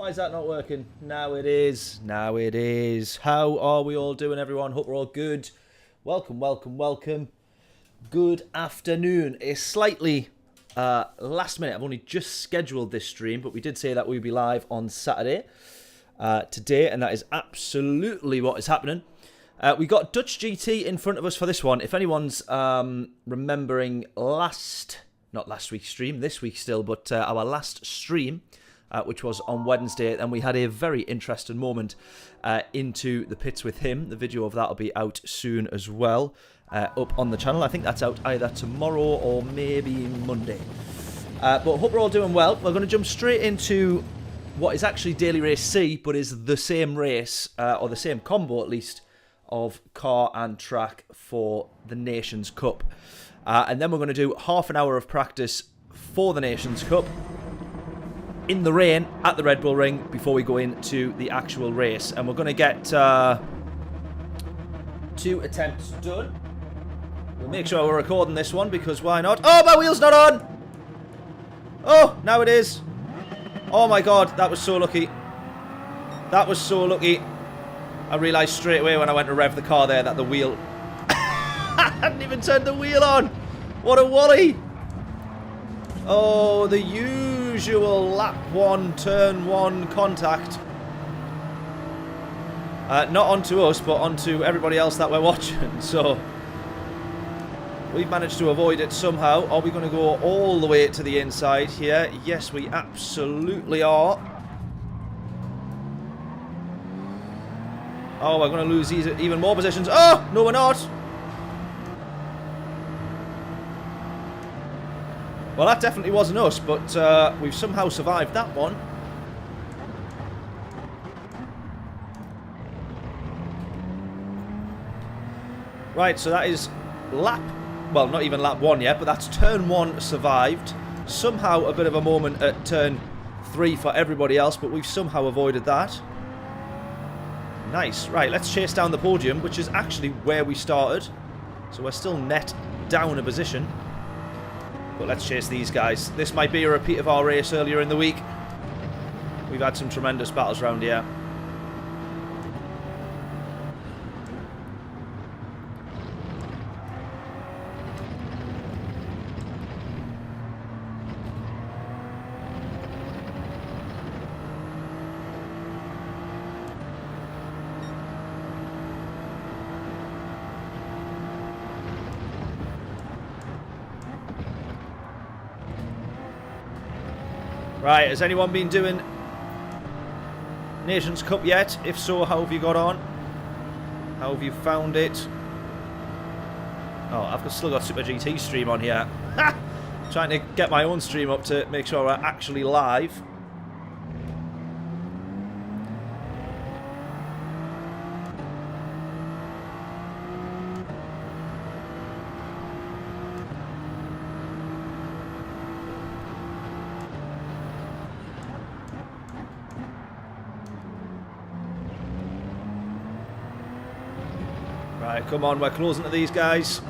Why is that not working? Now it is. Now it is. How are we all doing, everyone? Hope we're all good. Welcome, welcome, welcome. Good afternoon. It's slightly last minute. I've only just scheduled this stream, but we did say that we'd be live on Saturday today, and that is absolutely what is happening. We got Dutch GT in front of us for this one. If anyone's remembering not last week's stream, this week still, but our last stream, which was on Wednesday, and we had a very interesting moment into the pits with him. The video of that will be out soon as well, up on the channel. I think that's out either tomorrow or maybe Monday. But hope we're all doing well. We're going to jump straight into what is actually Daily Race C, but is the same race, or the same combo at least, of car and track for the Nations Cup. And then we're going to do half an hour of practice for the Nations Cup in the rain at the Red Bull Ring before we go into the actual race. And we're going to get 2 attempts done. We'll make sure we're recording this one because why not? Oh, my wheel's not on! Oh, now it is. Oh my god, that was so lucky. That was so lucky. I realised straight away when I went to rev the car there that the wheel... I hadn't even turned the wheel on! What a wally! Oh, the usual lap 1, turn 1 contact. Not onto us, but onto everybody else that we're watching, so... we've managed to avoid it somehow. Are we going to go all the way to the inside here? Yes, we absolutely are. Oh, we're going to lose even more positions. Oh, no, we're not. Well, that definitely wasn't us, but we've somehow survived that one. Right, so that is lap... well, not even lap 1 yet, but that's turn 1 survived. Somehow a bit of a moment at turn 3 for everybody else, but we've somehow avoided that. Nice. Right, let's chase down the podium, which is actually where we started. So we're still net down a position. But let's chase these guys. This might be a repeat of our race earlier in the week. We've had some tremendous battles around here. Right, has anyone been doing Nations Cup yet? If so, how have you got on? How have you found it? Oh, I've still got Super GT stream on here. Ha! Trying to get my own stream up to make sure we're actually live. Right, come on, we're closing to these guys.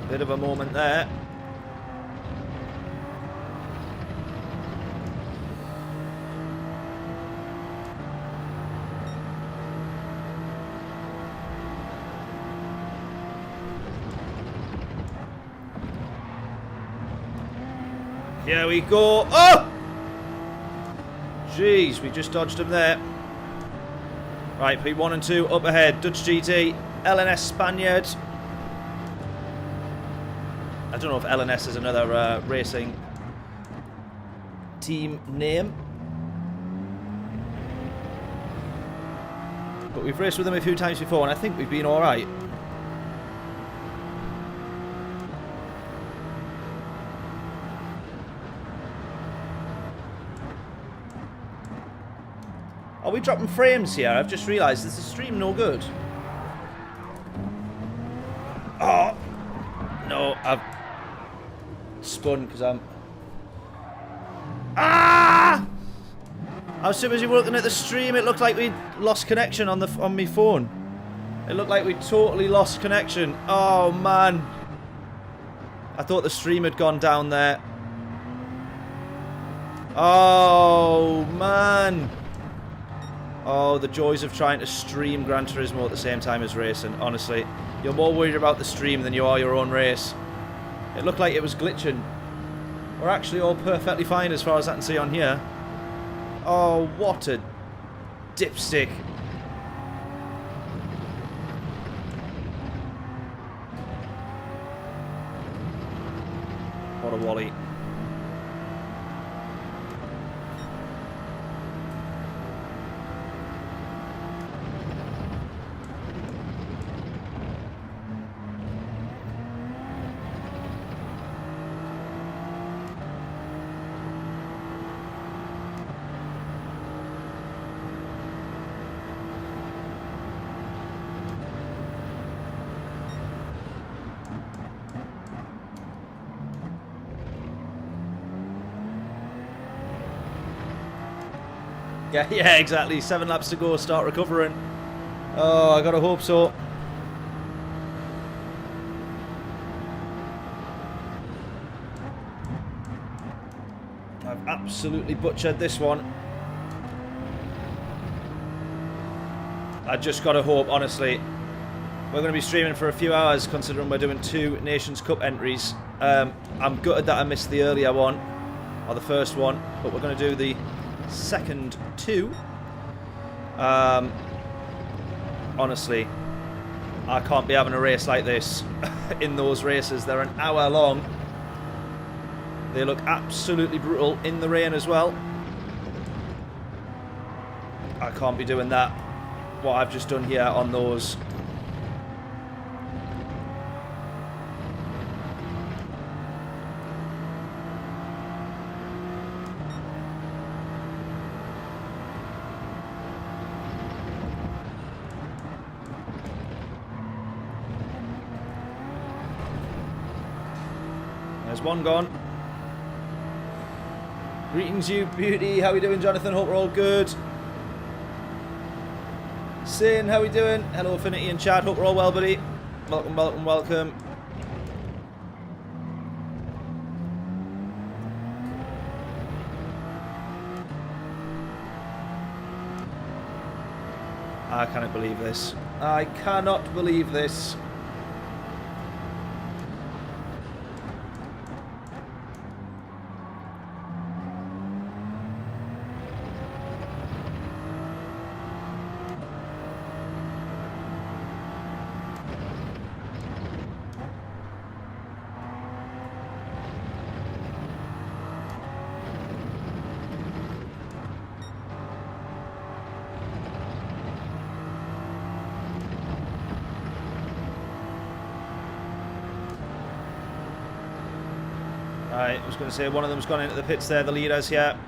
Bit of a moment there. Here we go. Oh! Jeez, we just dodged him there. Right, P1 and 2 up ahead. Dutch GT, LNS Spaniard. I don't know if LNS is another racing team name. But we've raced with them a few times before, and I think we've been alright. Are we dropping frames here? I've just realised, is the stream no good? Oh! No, I've spun because I'm... Ah! I was too busy looking at the stream, it looked like we'd lost connection on my phone. It looked like we totally lost connection. Oh, man. I thought the stream had gone down there. Oh, man. Oh, the joys of trying to stream Gran Turismo at the same time as racing. Honestly, you're more worried about the stream than you are your own race. It looked like it was glitching. We're actually all perfectly fine as far as I can see on here. Oh, what a dipstick. What a wally. Yeah, exactly. 7 laps to go, start recovering. Oh, I gotta hope so. I've absolutely butchered this one. I just gotta hope, honestly. We're gonna be streaming for a few hours considering we're doing 2 Nations Cup entries. I'm gutted that I missed the earlier one, or the first one, but we're gonna do the second 2. Honestly, I can't be having a race like this in those races. They're an hour long. They look absolutely brutal in the rain as well. I can't be doing that, what I've just done here on those. There's one gone. Greetings, you beauty. How we doing, Jonathan? Hope we're all good. Sin, how we doing? Hello, Affinity and Chad. Hope we're all well, buddy. Welcome, welcome, welcome. I cannot believe this. I cannot believe this. Right, I was going to say one of them's gone into the pits there, the leaders here.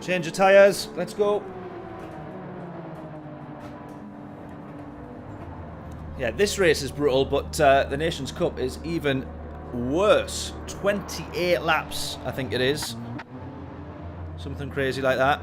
Change of tyres, let's go. Yeah, this race is brutal, but the Nations Cup is even worse. 28 laps, I think it is. Something crazy like that.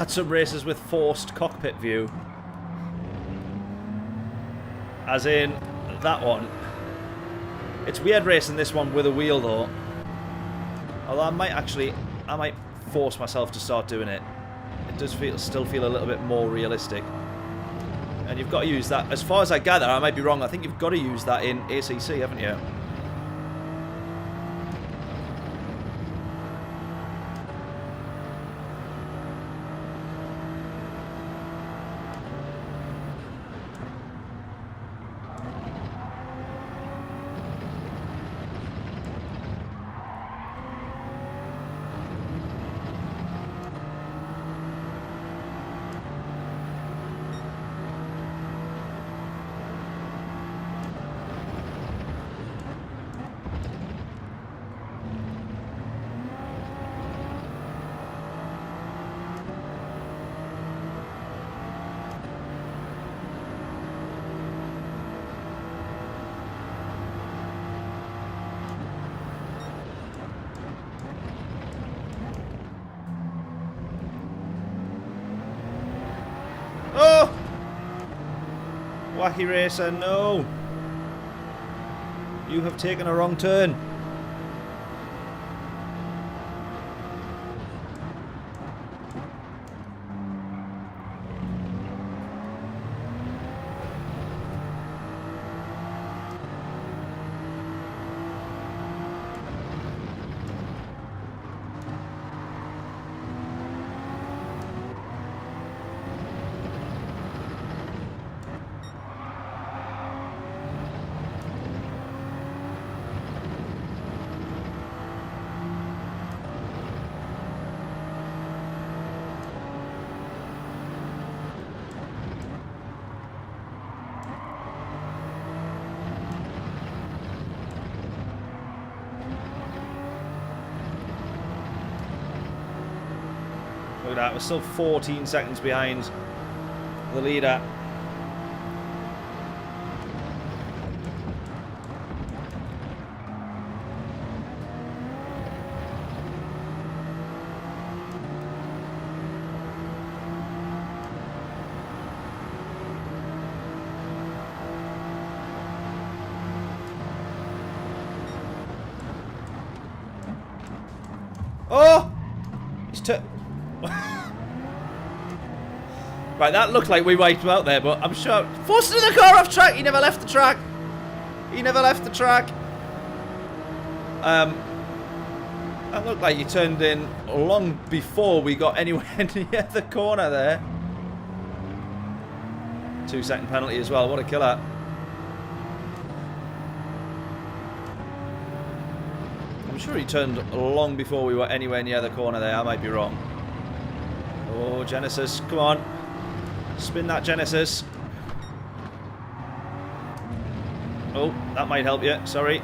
had some races with forced cockpit view. As in that one. It's weird racing this one with a wheel though. Although I might force myself to start doing it. It does still feel a little bit more realistic. And you've got to use that. As far as I gather, I might be wrong, I think you've got to use that in ACC, haven't you? Oh! Wacky Racer, no! You have taken a wrong turn. Look at that, we're still 14 seconds behind the leader. Oh! He's Right, that looked like we wiped him out there, but I'm sure... Forced the car off track! He never left the track! He never left the track! That looked like he turned in long before we got anywhere near the corner there. 2-second penalty as well, what a killer. I'm sure he turned long before we were anywhere near the corner there, I might be wrong. Oh, Genesis, come on. Spin that Genesis. Oh, that might help you. Sorry.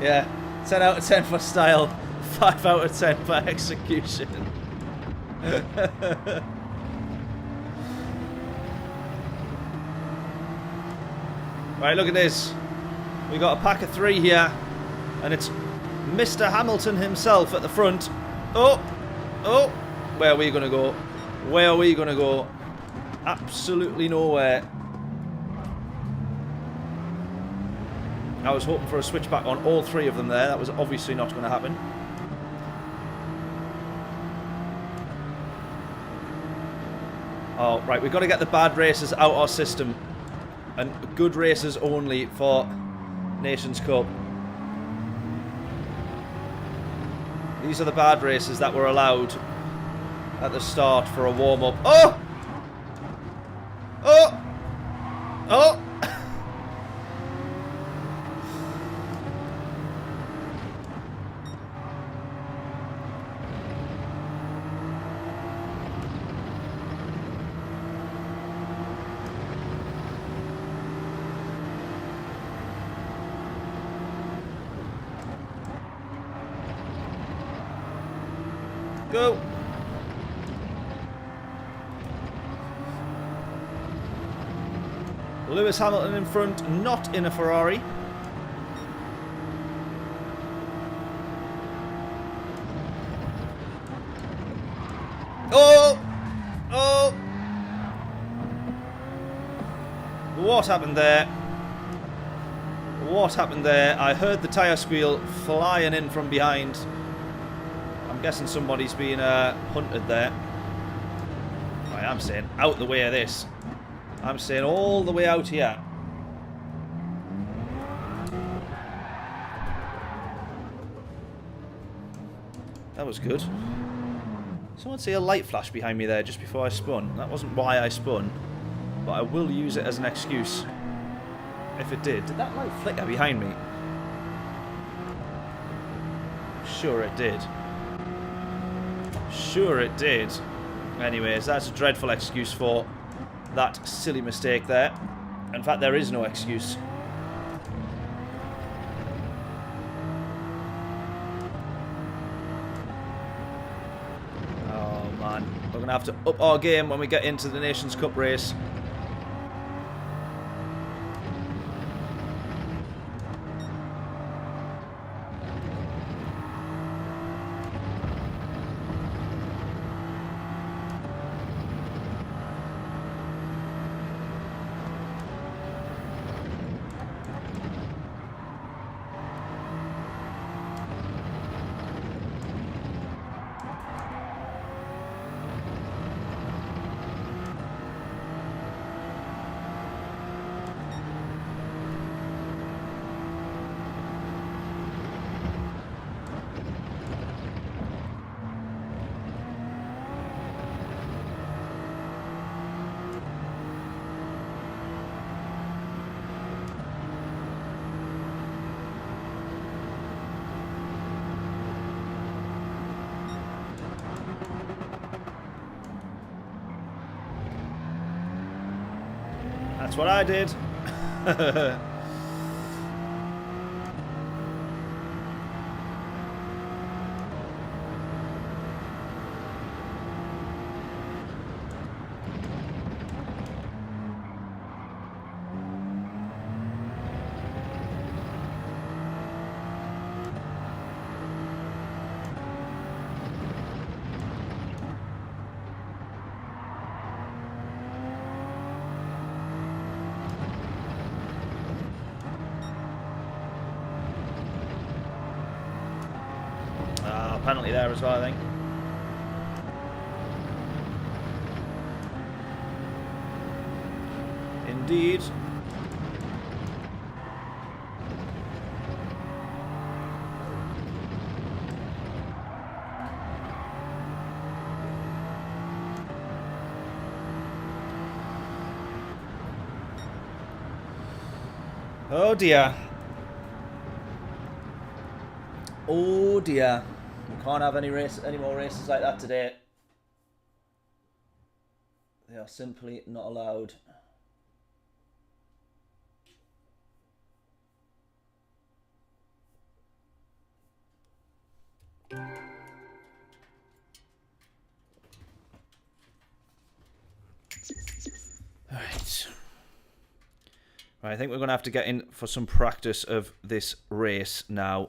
Yeah, 10 out of 10 for style, 5 out of 10 for execution. Right, look at this. We got a pack of 3 here, and it's Mr. Hamilton himself at the front. Oh, oh, where are we gonna go? Where are we gonna go? Absolutely nowhere. I was hoping for a switchback on all 3 of them there. That was obviously not going to happen. Oh, right. We've got to get the bad races out our system. And good races only for Nations Cup. These are the bad races that were allowed at the start for a warm-up. Oh! Oh! Oh! Go. Lewis Hamilton in front, not in a Ferrari. Oh! Oh! What happened there? What happened there? I heard the tyre squeal flying in from behind. I'm guessing somebody's being hunted there. I am saying out the way of this. I'm saying all the way out here. That was good. Someone see a light flash behind me there just before I spun. That wasn't why I spun, but I will use it as an excuse if it did. Did that light flicker behind me? Sure it did. Sure it did. Anyways, that's a dreadful excuse for that silly mistake there. In fact, there is no excuse. Oh man, we're gonna have to up our game when we get into the Nations Cup race. That's what I did. Penalty there as well, I think. Indeed. Oh dear. Oh dear. We can't have any more races like that today. They are simply not allowed. Alright. Right, I think we're going to have to get in for some practice of this race now.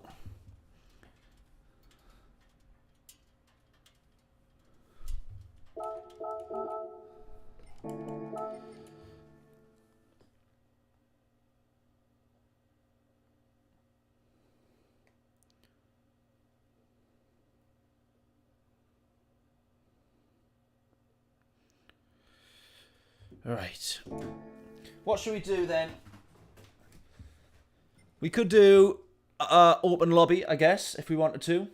Right. What should we do then? We could do open lobby, I guess, if we wanted to.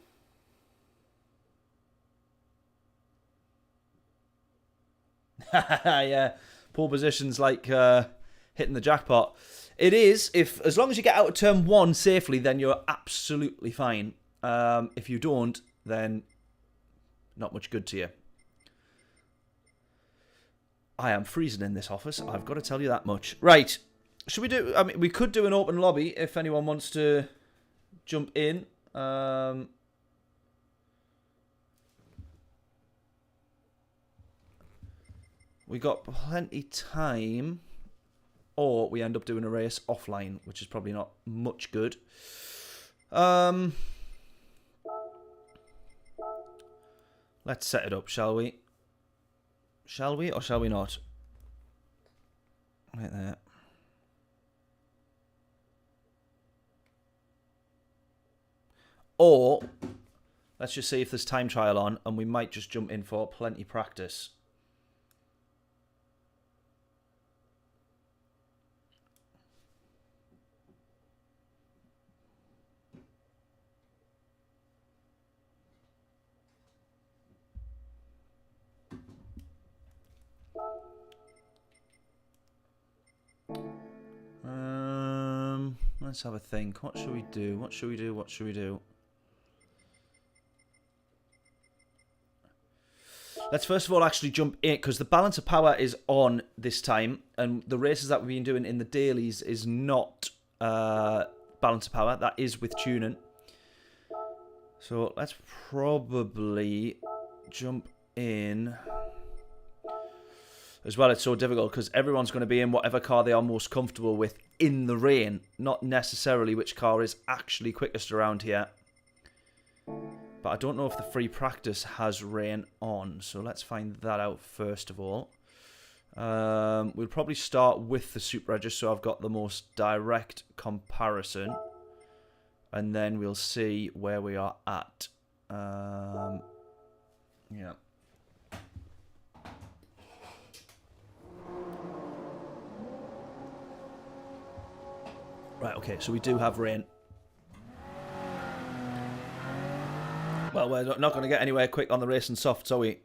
Yeah, pole positions like hitting the jackpot. It is, as long as you get out of turn 1 safely, then you're absolutely fine. If you don't, then not much good to you. I am freezing in this office, I've got to tell you that much. Right, should we do... I mean, we could do an open lobby if anyone wants to jump in. We got plenty time, or we end up doing a race offline, which is probably not much good. Let's set it up, shall we? Shall we or shall we not? Right there. Or let's just see if there's time trial on, and we might just jump in for plenty practice. Let's have a think. What should we do? What should we do? What should we do? Let's first of all actually jump in, because the balance of power is on this time, and the races that we've been doing in the dailies is not balance of power. That is with tuning. So let's probably jump in. As well, it's so difficult because everyone's going to be in whatever car they are most comfortable with in the rain, not necessarily which car is actually quickest around here. But I don't know if the free practice has rain on, so let's find that out first of all. We'll probably start with the Supra just so I've got the most direct comparison, and then we'll see where we are at. Yeah. Right, okay, so we do have rain. Well, we're not going to get anywhere quick on the racing softs, are we?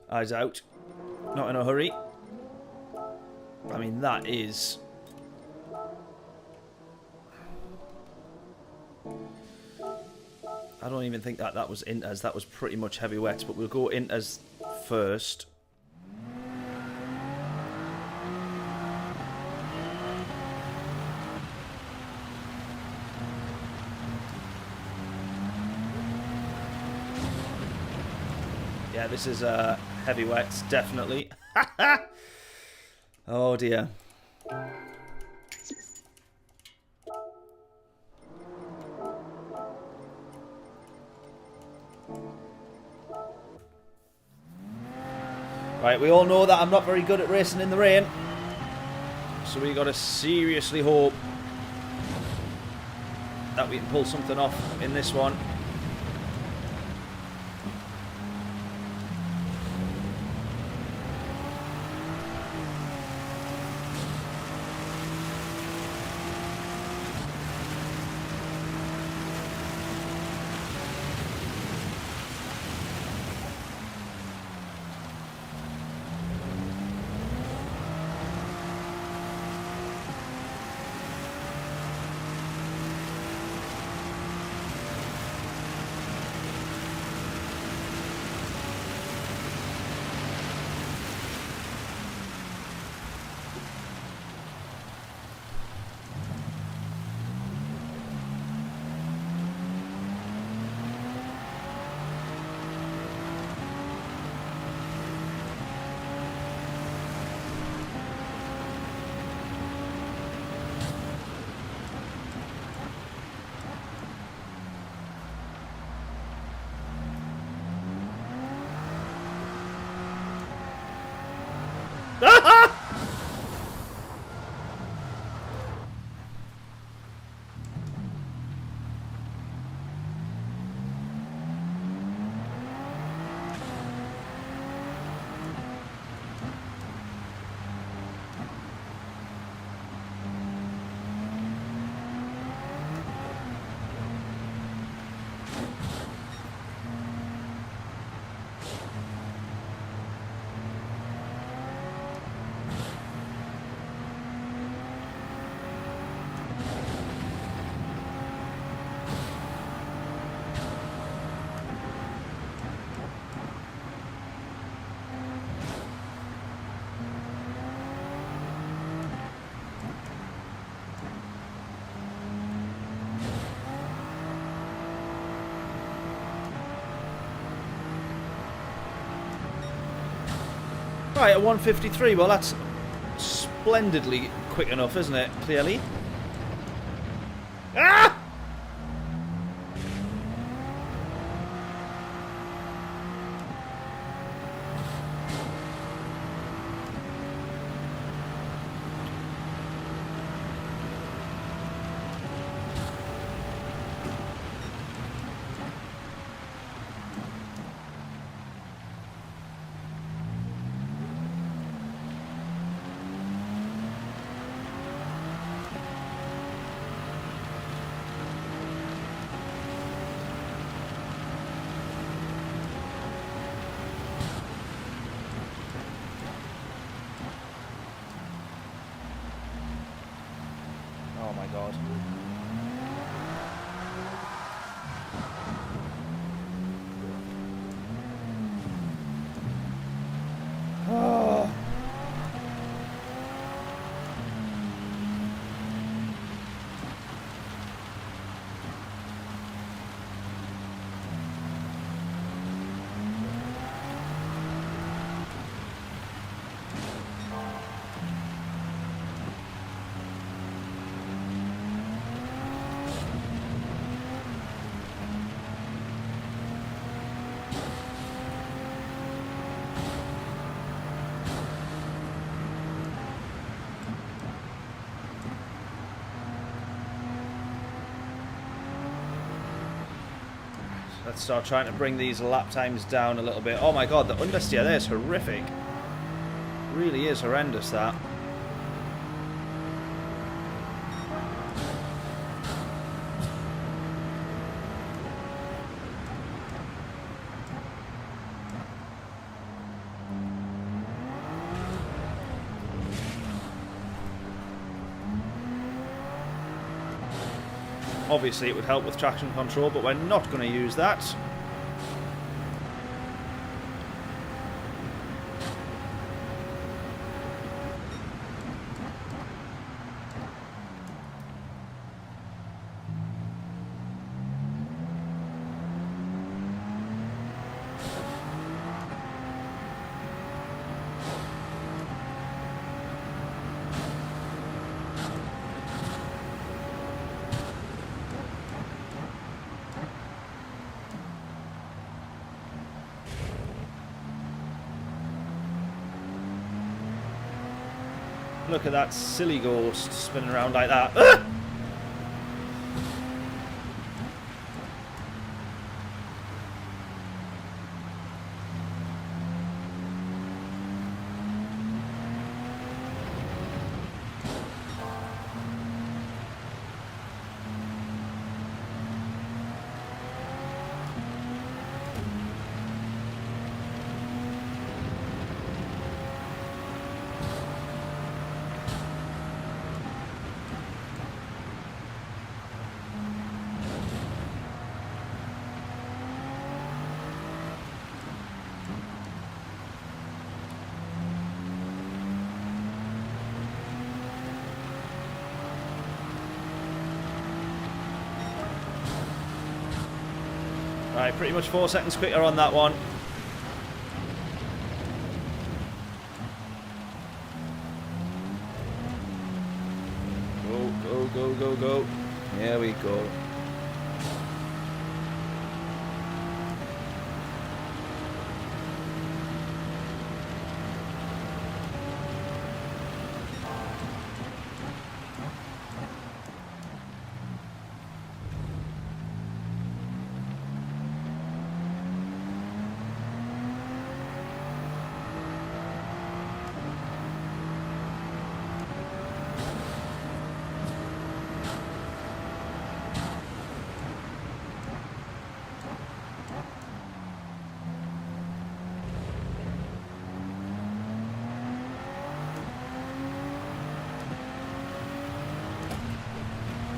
Eyes out. Not in a hurry. I mean, that is... I don't even think that was inters. That was pretty much heavy wets, but we'll go inters first. Yeah, this is heavy wets, definitely. Oh dear. Right, we all know that I'm not very good at racing in the rain, so we got to seriously hope that we can pull something off in this one. Right, at 1:53. Well, that's splendidly quick enough, isn't it? Clearly. Ah! Oh my god. Oh. Let's start trying to bring these lap times down a little bit. Oh my god, the understeer there is horrific. Really is horrendous, that. Obviously it would help with traction control, but we're not going to use that. Look at that silly ghost spinning around like that. Ah! Right, pretty much 4 seconds quicker on that one. Go, go, go, go, go. There we go.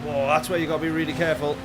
Whoa, that's where you got to be really careful.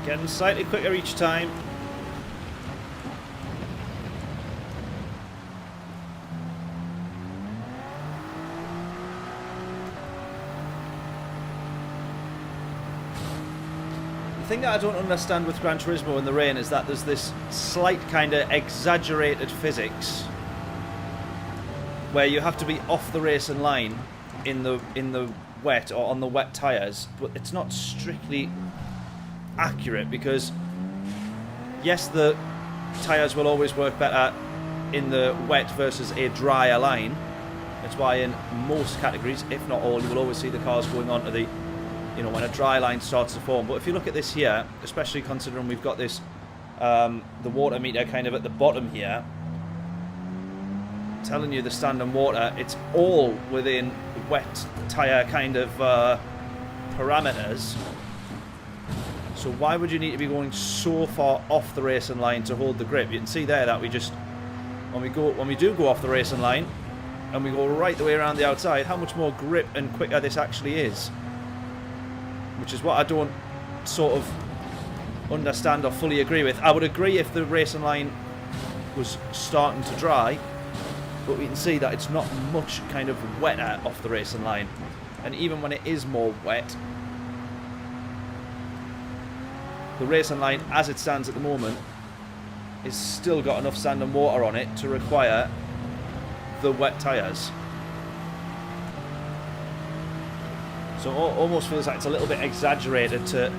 Getting slightly quicker each time. The thing that I don't understand with Gran Turismo in the rain is that there's this slight kind of exaggerated physics where you have to be off the racing line in the wet or on the wet tyres, but it's not strictly accurate because yes, the tyres will always work better in the wet versus a drier line. That's why in most categories, if not all, you will always see the cars going onto the, you know, when a dry line starts to form. But if you look at this here, especially considering we've got this the water meter kind of at the bottom here, telling you the standing water, it's all within wet tyre kind of parameters. So why would you need to be going so far off the racing line to hold the grip? You can see there that we just, when we do go off the racing line and we go right the way around the outside, how much more grip and quicker this actually is. Which is what I don't sort of understand or fully agree with. I would agree if the racing line was starting to dry, but we can see that it's not much kind of wetter off the racing line. And even when it is more wet, the racing line as it stands at the moment is still got enough sand and water on it to require the wet tyres. So it almost feels like it's a little bit exaggerated to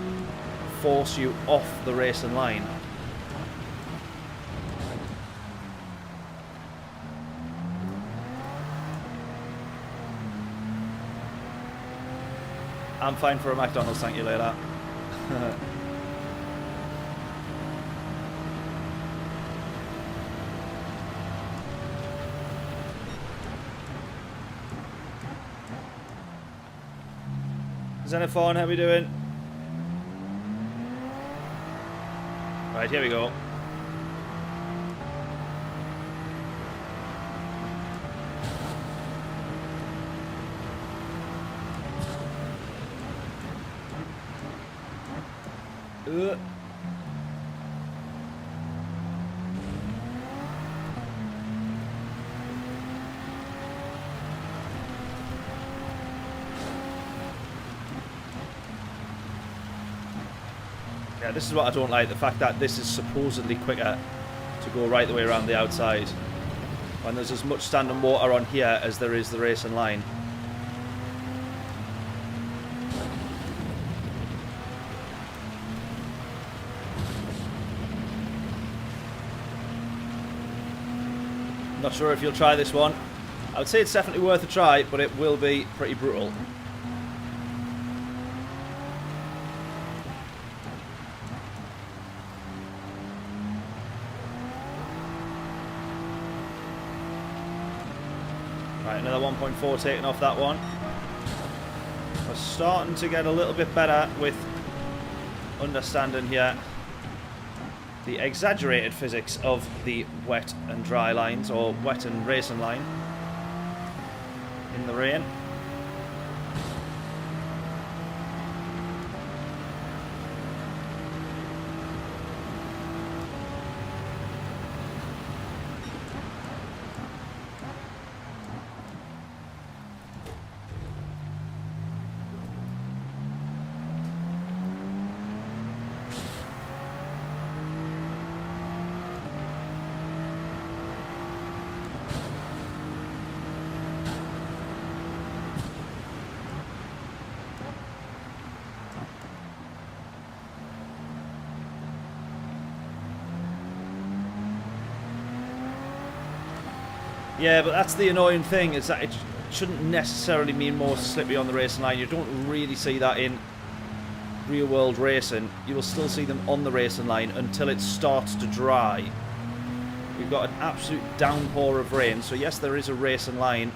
force you off the racing line. I'm fine for a McDonald's, thank you later. Xenophon, how we doing? Right, here we go. Yeah, this is what I don't like, the fact that this is supposedly quicker to go right the way around the outside when there's as much standing water on here as there is the racing line. Not sure if you'll try this one. I would say it's definitely worth a try, but it will be pretty brutal. Right, another 1.4 taken off that one. We're starting to get a little bit better with understanding here the exaggerated physics of the wet and dry lines, or wet and racing line in the rain. Yeah, but that's the annoying thing, is that it shouldn't necessarily mean more slippery on the racing line. You don't really see that in real world racing. You will still see them on the racing line until it starts to dry. We've got an absolute downpour of rain, so yes, there is a racing line.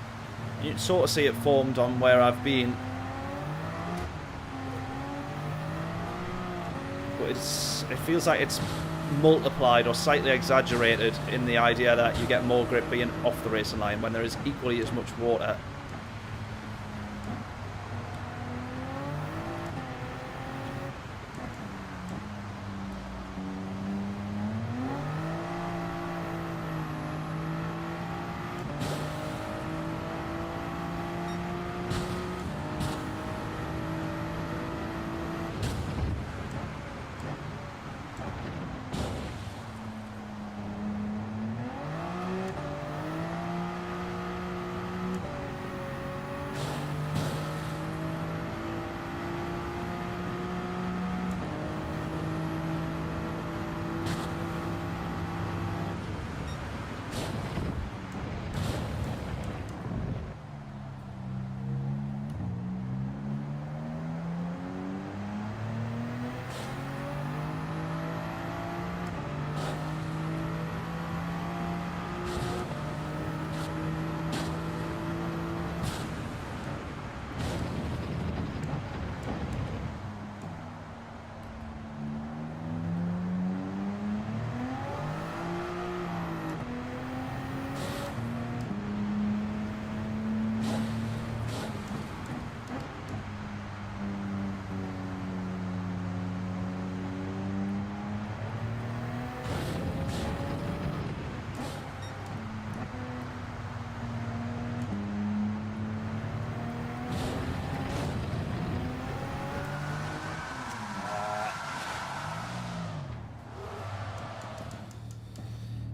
You can sort of see it formed on where I've been. But it feels like it's multiplied or slightly exaggerated in the idea that you get more grip being off the racing line when there is equally as much water.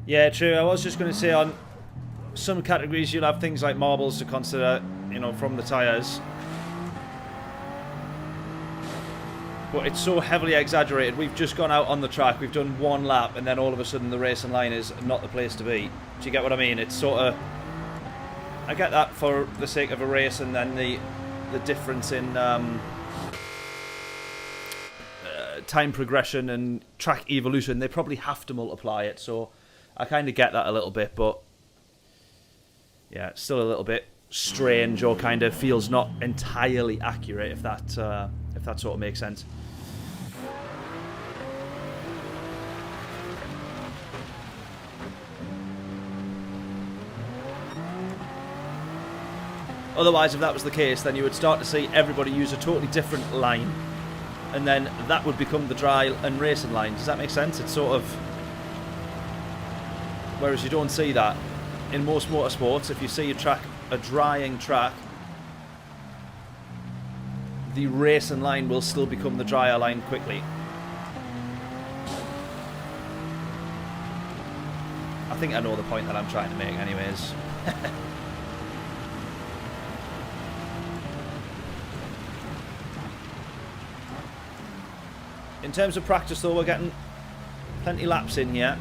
Yeah, true. I was just going to say on some categories you'll have things like marbles to consider, you know, from the tyres. But it's so heavily exaggerated. We've just gone out on the track, we've done one lap, and then all of a sudden the racing line is not the place to be. Do you get what I mean? It's sort of... I get that for the sake of a race, and then the difference in time progression and track evolution, they probably have to multiply it, so I kind of get that a little bit, but yeah, it's still a little bit strange, or kind of feels not entirely accurate, if that sort of makes sense. Otherwise, if that was the case, then you would start to see everybody use a totally different line, and then that would become the dry and racing line. Does that make sense? It's sort of... Whereas you don't see that in most motorsports. If you see a drying track, the racing line will still become the drier line quickly. I think I know the point that I'm trying to make anyways. In terms of practice though, we're getting plenty laps in here.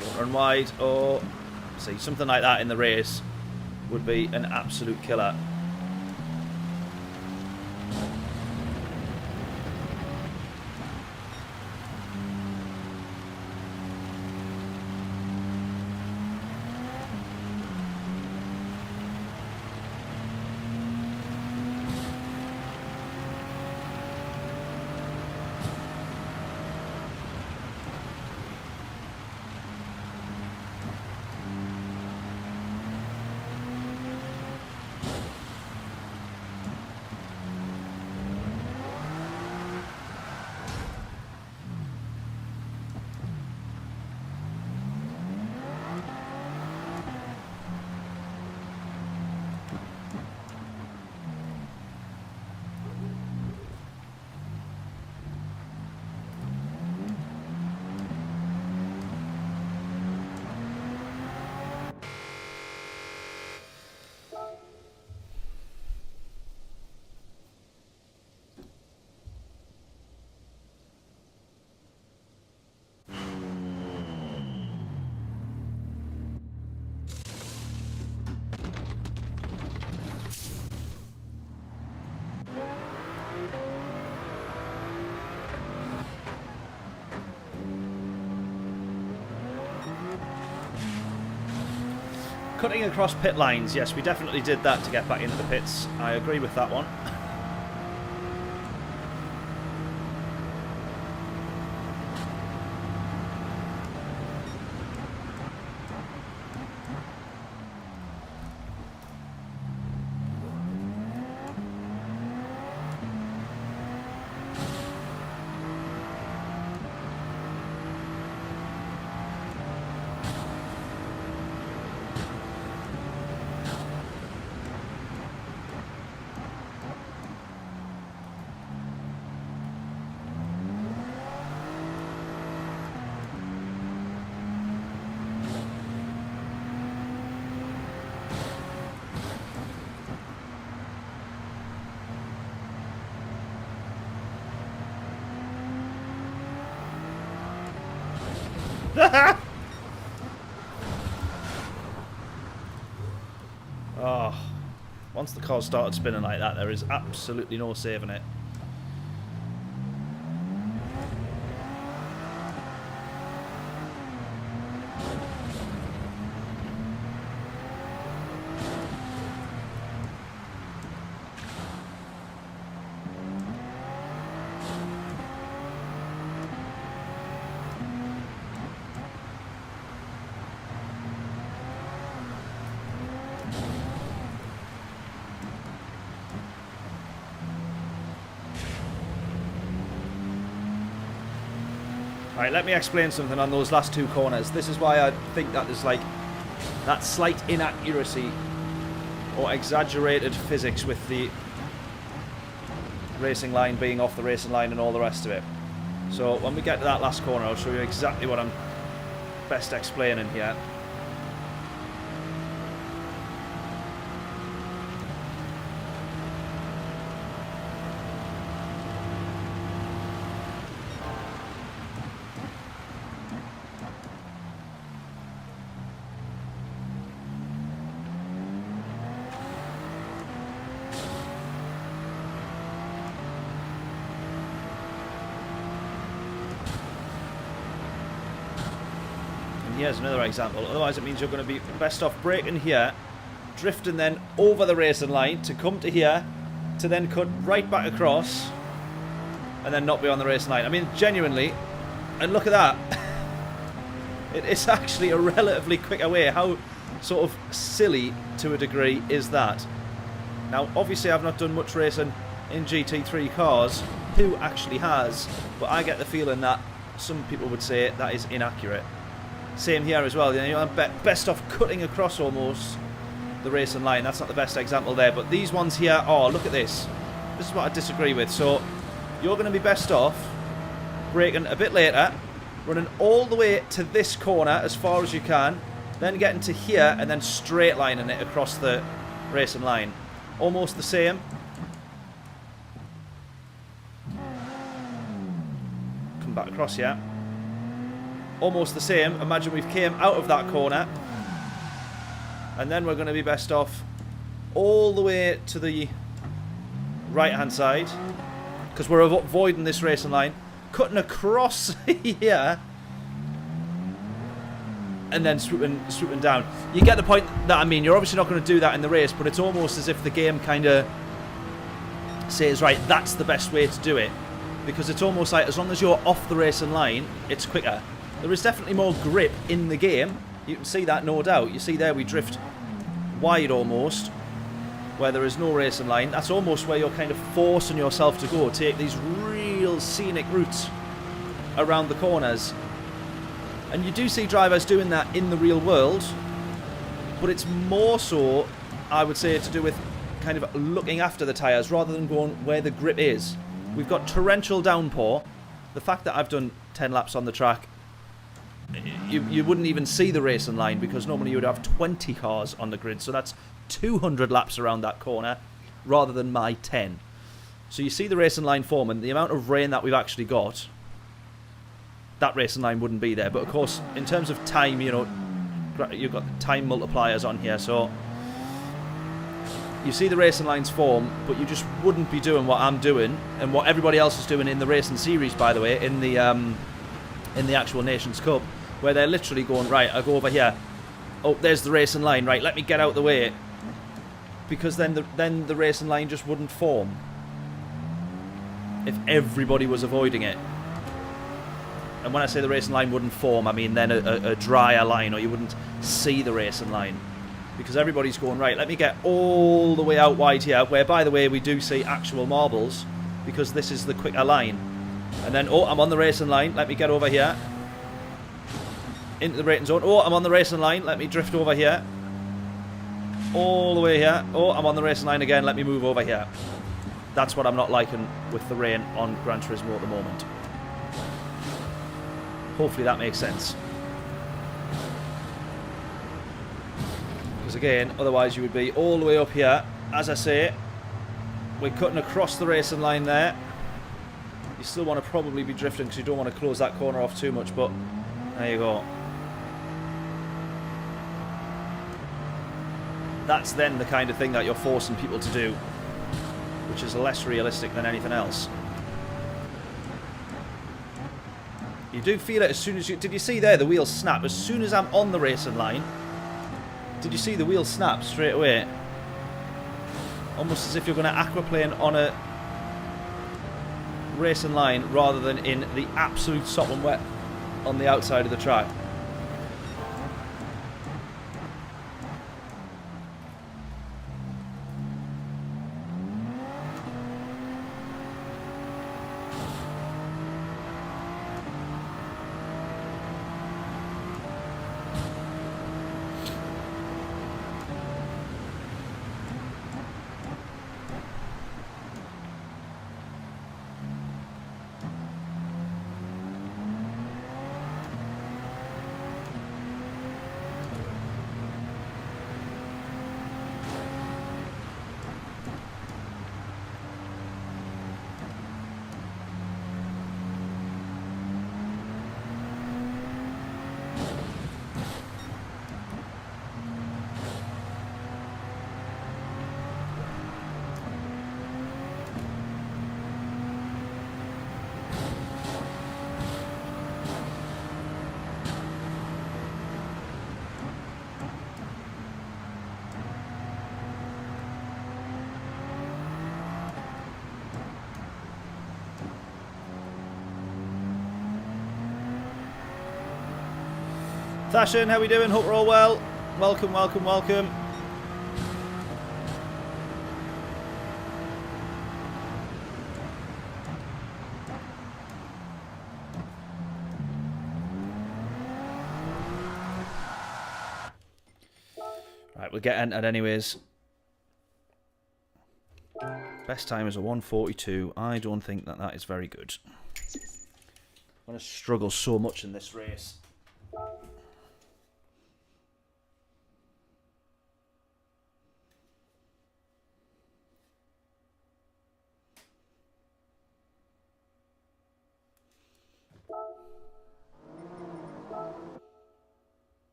Don't run wide, or see, something like that in the race would be an absolute killer. Cutting across pit lines, yes, we definitely did that to get back into the pits. I agree with that one. Oh, once the car started spinning like that, there is absolutely no saving it. Right, let me explain something on those last two corners. This is why I think that there's like that slight inaccuracy or exaggerated physics with the racing line being off the racing line and all the rest of it. So when we get to that last corner, I'll show you exactly what I'm best explaining here. Here's another example. Otherwise, it means you're going to be best off braking here, drifting then over the racing line to come to here, to then cut right back across, and then not be on the racing line. I mean, genuinely, and look at that. It is actually a relatively quicker way. How sort of silly, to a degree, is that? Now, obviously, I've not done much racing in GT3 cars. Who actually has? But I get the feeling that some people would say that is inaccurate. Same here as well. You know, I'm best off cutting across almost the racing line. That's not the best example there, but these ones here are, look at this. This is what I disagree with. So you're going to be best off braking a bit later, running all the way to this corner as far as you can, then getting to here and then straight lining it across the racing line. Almost the same. Come back across here. Almost the same. Imagine we've came out of that corner, and then we're going to be best off all the way to the right hand side, because we're avoiding this racing line, cutting across here, and then swooping down. You get the point that I mean. You're obviously not going to do that in the race, but it's almost as if the game kind of says, right, that's the best way to do it, because it's almost like as long as you're off the racing line, it's quicker. There is definitely more grip in the game. You can see that, no doubt. You see there we drift wide almost, where there is no racing line. That's almost where you're kind of forcing yourself to go. Take these real scenic routes around the corners. And you do see drivers doing that in the real world, but it's more so, I would say, to do with kind of looking after the tyres rather than going where the grip is. We've got torrential downpour. The fact that I've done 10 laps on the track, you wouldn't even see the racing line, because normally you would have 20 cars on the grid, so that's 200 laps around that corner rather than my 10. So you see the racing line forming. The amount of rain that we've actually got, that racing line wouldn't be there. But of course, in terms of time, you know, you've got the time multipliers on here, so you see the racing lines form, but you just wouldn't be doing what I'm doing and what everybody else is doing in the racing series, by the way, in the actual Nations Cup, where they're literally going, right, I'll go over here. Oh, there's the racing line. Right, let me get out the way. Because then the racing line just wouldn't form if everybody was avoiding it. And when I say the racing line wouldn't form, I mean then a drier line, or you wouldn't see the racing line. Because everybody's going, right, let me get all the way out wide here, where, by the way, we do see actual marbles, because this is the quicker line. And then, oh, I'm on the racing line, let me get over here. Into the braking zone. Oh, I'm on the racing line, let me drift over here. All the way here. Oh, I'm on the racing line again, let me move over here. That's what I'm not liking with the rain on Gran Turismo at the moment. Hopefully that makes sense. Because again, otherwise you would be all the way up here. As I say, we're cutting across the racing line there. You still want to probably be drifting because you don't want to close that corner off too much, but there you go. That's then the kind of thing that you're forcing people to do, which is less realistic than anything else. You do feel it as soon as you... Did you see there the wheel snap? As soon as I'm on the racing line, did you see the wheel snap straight away? Almost as if you're going to aquaplane on a racing line rather than in the absolute sopping wet on the outside of the track. Thashin, how we doing? Hope we're all well. Welcome, welcome, welcome. Right, we'll get entered anyways. Best time is a 1:42. I don't think that that is very good. I'm going to struggle so much in this race.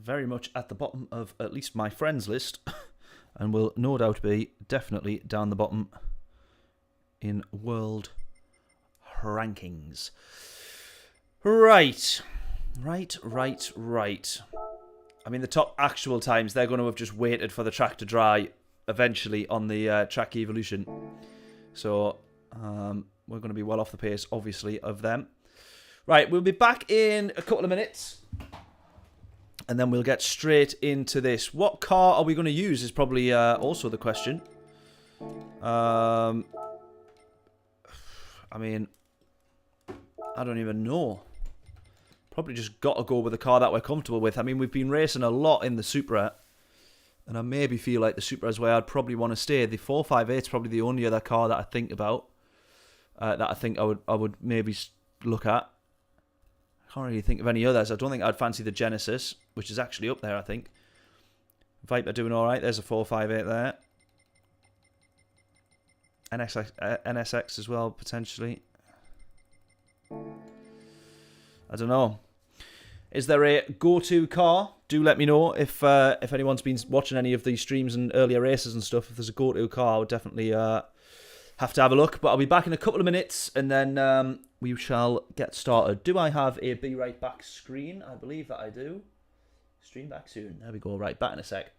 Very much at the bottom of at least my friends list, and will no doubt be definitely down the bottom in world rankings. Right. I mean, the top actual times, they're going to have just waited for the track to dry eventually on the track evolution. So we're going to be well off the pace, obviously, of them. Right, we'll be back in a couple of minutes. And then we'll get straight into this. What car are we going to use is probably also the question. I mean, I don't even know. Probably just got to go with the car that we're comfortable with. I mean, we've been racing a lot in the Supra. And I maybe feel like the Supra is where I'd probably want to stay. The 458 is probably the only other car that I think about. That I think I would maybe look at. Can't really think of any others. I don't think I'd fancy the Genesis, which is actually up there, I think. Viper doing alright. There's a 458 there. NSX as well, potentially. I don't know. Is there a go-to car? Do let me know if anyone's been watching any of these streams and earlier races and stuff. If there's a go-to car, I would definitely have to have a look. But I'll be back in a couple of minutes, and then we shall get started. Do I have a Be Right Back screen? I believe that I do. Stream back soon. There we go. Right, back in a sec.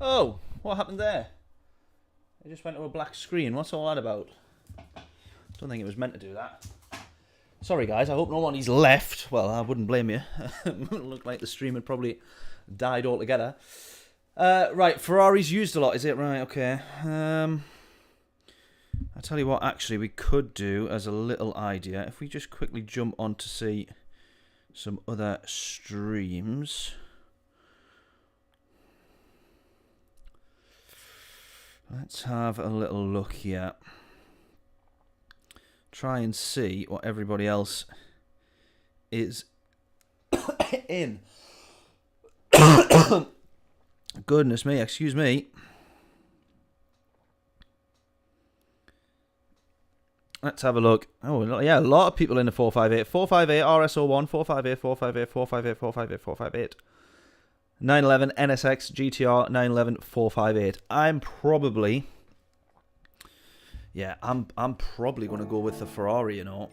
Oh, what happened there? It just went to a black screen. What's all that about? Don't think it was meant to do that. Sorry, guys. I hope no one is left. Well, I wouldn't blame you. It looked like the stream had probably died altogether. Right, Ferrari's used a lot, is it? Right, okay. I'll tell you what, actually, we could do as a little idea. If we just quickly jump on to see some other streams. Let's have a little look here. Try and see what everybody else is in. Goodness me, excuse me. Let's have a look. Oh, yeah, a lot of people in the 458. 458 RSO1, 458, 458, 458, 458, 458. 911 NSX GTR 911 458. I'm probably going to go with the Ferrari, you know.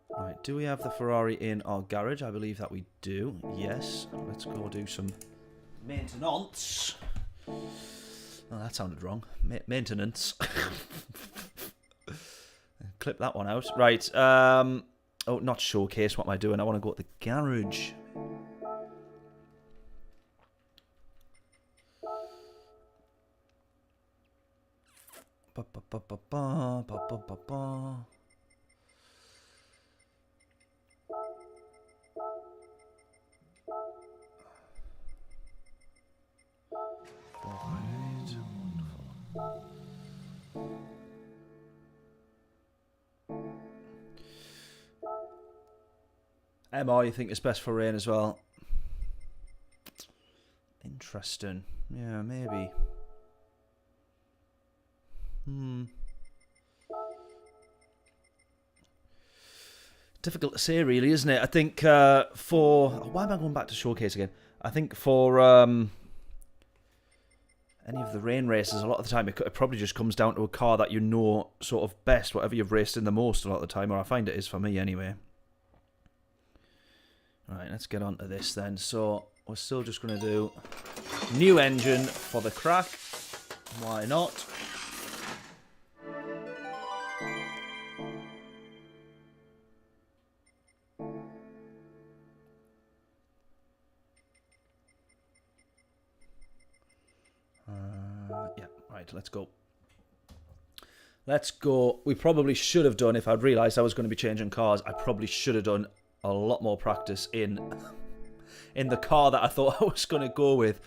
Right, do we have the Ferrari in our garage? I believe that we do. Yes. Let's go do some maintenance. Oh, that sounded wrong. Maintenance. Clip that one out. Right. Oh, not showcase. What am I doing? I want to go to the garage. Ba ba ba ba ba ba ba ba ba. MR, you think it's best for rain as well? Interesting. Yeah, maybe. Difficult to say, really, isn't it? I think for... Why am I going back to showcase again? I think for any of the rain races, a lot of the time it probably just comes down to a car that you know sort of best, whatever you've raced in the most a lot of the time, or I find it is for me anyway. Right, let's get on to this then. So, we're still just going to do new engine for the crack. Why not? Yeah, right, let's go. Let's go. We probably should have done, if I'd realised I was going to be changing cars, I probably should have done a lot more practice in the car that I thought I was going to go with.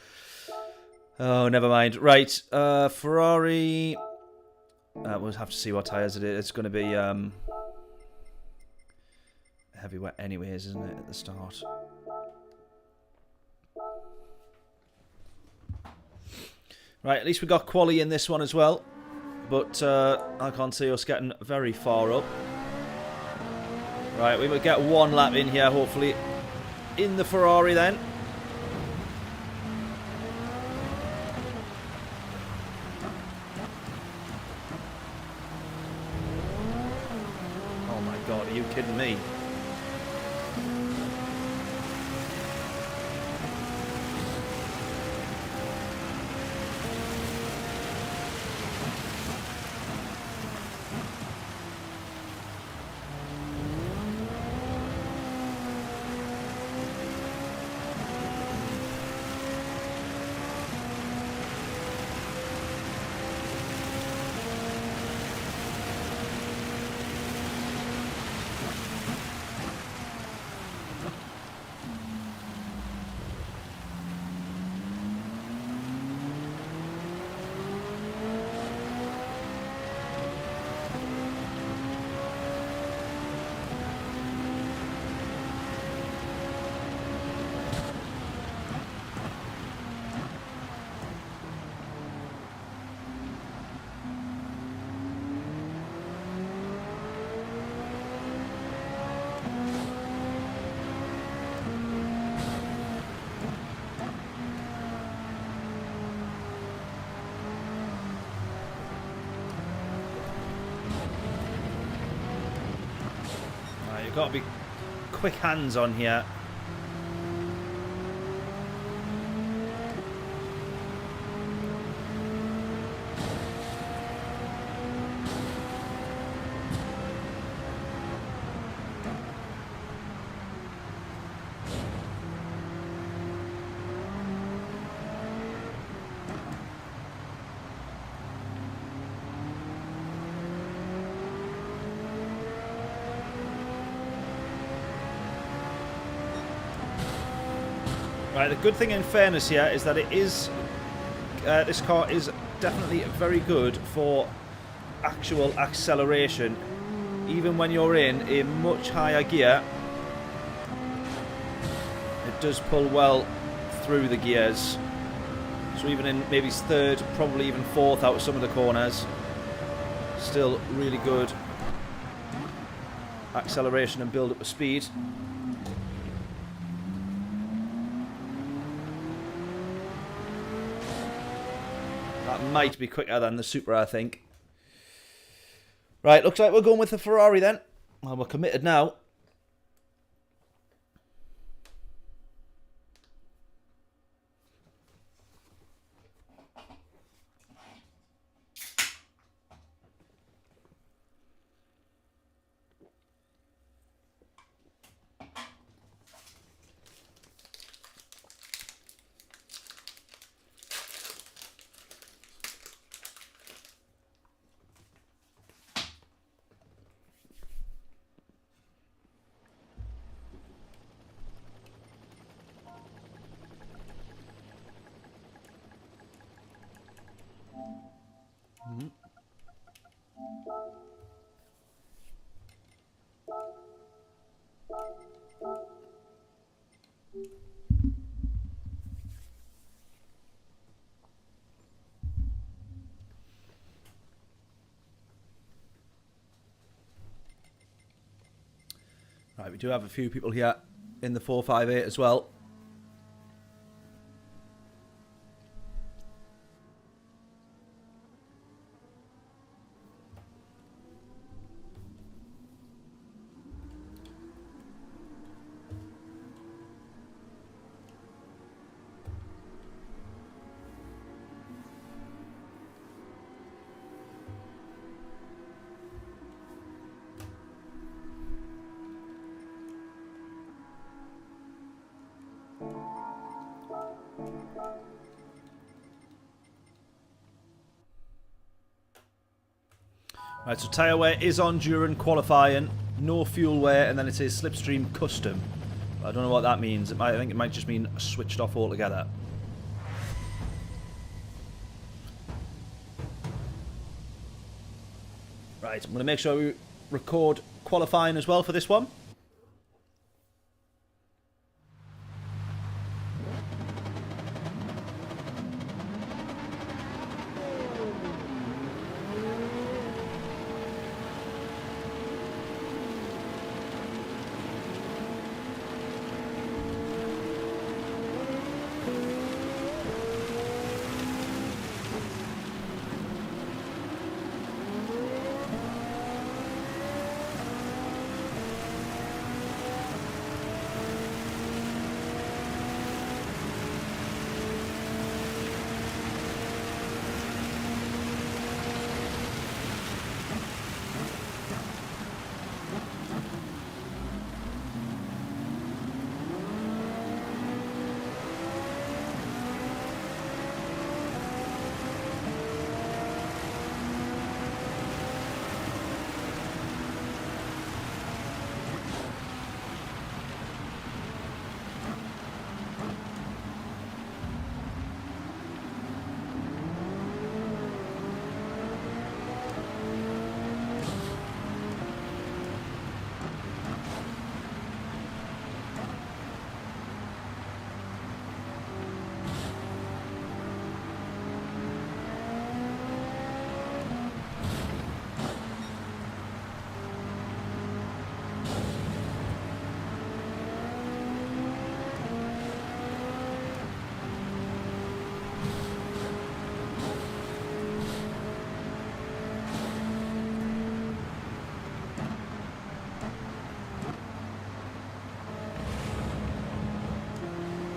Oh, never mind. Right, Ferrari. We'll have to see what tyres it is. It's going to be heavy wet anyways, isn't it, at the start? Right, at least we got quali in this one as well. But I can't see us getting very far up. Right, we will get one lap in here, hopefully, in the Ferrari then. Oh my God, are you kidding me? Got to be quick hands on here. Right, the good thing in fairness here is that it is this car is definitely very good for actual acceleration. Even when you're in a much higher gear, it does pull well through the gears. So even in maybe third, probably even fourth out of some of the corners, still really good acceleration and build up of speed. That might be quicker than the Supra, I think. Right, looks like we're going with the Ferrari then. Well, we're committed now. Right, we do have a few people here in the 458 as well. Right, so tyre wear is on during qualifying, no fuel wear, and then it says slipstream custom. I don't know what that means. I think it might just mean switched off altogether. Right, I'm going to make sure we record qualifying as well for this one.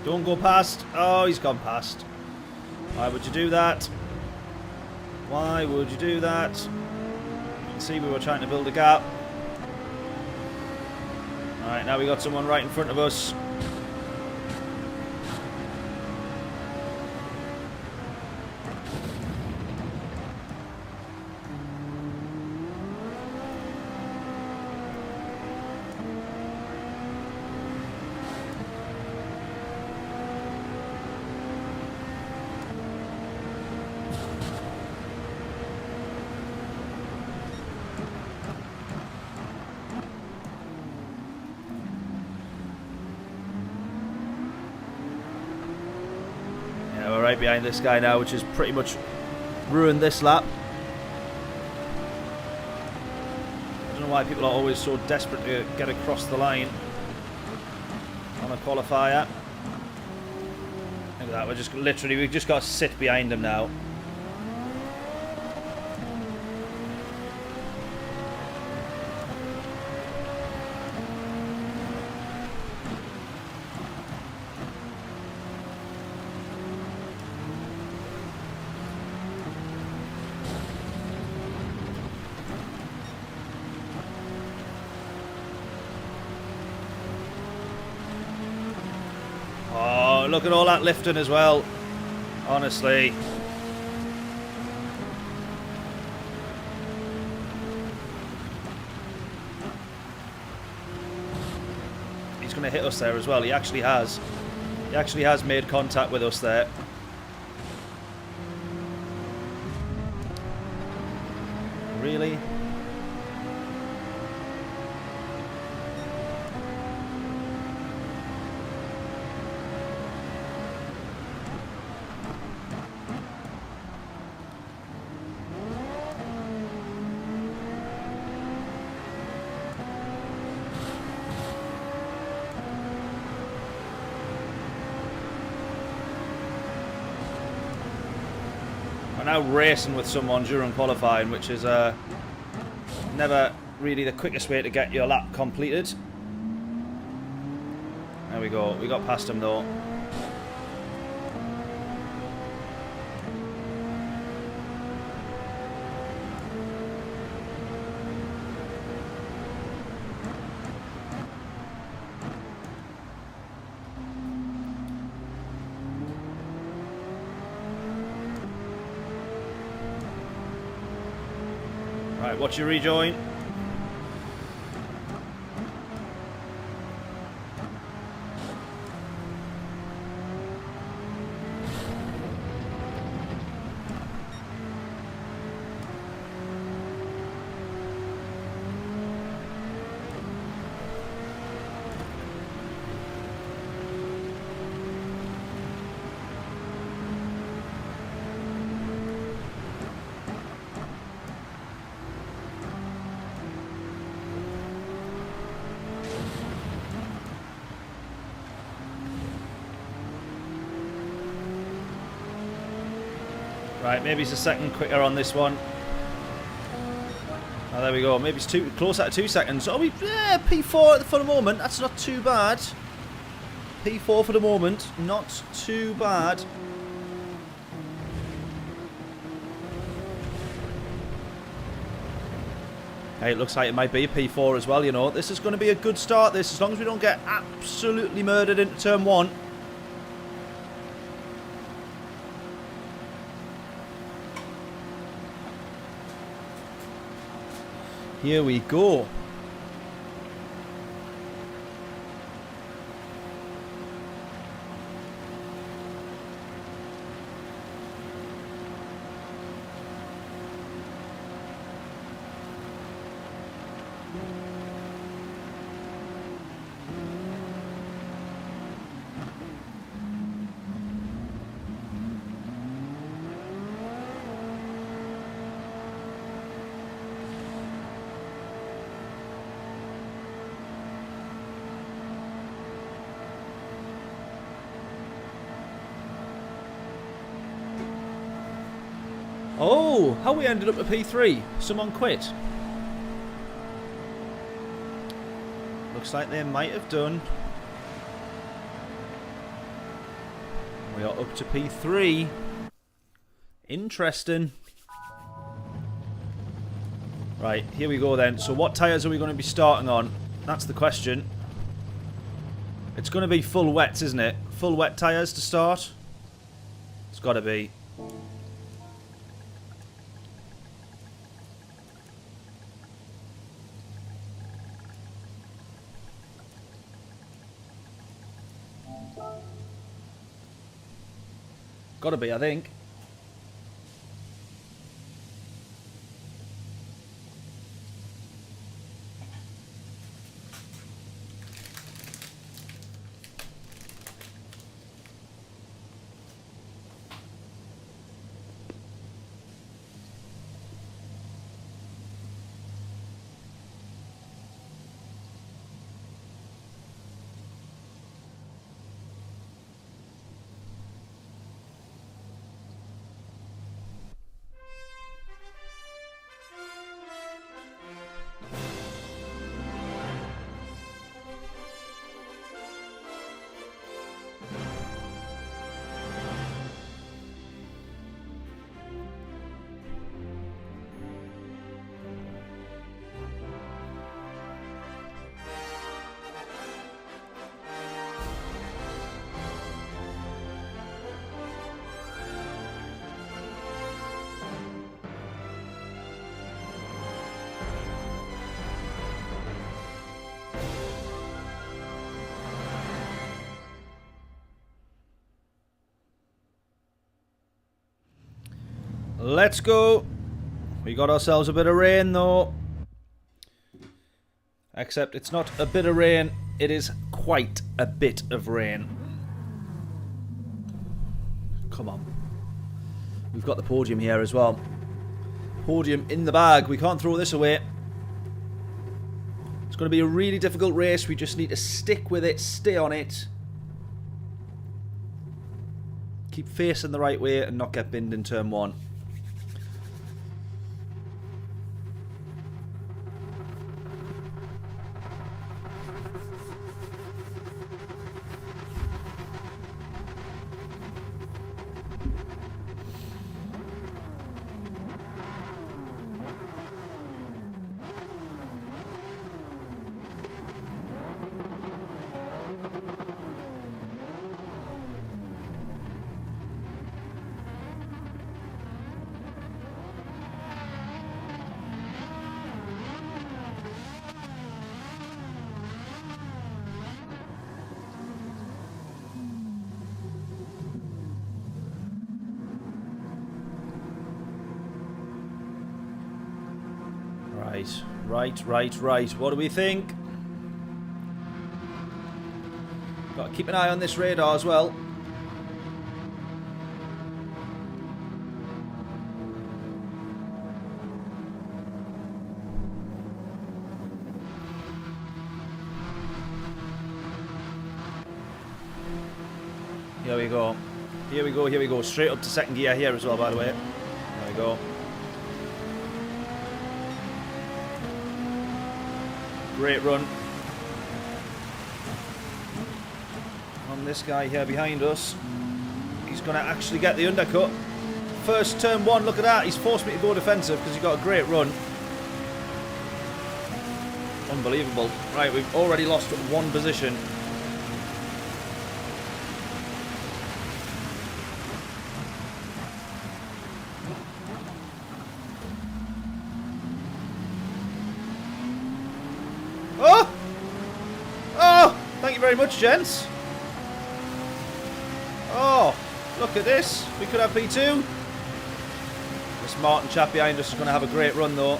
Don't go past. Oh, he's gone past. Why would you do that? Why would you do that? You can see we were trying to build a gap. Alright, now we got someone right in front of us. we're right behind this guy now, which has pretty much ruined this lap. I don't know why people are always so desperate to get across the line on a qualifier. Look at that, we've just got to sit behind him now. Look at all that lifting as well. Honestly. He's going to hit us there as well. He actually has. He actually has made contact with us there. Really? Now racing with someone during qualifying, which is never really the quickest way to get your lap completed. There we go. We got past him though. Right, watch your rejoin. Right, maybe it's a second quicker on this one. Oh, there we go. Maybe it's close at 2 seconds. Oh, P4 for the moment. That's not too bad. P4 for the moment. Not too bad. Hey, it looks like it might be a P4 as well, you know. This is going to be a good start, this, as long as we don't get absolutely murdered into turn 1. Here we go. Oh, how we ended up at P3? Someone quit. Looks like they might have done. We are up to P3. Interesting. Right, here we go then. So what tyres are we going to be starting on? That's the question. It's going to be full wets, isn't it? Full wet tyres to start? It's got to be. Got to be, I think. Let's go. We got ourselves a bit of rain though. Except it's not a bit of rain, it is quite a bit of rain. Come on. We've got the podium here as well. Podium in the bag. We can't throw this away. It's going to be a really difficult race. We just need to stick with it, stay on it. Keep facing the right way and not get binned in turn 1. Right. What do we think? Got to keep an eye on this radar as well. Here we go. Here we go. Straight up to second gear here as well, by the way. There we go. Great run on this guy here behind us. He's going to actually get the undercut. First turn 1, look at that. He's forced me to go defensive because he got a great run. Unbelievable. Right, we've already lost 1 position. Very much, gents. Oh, look at this. We could have P2. This Martin chap behind us is going to have a great run, though.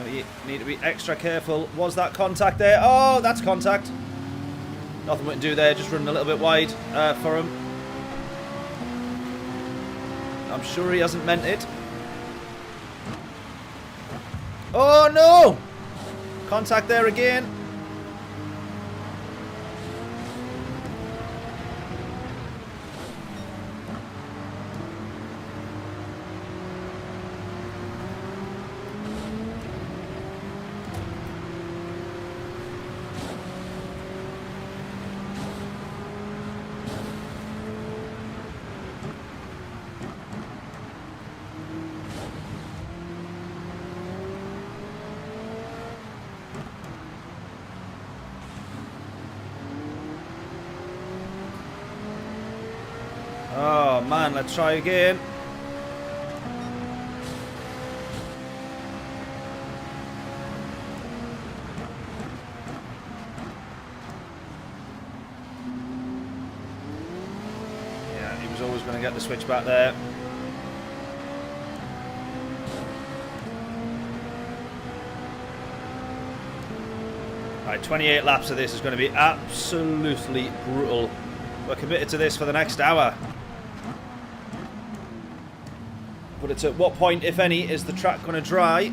We need to be extra careful. Was that contact there? Oh, that's contact. Nothing we can do there. Just running a little bit wide for him. I'm sure he hasn't meant it. Oh, no! Contact there again. Oh man, let's try again. Yeah, he was always going to get the switch back there. Right, 28 laps of this is going to be absolutely brutal. We're committed to this for the next hour. But it's at what point, if any, is the track going to dry?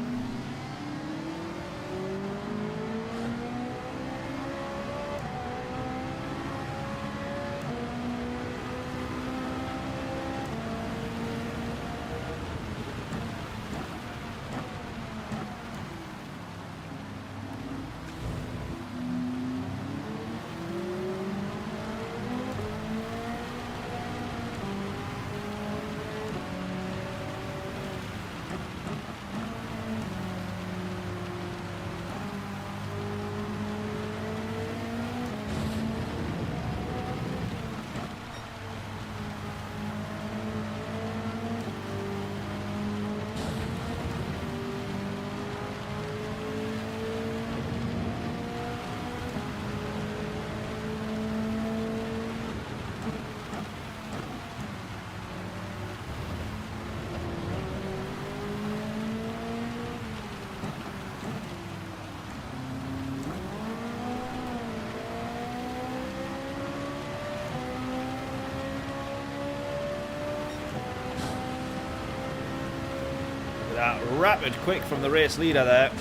that. Rapid quick from the race leader there.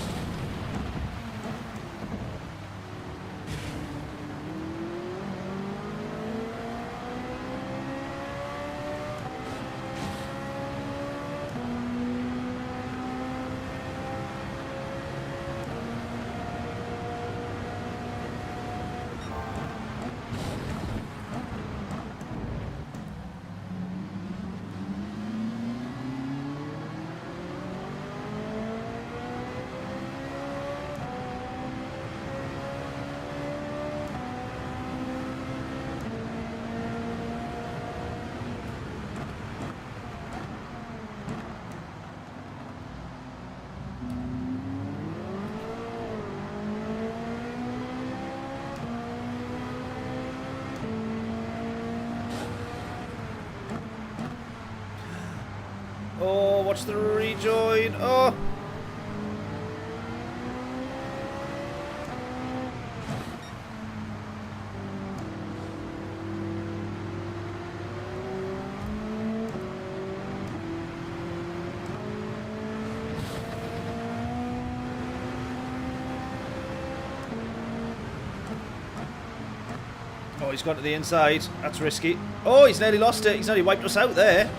Oh, watch the rejoin. Oh. Oh, he's gone to the inside. That's risky. Oh, he's nearly lost it. He's nearly wiped us out there.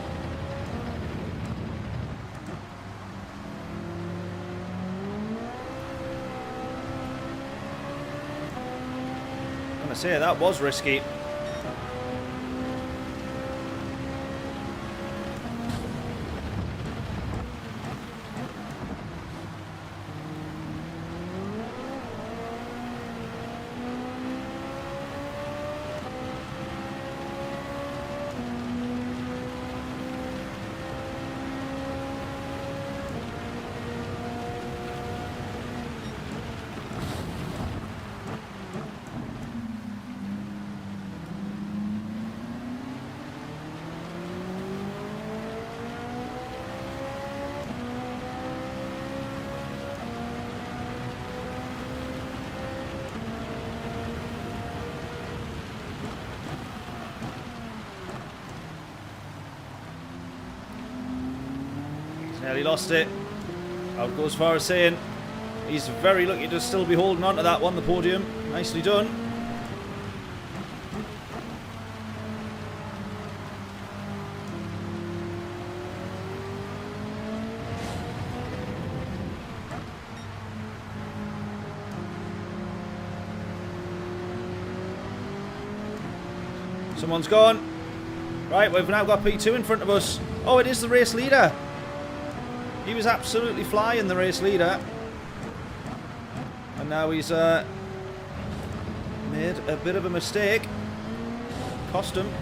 I'm going to say that was risky. Nearly lost it. I would go as far as saying he's very lucky to still be holding on to that one, the podium. Nicely done. Someone's gone. Right, we've now got P2 in front of us. Oh, it is the race leader. He was absolutely flying, the race leader. And now he's made a bit of a mistake. Cost him.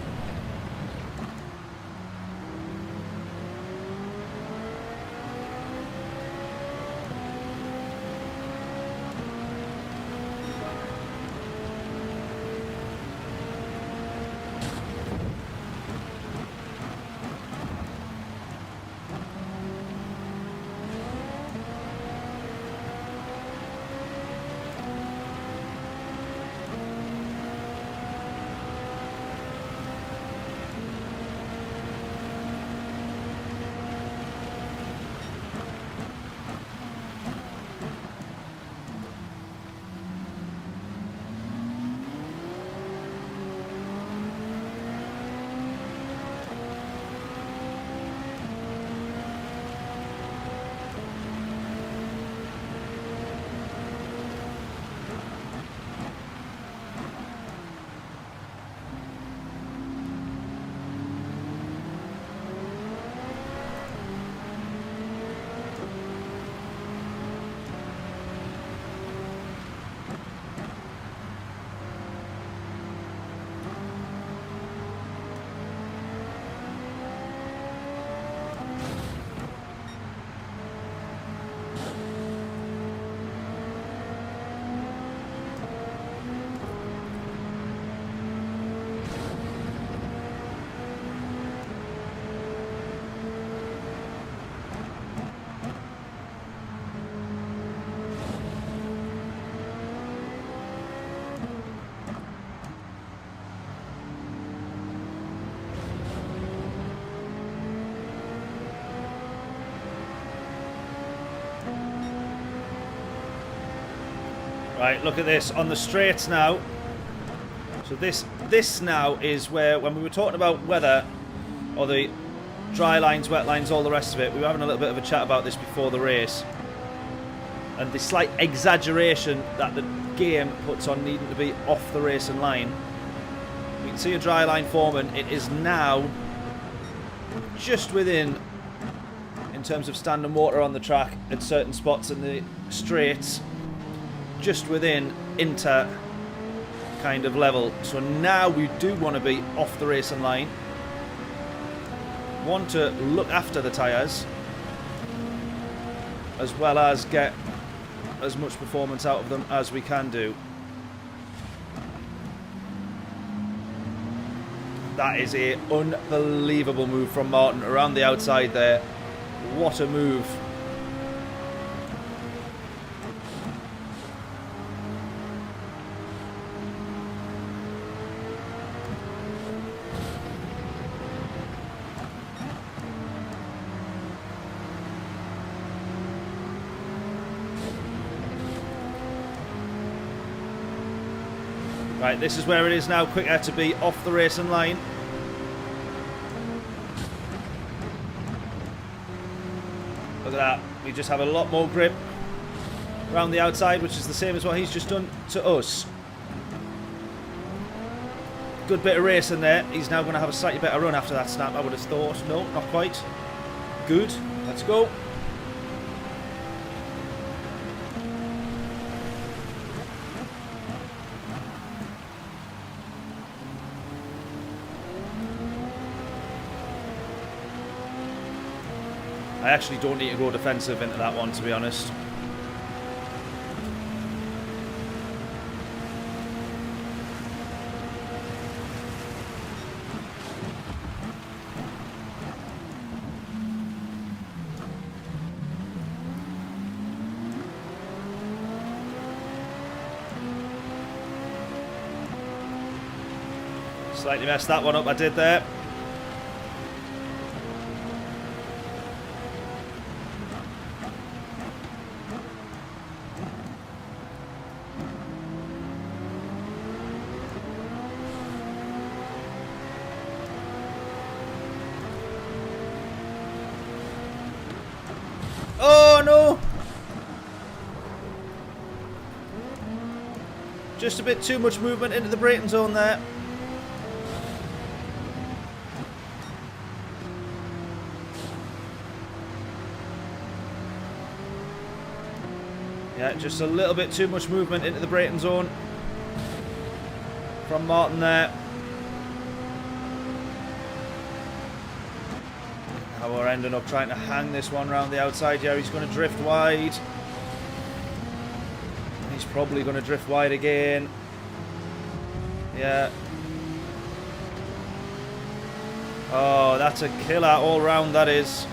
Right, look at this on the straights now. So this now is where, when we were talking about weather, or the dry lines, wet lines, all the rest of it, we were having a little bit of a chat about this before the race. And the slight exaggeration that the game puts on needing to be off the racing line. We can see a dry line forming. It is now just within, in terms of standing water on the track at certain spots in the straights, just within inter kind of level. So now we do want to be off the racing line. Want to look after the tyres, as well as get as much performance out of them as we can do. That is an unbelievable move from Martin around the outside there. What a move. Right, this is where it is now quicker to be off the racing line. Look at that. We just have a lot more grip around the outside, which is the same as what he's just done to us. Good bit of racing there. He's now going to have a slightly better run after that snap, I would have thought. No, not quite. Good. Let's go. I actually don't need to go defensive into that one, to be honest. Slightly messed that one up, I did there. Oh no! Just a bit too much movement into the braking zone there. Yeah, just a little bit too much movement into the braking zone from Martin there. Now we're ending up trying to hang this one round the outside. Yeah, he's going to drift wide. He's probably going to drift wide again. Yeah. Oh, that's a killer all round, that is.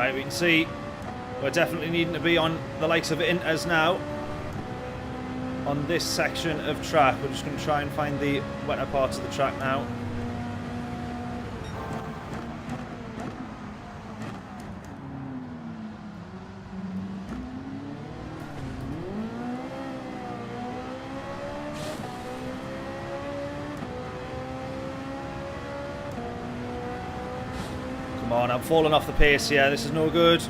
Right, we can see we're definitely needing to be on the likes of Inters now. On this section of track, we're just going to try and find the wetter parts of the track now. Come on, I'm falling off the pace here. This is no good.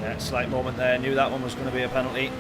Yeah, slight moment there. Knew that one was going to be a penalty.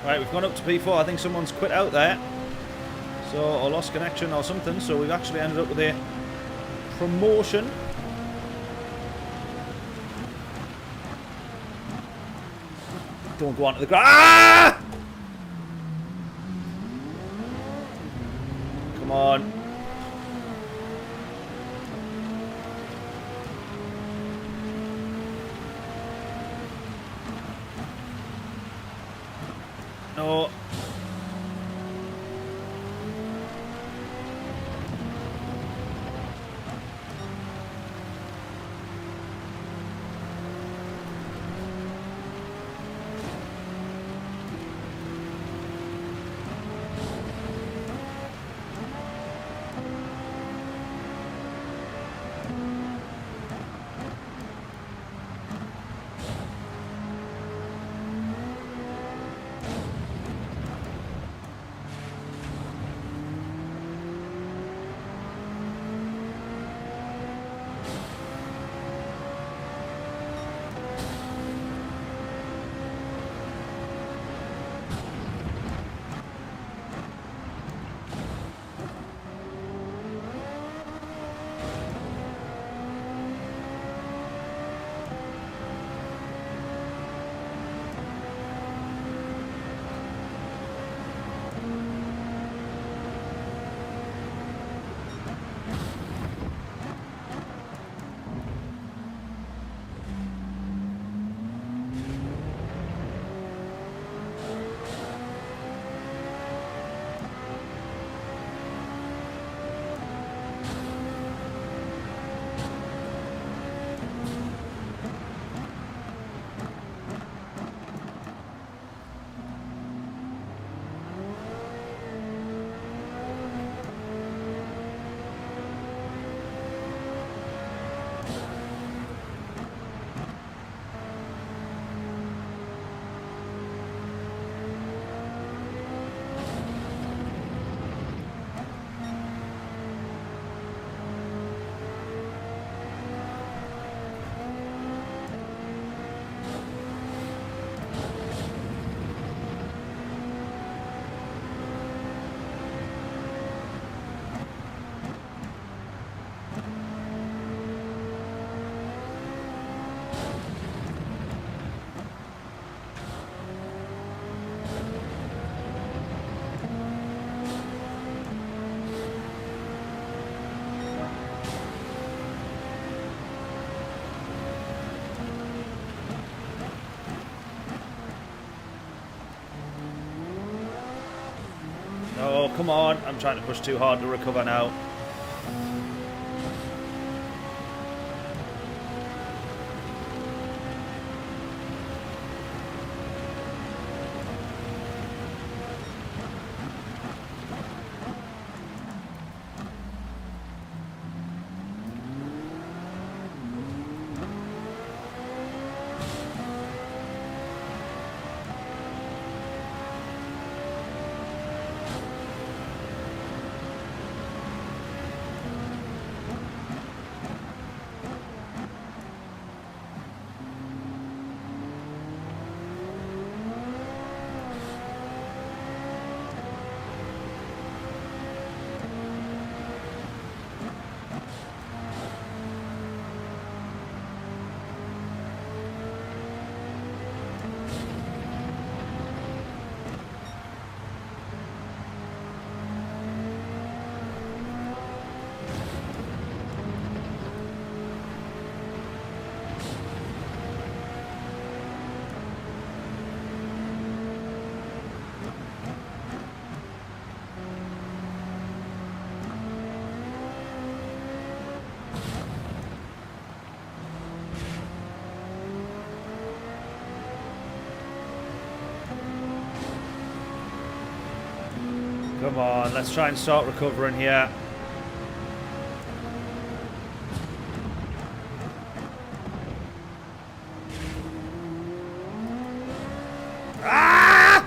Right, we've gone up to P4. I think someone's quit out there. So, or lost connection or something. So we've actually ended up with a promotion. Don't go onto the ground. Ah! Come on. No. go. Come on. I'm trying to push too hard to recover now. Come on, let's try and start recovering here. Ah!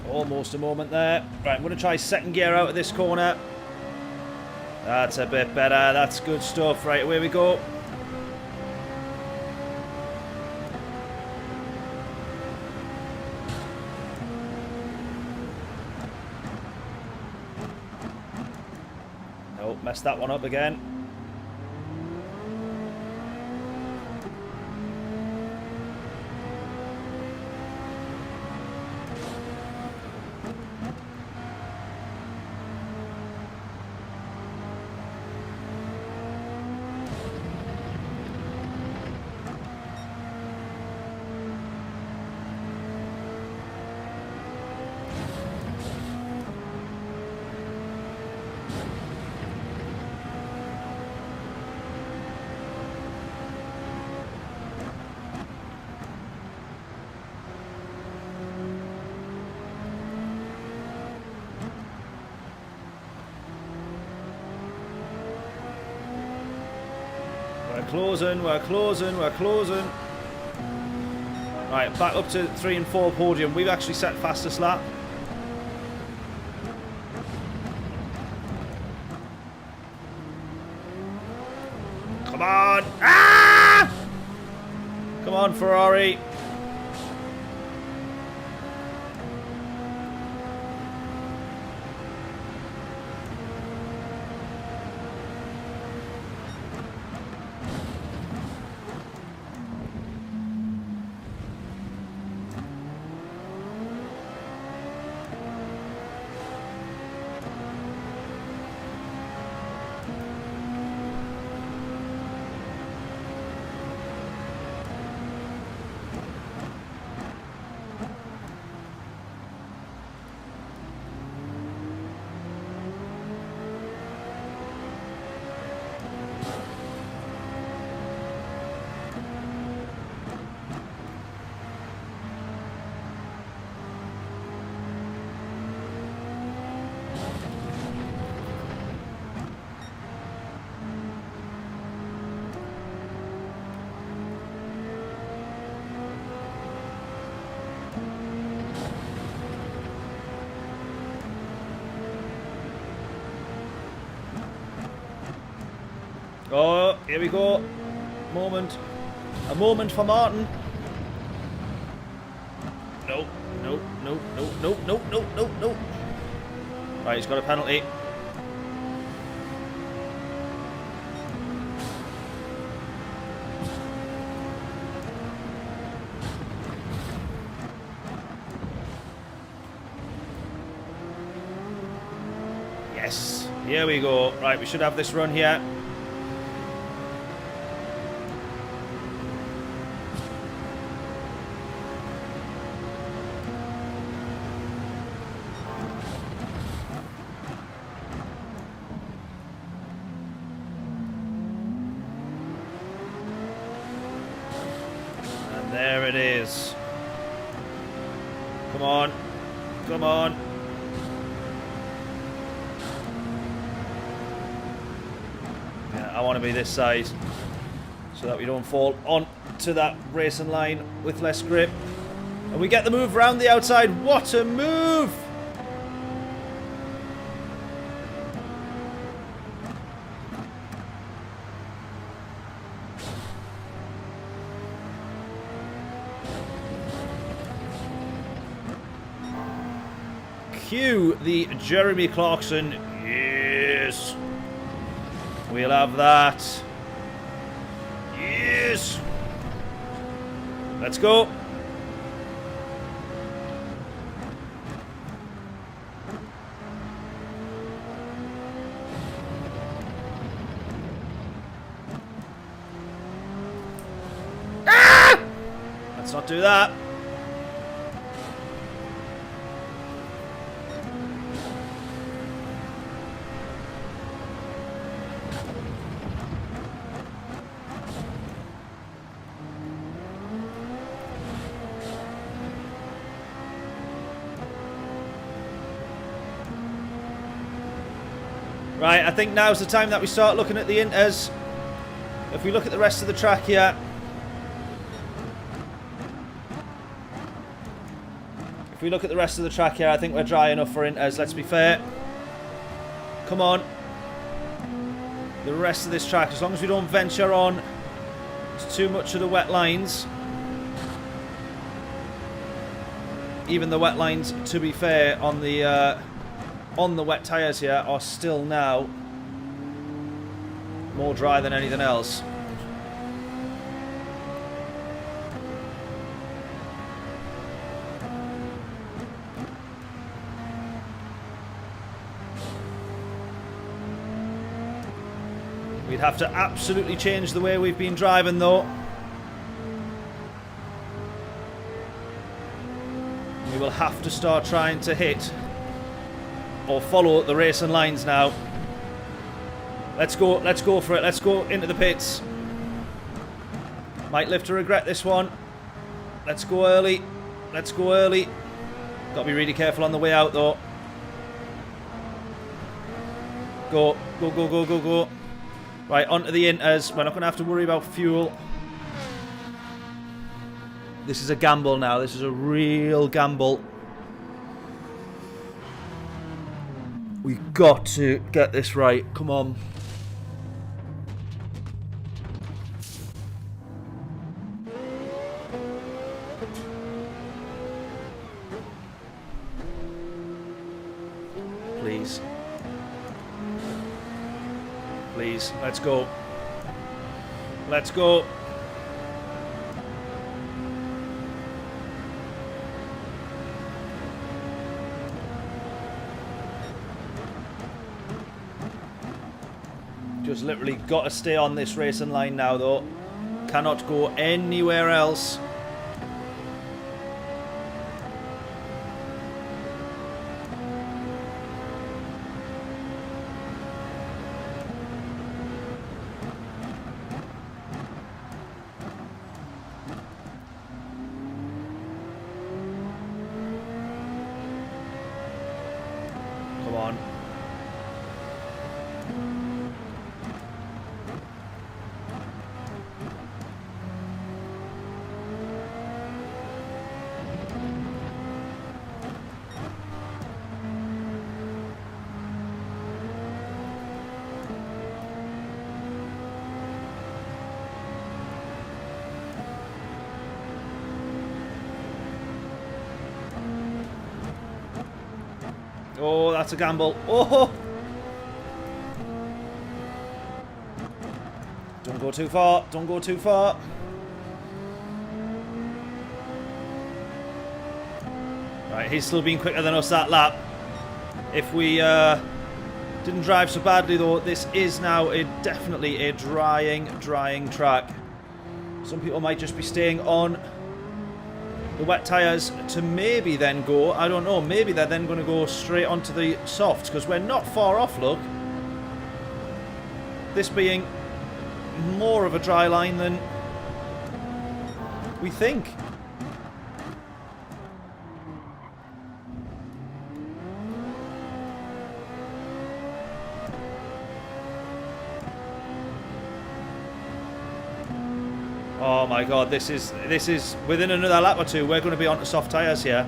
Almost a moment there. Right, I'm going to try second gear out of this corner. That's a bit better. That's good stuff. Right, away we go. Oh, messed that one up again. We're closing. Right, back up to 3 and 4 podium. We've actually set fastest lap. Come on. Ah! Come on, Ferrari. Oh, here we go. Moment. A moment for Martin. No, no, no, no, no, no, no, no, no. Right, he's got a penalty. Yes, here we go. Right, we should have this run here. There it is. Come on. Come on. Yeah, I want to be this side so that we don't fall onto that racing line with less grip. And we get the move round the outside. What a move! Cue the Jeremy Clarkson. Yes. We'll have that. Yes. Let's go. Ah! Let's not do that. Right, I think now's the time that we start looking at the inters. If we look at the rest of the track here. If we look at the rest of the track here, I think we're dry enough for inters, let's be fair. Come on. The rest of this track, as long as we don't venture on to too much of the wet lines. Even the wet lines, to be fair, on the wet tyres here are still now more dry than anything else. We'd have to absolutely change the way we've been driving though. We will have to start trying to hit or follow the racing lines now. Let's go for it. Let's go into the pits. Might live to regret this one. Let's go early. Let's go early. Got to be really careful on the way out though. Go, go, go, go, go, go. Right, onto the inters. We're not going to have to worry about fuel. This is a gamble now. This is a real gamble. We got to get this right. Come on. Let's go. Let's go. Just literally got to stay on this racing line now, though. Cannot go anywhere else. Come on. Oh, that's a gamble. Oh! Don't go too far. Don't go too far. Right, he's still been quicker than us that lap. If we didn't drive so badly, though, this is now definitely a drying track. Some people might just be staying on the wet tyres to maybe then go, I don't know, maybe they're then going to go straight onto the softs, because we're not far off, look. This being more of a dry line than we think. Oh my god, this is within another lap or two, we're going to be onto soft tyres here.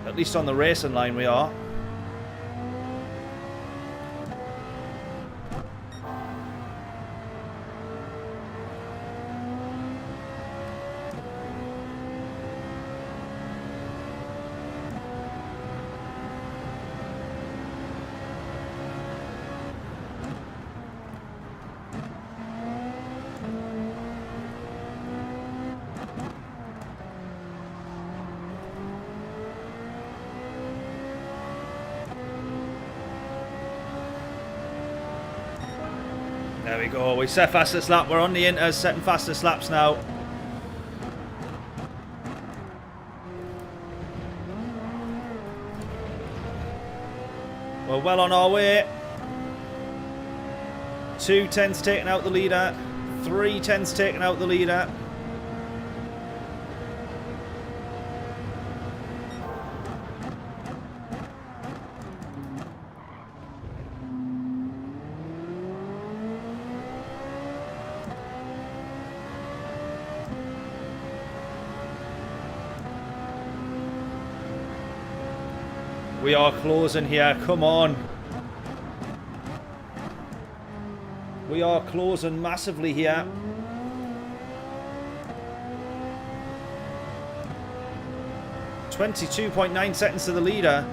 At least on the racing line we are. There we go, we set fastest lap, we're on the inters, setting fastest laps now. We're well on our way. 2 tenths taking out the leader, 3 tenths taking out the leader. We are closing here, come on. We are closing massively here. .9 seconds to the leader.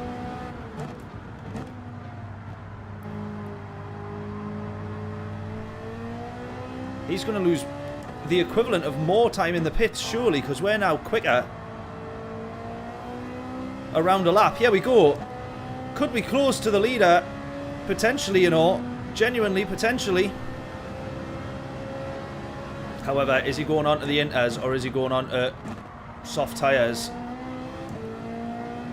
He's going to lose the equivalent of more time in the pits, surely, because we're now quicker. Around a lap. Here we go. Could we close to the leader? Potentially, you know. Genuinely, potentially. However, is he going on to the inters or is he going on to soft tyres?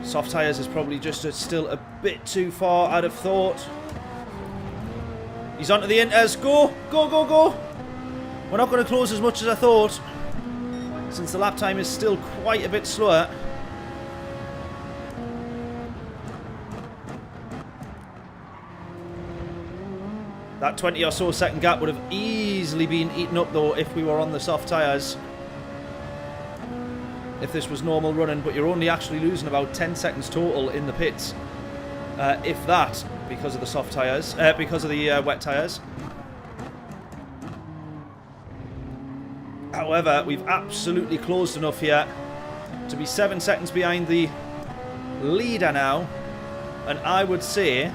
Soft tyres is probably just still a bit too far, I'd have thought. He's onto the inters. Go! Go, go, go! We're not going to close as much as I thought, since the lap time is still quite a bit slower. That 20 or so second gap would have easily been eaten up though if we were on the soft tyres. If this was normal running, but you're only actually losing about 10 seconds total in the pits. If that. because of the soft tyres, because of the wet tyres. However, we've absolutely closed enough here to be 7 seconds behind the leader now. And I would say,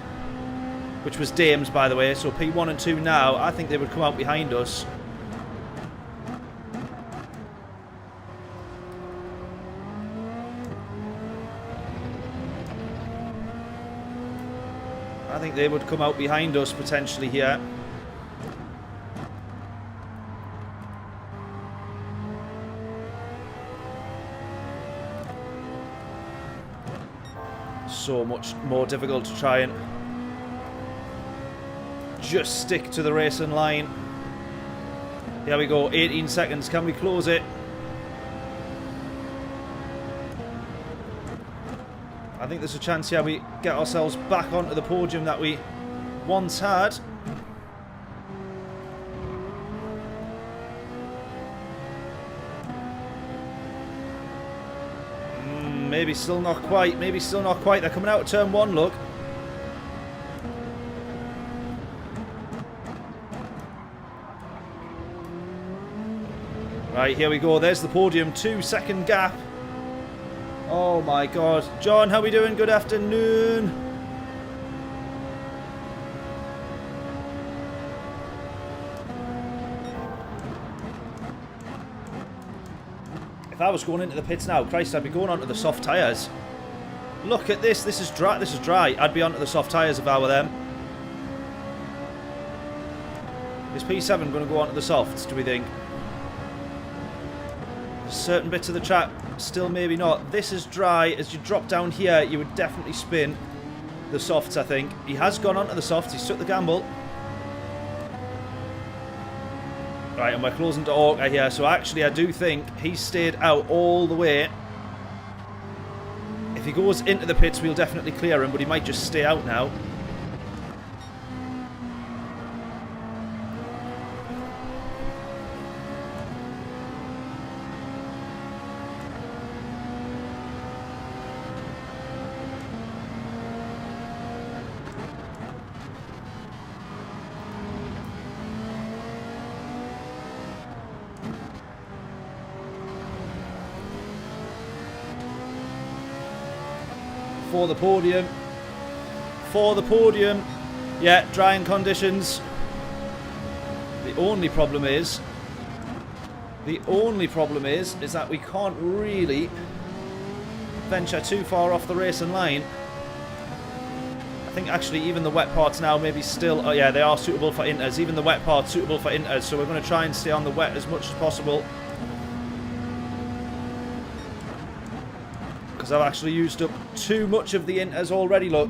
which was Dames, by the way, so P1 and 2 now, I think they would come out behind us. I think they would come out behind us potentially here. So much more difficult to try and just stick to the racing line. Here we go, 18 seconds. Can we close it? I think there's a chance here we get ourselves back onto the podium that we once had. Maybe still not quite. Maybe still not quite. They're coming out of turn 1, look. Right, here we go. There's the podium. 2-second gap. Oh my god. John, how we doing? Good afternoon. If I was going into the pits now, Christ, I'd be going onto the soft tyres. Look at this. This is dry. This is dry. I'd be onto the soft tyres if I were them. Is P7 going to go onto the softs, do we think? Certain bits of the track, still maybe not. This is dry. As you drop down here, you would definitely spin the softs, I think. He has gone onto the softs. He's took the gamble. Right, and we're closing to Orca here. So actually, I do think he stayed out all the way. If he goes into the pits, we'll definitely clear him, but he might just stay out now. For the podium. For the podium. Yeah, drying conditions. The only problem is that we can't really venture too far off the racing line. I think actually even the wet parts now maybe still, oh yeah, they are suitable for inters. Even the wet parts suitable for inters, so we're going to try and stay on the wet as much as possible. Because I've actually used up too much of the inters already, look.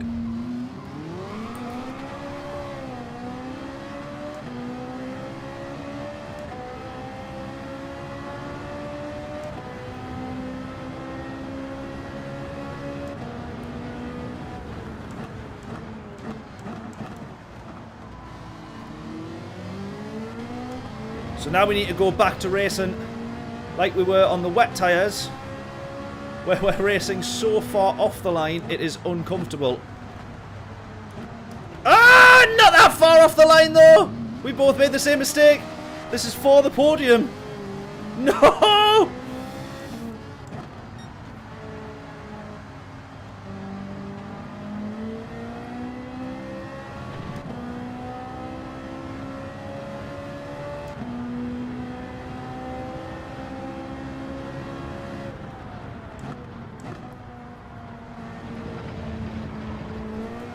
So now we need to go back to racing like we were on the wet tyres, where we're racing so far off the line it is uncomfortable. Ah, not that far off the line though! We both made the same mistake. This is for the podium. No!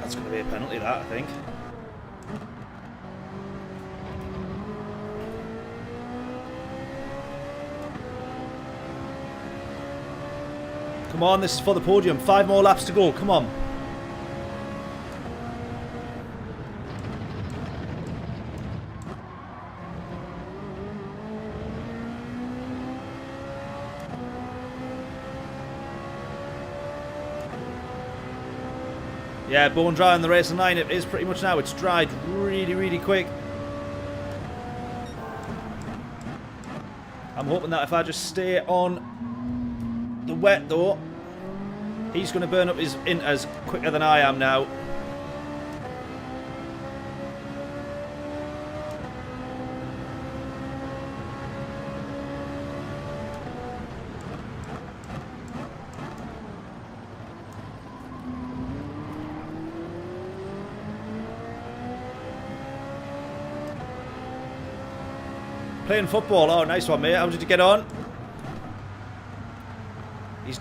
That's going to be a penalty, that, I think. Come on, this is for the podium. 5 more laps to go. Come on. Yeah, bone dry on the racing line. It is pretty much now. It's dried really, really quick. I'm hoping that if I just stay on the wet though, he's going to burn up his inters quicker than I am now. Playing football. Oh, nice one, mate. How did you get on?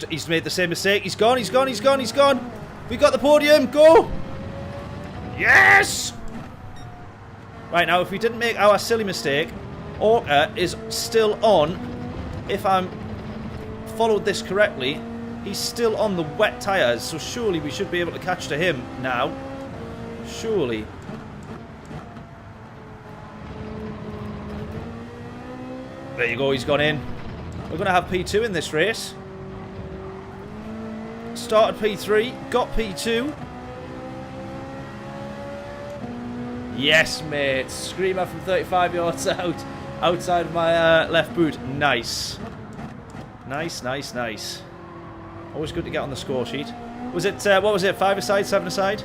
He's made the same mistake. He's gone, he's gone, he's gone, he's gone. We got the podium. Go! Yes! Right, now, if we didn't make our silly mistake, Orca is still on. If I'm followed this correctly, he's still on the wet tyres, so surely we should be able to catch to him now. Surely. There you go, he's gone in. We're going to have P2 in this race. Started P3, got P2. Yes, mate. Screamer from 35 yards out. Outside of my left boot. Nice. Nice, nice, nice. Always good to get on the score sheet. Was it, what was it, 5 aside, 7 aside?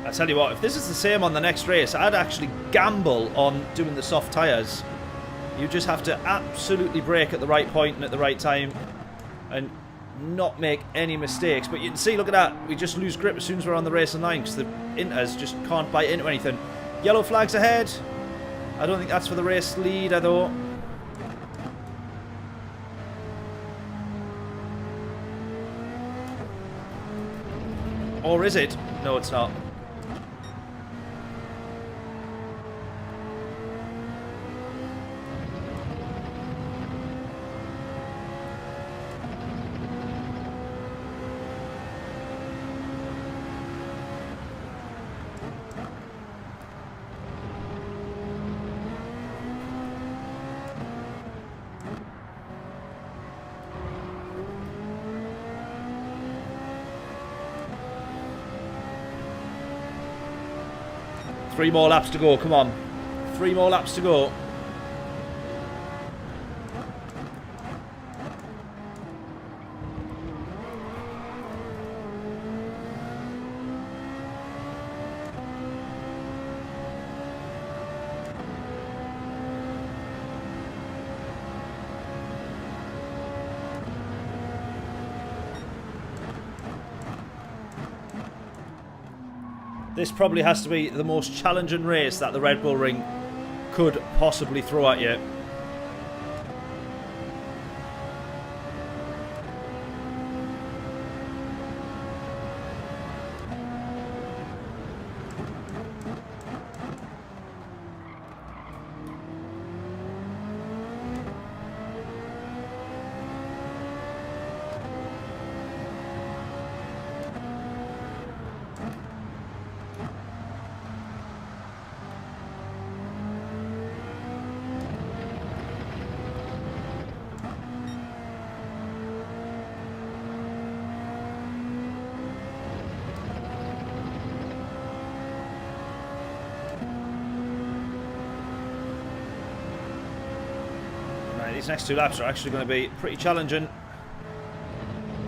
I tell you what, if this is the same on the next race, I'd actually gamble on doing the soft tyres. You just have to absolutely brake at the right point and at the right time and not make any mistakes. But you can see, look at that, we just lose grip as soon as we're on the racing line because the inters just can't bite into anything. Yellow flags ahead. I don't think that's for the race leader though. Or is it? No, it's not. Three more laps to go, come on. 3 more laps to go. This probably has to be the most challenging race that the Red Bull Ring could possibly throw at you. These next 2 laps are actually going to be pretty challenging,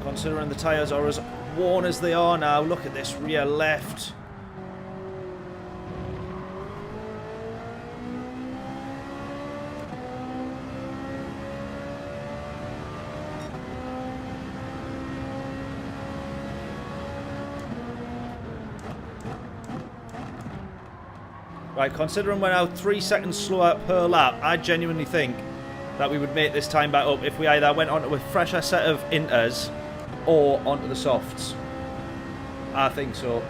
considering the tyres are as worn as they are now. Look at this rear left. Right, considering we're now 3 seconds slower per lap, I genuinely think that we would make this time back up if we either went onto a fresher set of inters or onto the softs. I think so.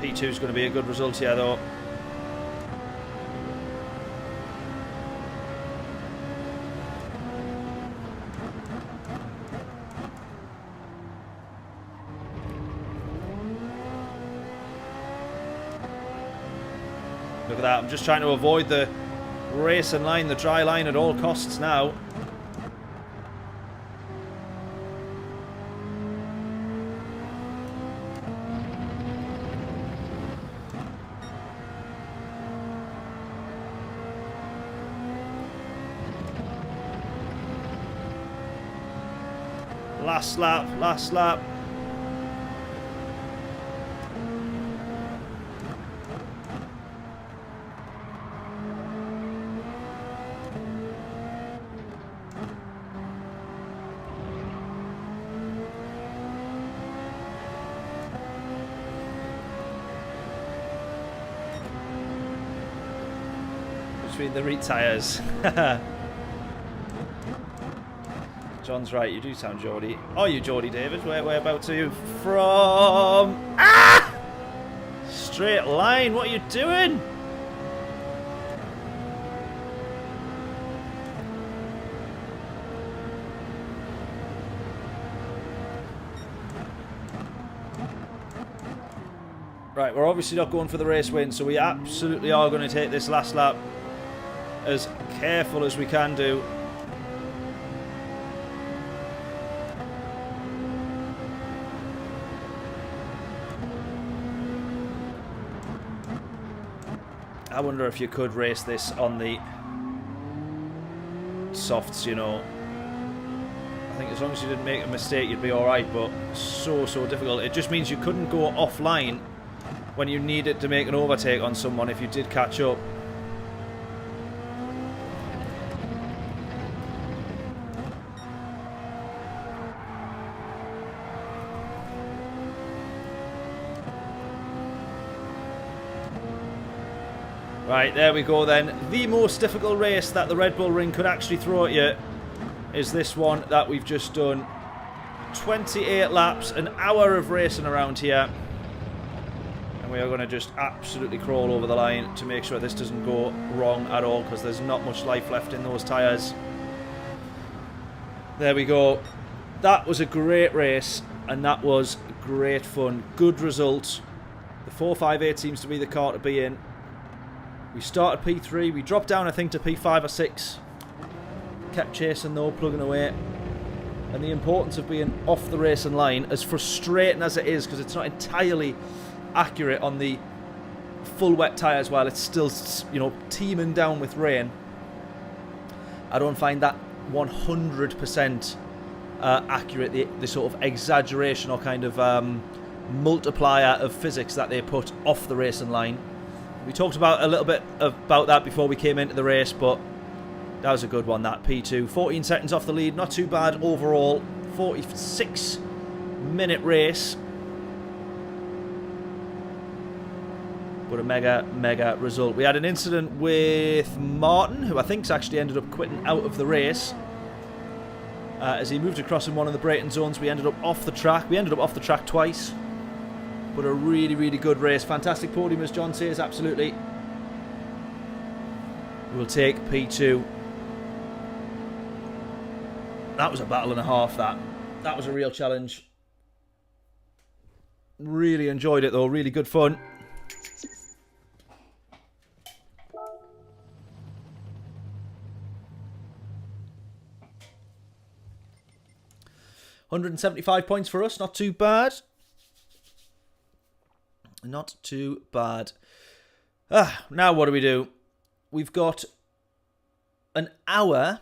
P2 is going to be a good result here though. Look at that, I'm just trying to avoid the racing line, the dry line at all costs now. Last lap, last lap. Between the retires. John's right, you do sound Geordie. Are you Geordie, David? Whereabouts are you from? Ah! Straight line, what are you doing? Right, we're obviously not going for the race win, so we absolutely are going to take this last lap as careful as we can do. I wonder if you could race this on the softs, you know. I think as long as you didn't make a mistake, you'd be alright, but so difficult. It just means you couldn't go offline when you needed to make an overtake on someone if you did catch up. Right, there we go then. The most difficult race that the Red Bull Ring could actually throw at you is this one that we've just done. 28 laps, an hour of racing around here. And we are going to just absolutely crawl over the line to make sure this doesn't go wrong at all, because there's not much life left in those tyres. There we go. That was a great race, and that was great fun. Good result. The 458 seems to be the car to be in. We started P3, we dropped down I think to P5 or 6. Kept chasing though, plugging away. And the importance of being off the racing line, as frustrating as it is, because it's not entirely accurate on the full wet tyres while it's still, you know, teeming down with rain. I don't find that 100% accurate, the sort of exaggeration or kind of multiplier of physics that they put off the racing line. We talked about a little bit about that before we came into the race, but that was a good one, that P2. 14 seconds off the lead, not too bad overall. 46-minute race. But a mega result. We had an incident with Martin, who I think's actually ended up quitting out of the race. As he moved across in one of the braking zones, we ended up off the track. We ended up off the track twice. But a really good race. Fantastic podium, as John says, absolutely. We'll take P2. That was a battle and a half, that. That was a real challenge. Really enjoyed it, though. Really good fun. £175 points for us. Not too bad. Not too bad. Now what do we do? We've got an hour,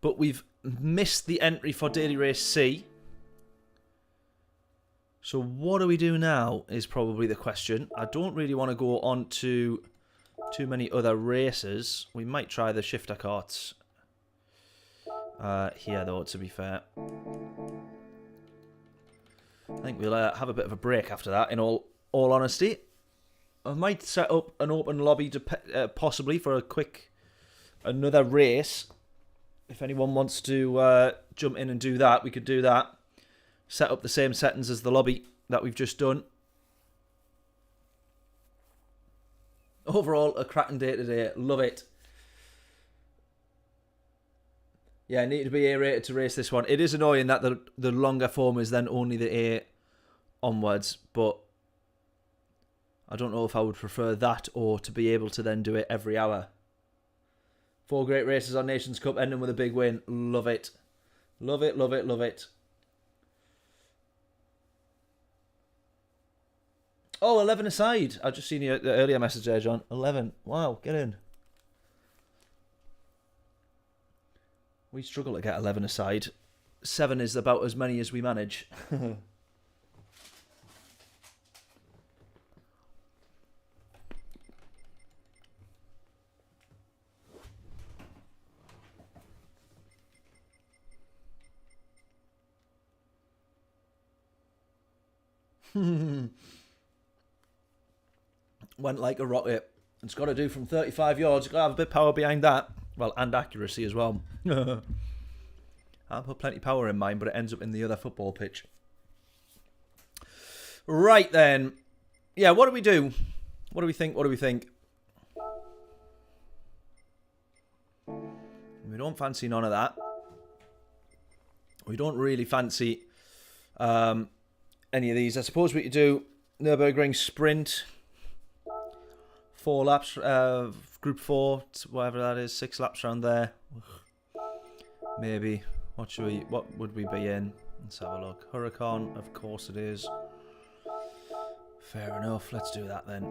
but we've missed the entry for Daily Race C. So what do we do now is probably the question. I don't really want to go on to too many other races. We might try the shifter carts here, though, to be fair. I think we'll have a bit of a break after that, in all honesty. I might set up an open lobby to possibly for another race. If anyone wants to jump in and do that, we could do that. Set up the same settings as the lobby that we've just done. Overall, a cracking day today. Love it. Yeah, I need to be A-rated to race this one. It is annoying that the longer form is then only the A onwards, but I don't know if I would prefer that or to be able to then do it every hour. 4 great races on Nations Cup, ending with a big win. Love it. Love it, love it, love it. Oh, 11 aside. I've just seen the earlier message there, John. 11. Wow, get in. We struggle to get 11 aside. 7 is about as many as we manage. Went like a rocket. It's got to do from 35 yards. Got to have a bit of power behind that. Well, and accuracy as well. I put plenty of power in mine, but it ends up in the other football pitch. Right then. Yeah, what do we do? What do we think? What do we think? We don't fancy none of that. We don't really fancy any of these. I suppose we could do Nürburgring Sprint. 4 laps, group 4, whatever that is, 6 laps around there. Maybe. What would we be in? Let's have a look. Huracan, of course it is. Fair enough. Let's do that then.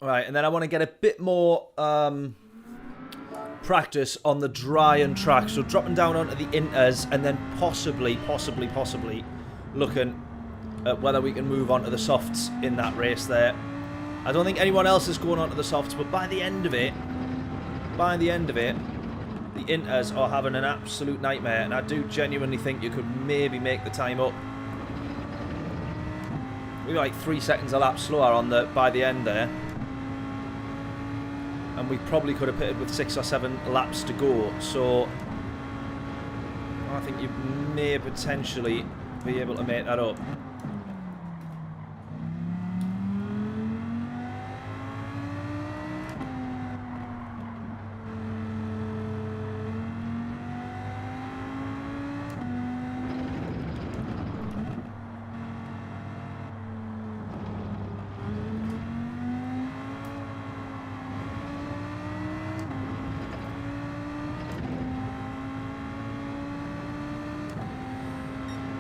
Right, and then I want to get a bit more practice on the dry and track. So dropping down onto the inters and then possibly looking at whether we can move on to the softs in that race there. I don't think anyone else is going on to the softs, but by the end of it, the inters are having an absolute nightmare, and I do genuinely think you could maybe make the time up. We were like 3 seconds a lap slower on by the end there. And we probably could have pitted with 6 or 7 laps to go. So I think you may potentially be able to make that up.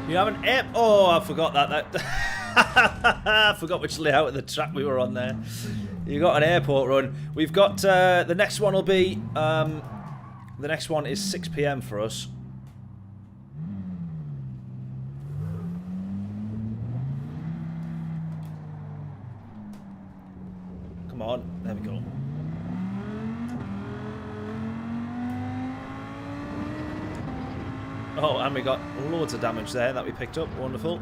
You have an air... Oh, I forgot that. I forgot which layout of the track we were on there. You got an airport run. We've got... the next one will be... the next one is 6 PM for us. Come on. There we go. Oh, and we got loads of damage there that we picked up. Wonderful.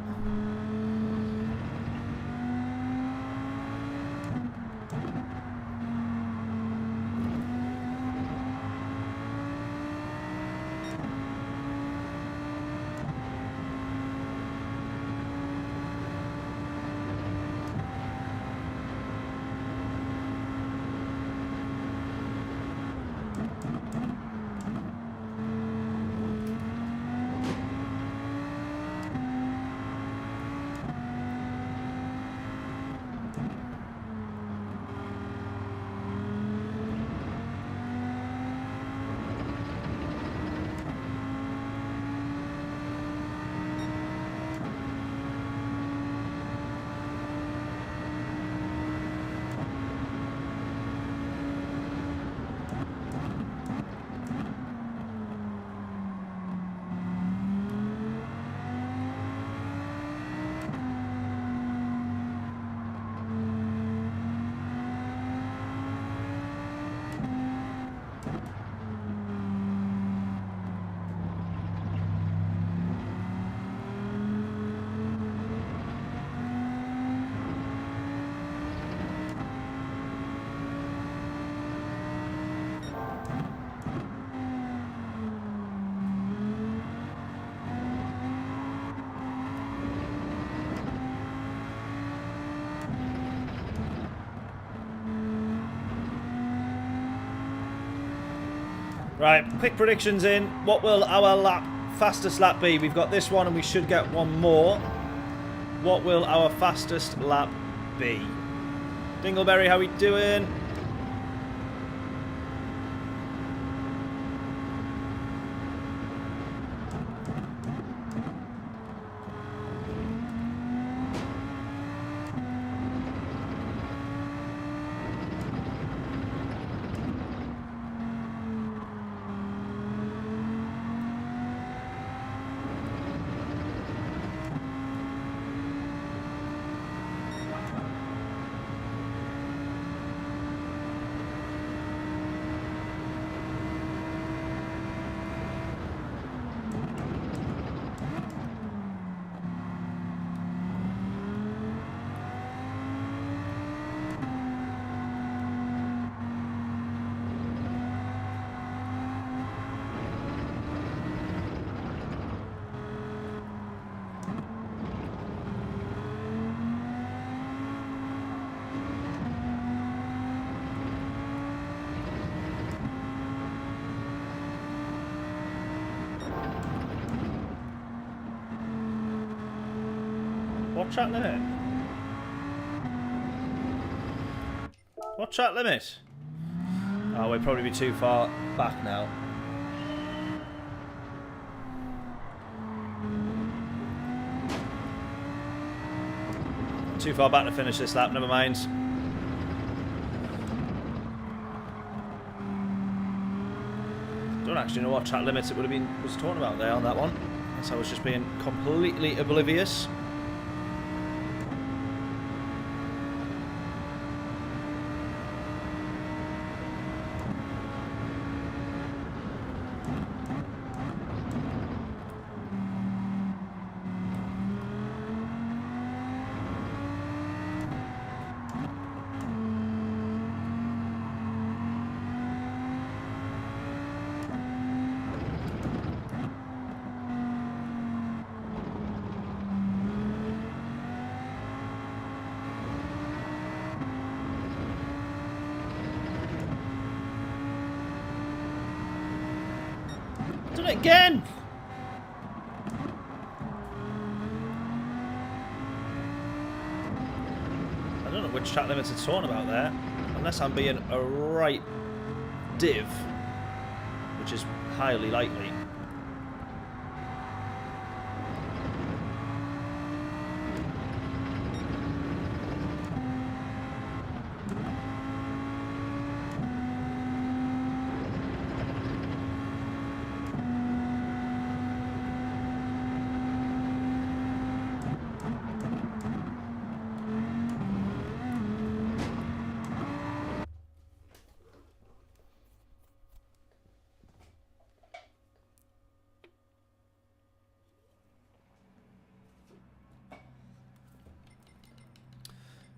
Right, quick predictions in. What will our fastest lap be? We've got this one and we should get one more. What will our fastest lap be? Dingleberry, how we doing? What track limit? What track limit? Oh, we'll probably be too far back now. Too far back to finish this lap, never mind. Don't actually know what track limits it would have been was talking about there on that one. Unless I was just being completely oblivious. Done it again! I don't know which track limits it's talking about there. Unless I'm being a right div, which is highly likely.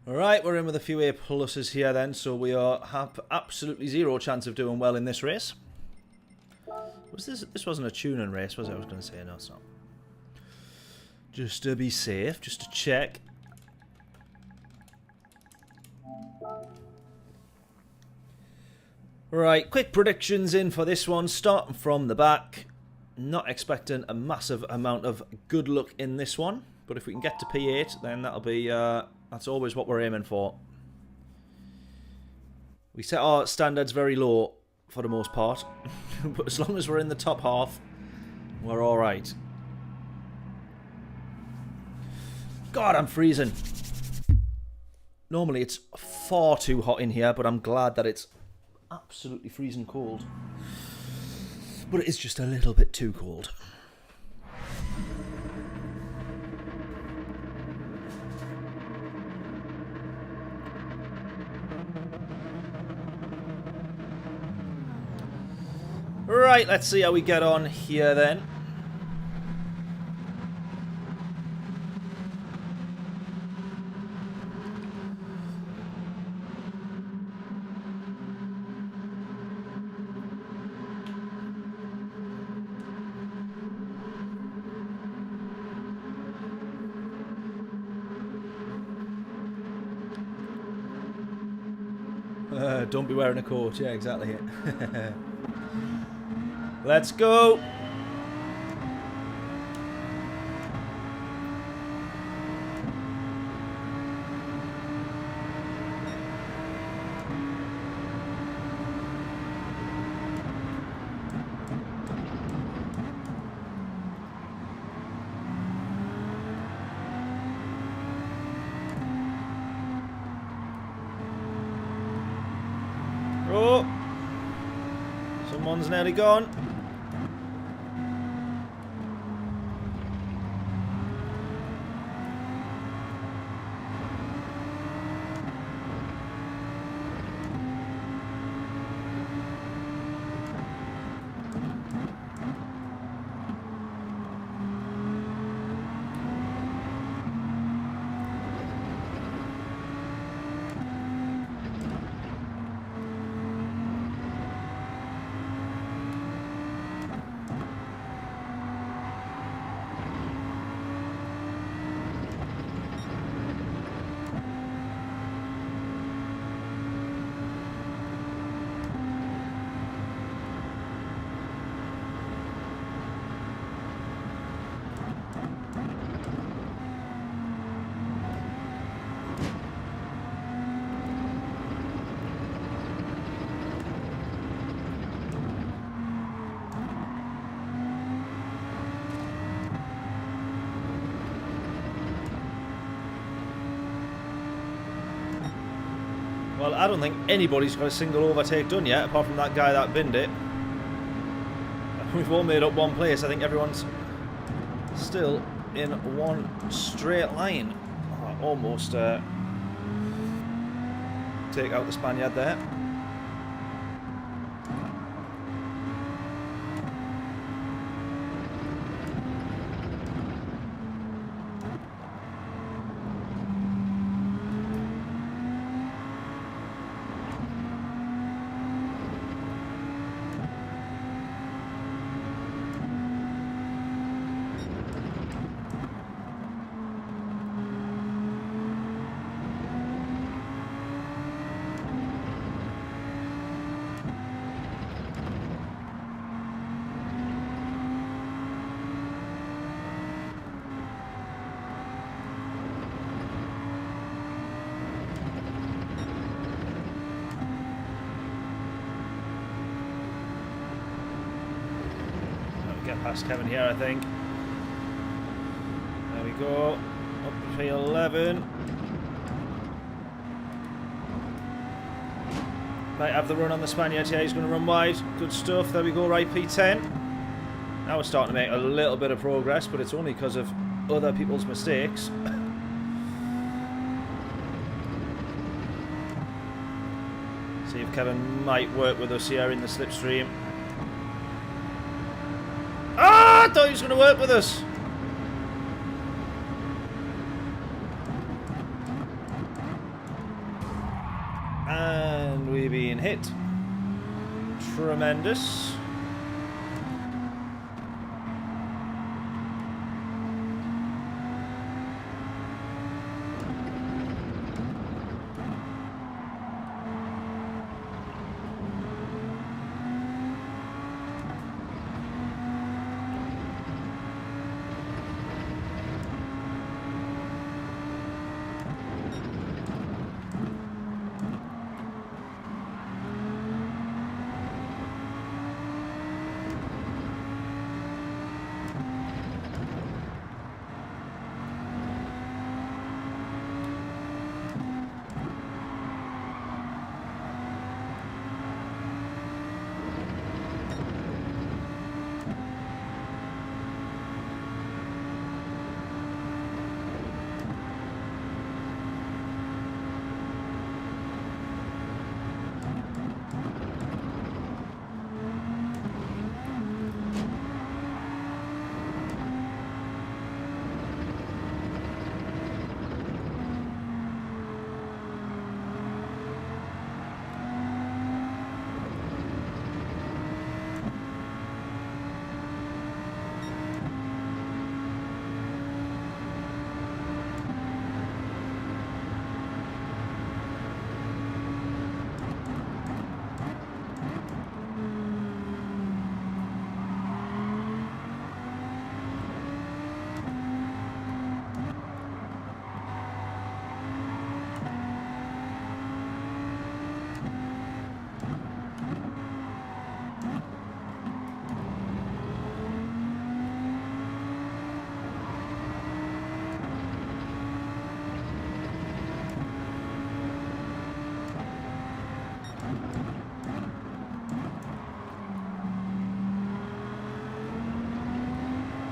Alright, we're in with a few A pluses here then, so we have absolutely zero chance of doing well in this race. Was this wasn't a tuning race, was it? I was going to say, no, it's not. Just to be safe, just to check. Right, quick predictions in for this one, starting from the back. Not expecting a massive amount of good luck in this one, but if we can get to P8, then that'll be... that's always what we're aiming for. We set our standards very low for the most part. But as long as we're in the top half, we're alright. God, I'm freezing. Normally it's far too hot in here, but I'm glad that it's absolutely freezing cold. But it is just a little bit too cold. Right, let's see how we get on here then. Don't be wearing a coat. Yeah, exactly. Let's go. Oh, someone's nearly gone. Well, I don't think anybody's got a single overtake done yet, apart from that guy that binned it. We've all made up one place. I think everyone's still in one straight line. Oh, almost take out the Spaniard there. Get past Kevin here, I think. There we go. Up to P11. Might have the run on the Spaniard here. He's going to run wide. Good stuff. There we go. Right, P10. Now we're starting to make a little bit of progress, but it's only because of other people's mistakes. See if Kevin might work with us here in the slipstream. I thought he was going to work with us. And we've been hit. Tremendous.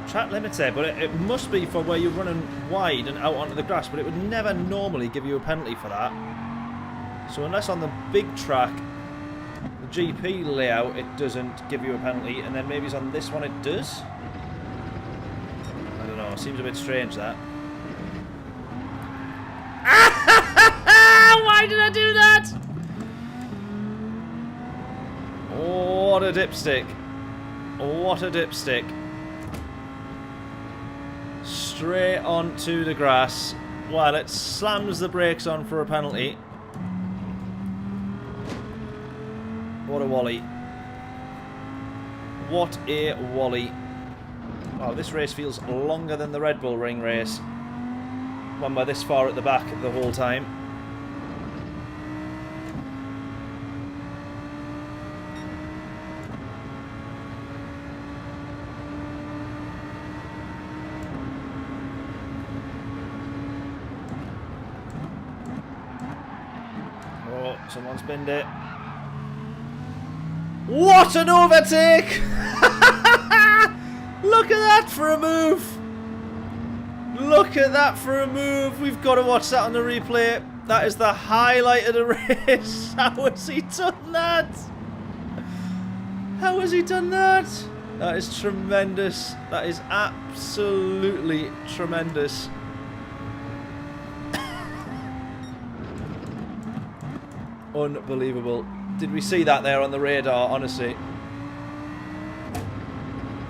Track limits there, but it must be for where you're running wide and out onto the grass, but it would never normally give you a penalty for that. So unless on the big track, the GP layout, it doesn't give you a penalty, and then maybe it's on this one it does? I don't know, it seems a bit strange that. Why did I do that? What a dipstick. What a dipstick. Straight onto the grass while it slams the brakes on for a penalty. What a wally. What a wally. Wow, this race feels longer than the Red Bull Ring race when we're this far at the back the whole time. Someone's binned it. What an overtake! Look at that for a move! Look at that for a move! We've got to watch that on the replay. That is the highlight of the race. How has he done that? How has he done that? That is tremendous. That is absolutely tremendous. Unbelievable. Did we see that there on the radar, honestly?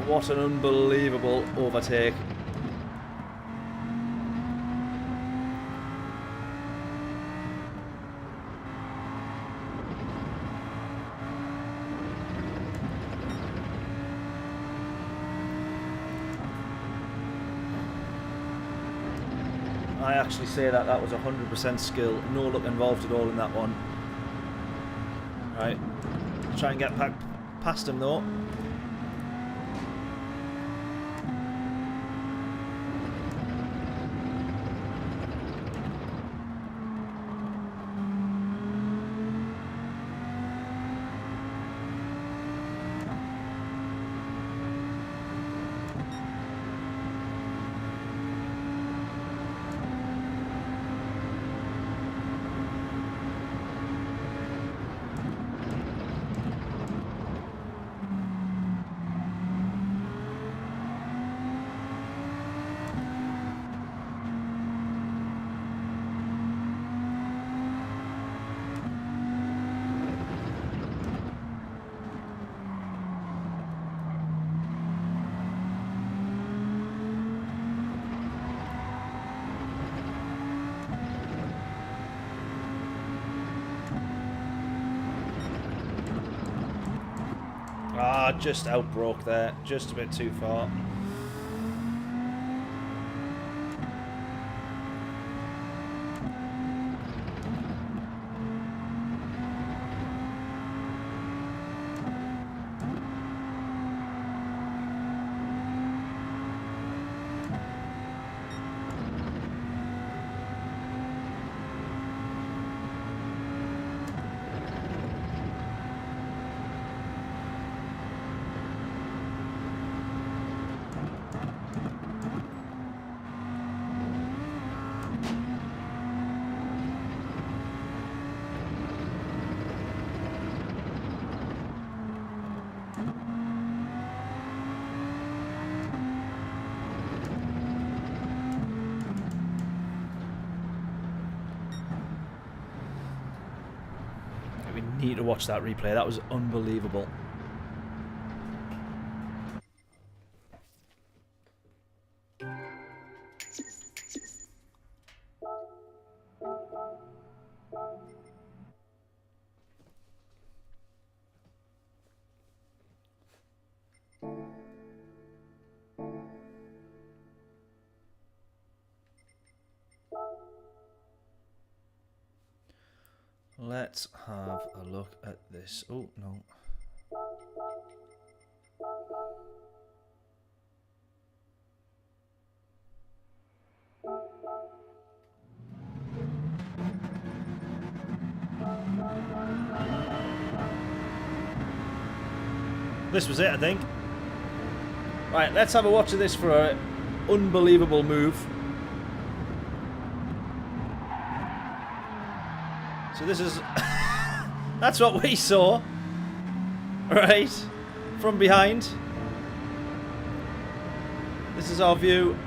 What an unbelievable overtake. I actually say that was 100% skill. No luck involved at all in that one. Right, try and get past him though. Ah, just outbroke there. Just a bit too far. Need to watch that replay. That was unbelievable. Let's have a look at this. Oh, no. This was it, I think. Right, let's have a watch of this for an unbelievable move. So this is... that's what we saw. Right? From behind. This is our view.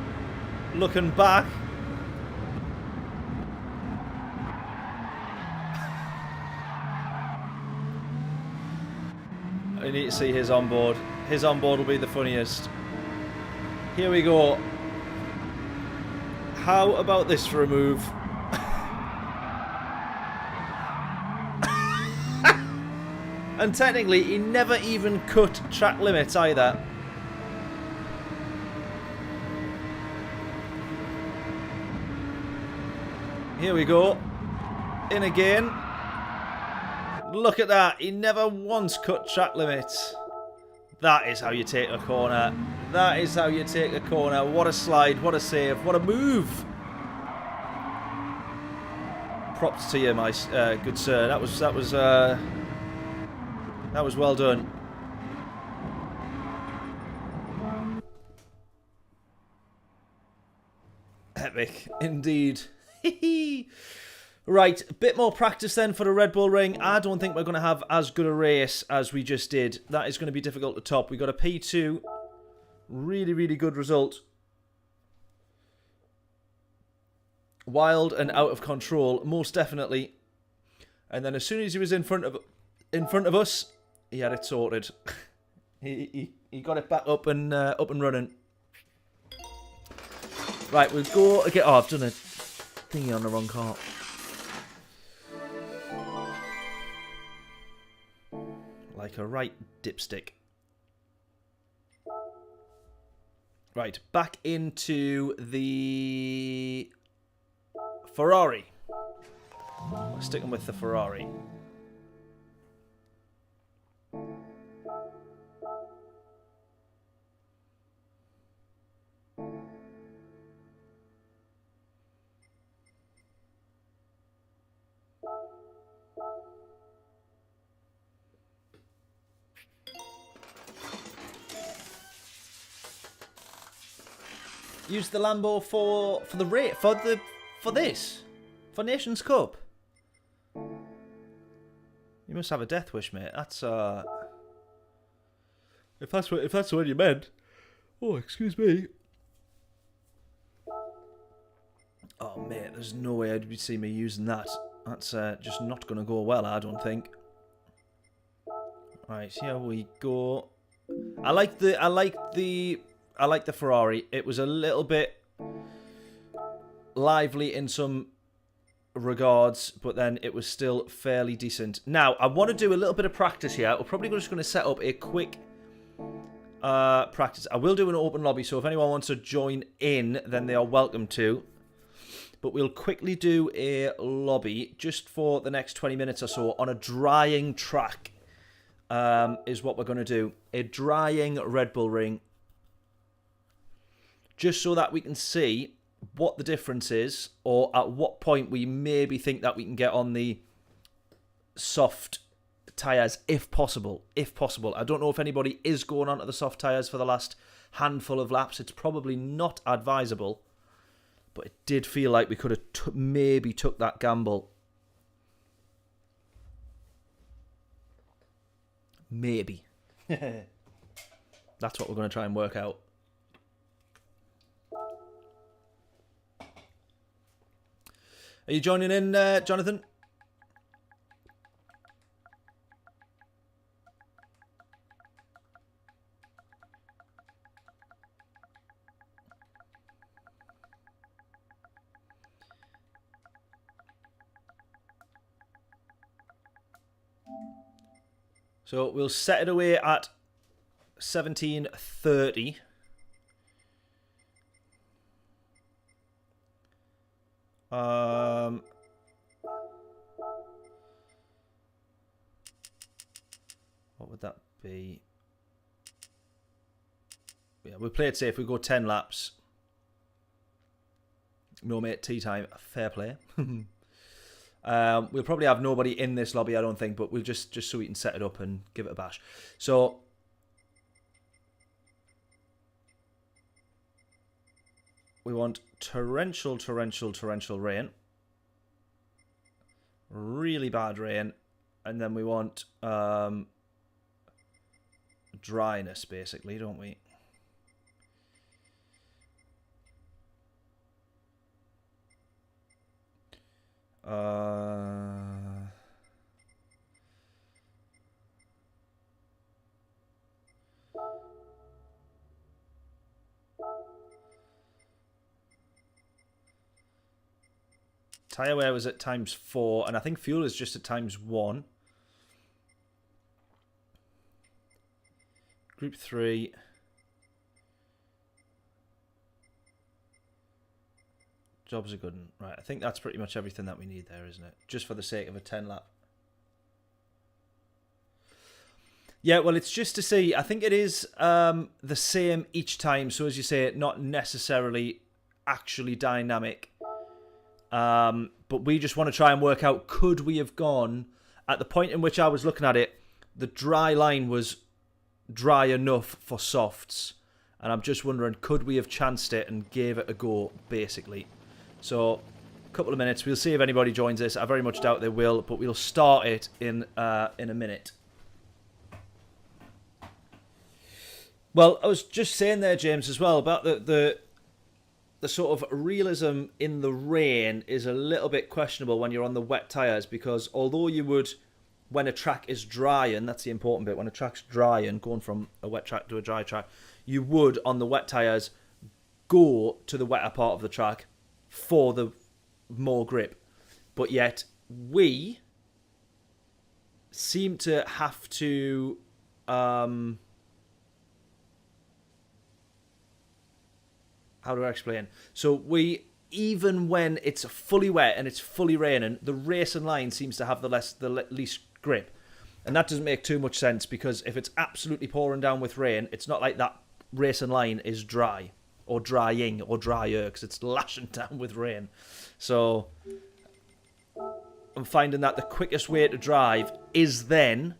Looking back. I need to see his onboard. His onboard will be the funniest. Here we go. How about this for a move? And technically, he never even cut track limits either. Here we go. In again. Look at that. He never once cut track limits. That is how you take a corner. That is how you take a corner. What a slide. What a save. What a move. Props to you, my good sir. That was well done. Epic, indeed. Right, a bit more practice then for the Red Bull Ring. I don't think we're going to have as good a race as we just did. That is going to be difficult to top. We got a P2. Really, really good result. Wild and out of control, most definitely. And then as soon as he was in front of us, he had it sorted. he got it back up and running. Right, we'll go again. Oh, I've done a thingy on the wrong car. Like a right dipstick. Right, back into the Ferrari. Sticking with the Ferrari. Use the Lambo for the rate for this Nations Cup. You must have a death wish, mate. That's if that's what you meant. Oh, excuse me. Oh, mate, there's no way I'd see me using that. That's just not going to go well, I don't think. Right, here we go. I like the Ferrari. It was a little bit lively in some regards, but then it was still fairly decent. Now, I want to do a little bit of practice here. We're probably just going to set up a quick practice. I will do an open lobby, so if anyone wants to join in, then they are welcome to. But we'll quickly do a lobby just for the next 20 minutes or so on a drying track, is what we're going to do. A drying Red Bull Ring. Just so that we can see what the difference is, or at what point we maybe think that we can get on the soft tyres, if possible. If possible. I don't know if anybody is going on to the soft tyres for the last handful of laps. It's probably not advisable, but it did feel like we could have maybe took that gamble. Maybe. That's what we're going to try and work out. Are you joining in, Jonathan? So we'll set it away at 17:30. What would that be? Yeah, we'll play it safe. We go 10 laps. No, mate, tea time. Fair play. We'll probably have nobody in this lobby, I don't think, but we'll just so we can set it up and give it a bash. So we want torrential rain. Really bad rain. And then we want dryness, basically, don't we? Tyre wear was at ×4, and I think fuel is just at ×1. Group 3. Jobs are good. Right, I think that's pretty much everything that we need there, isn't it? Just for the sake of a 10 lap. Yeah, well, it's just to see. I think it is the same each time. So as you say, not necessarily actually dynamic. But but we just want to try and work out, could we have gone, at the point in which I was looking at it, the dry line was dry enough for softs. And I'm just wondering, could we have chanced it and gave it a go, basically. So, a couple of minutes. We'll see if anybody joins us. I very much doubt they will, but we'll start it in a minute. Well, I was just saying there, James, as well, about the sort of realism in the rain is a little bit questionable when you're on the wet tyres, because although you would, when a track is drying, that's the important bit, when a track's drying, going from a wet track to a dry track, you would, on the wet tyres, go to the wetter part of the track for the more grip. But yet, we seem to have to... how do I explain? So we, even when it's fully wet and it's fully raining, the racing line seems to have the least grip. And that doesn't make too much sense, because if it's absolutely pouring down with rain, it's not like that racing line is dry or drying or drier, because it's lashing down with rain. So I'm finding that the quickest way to drive is then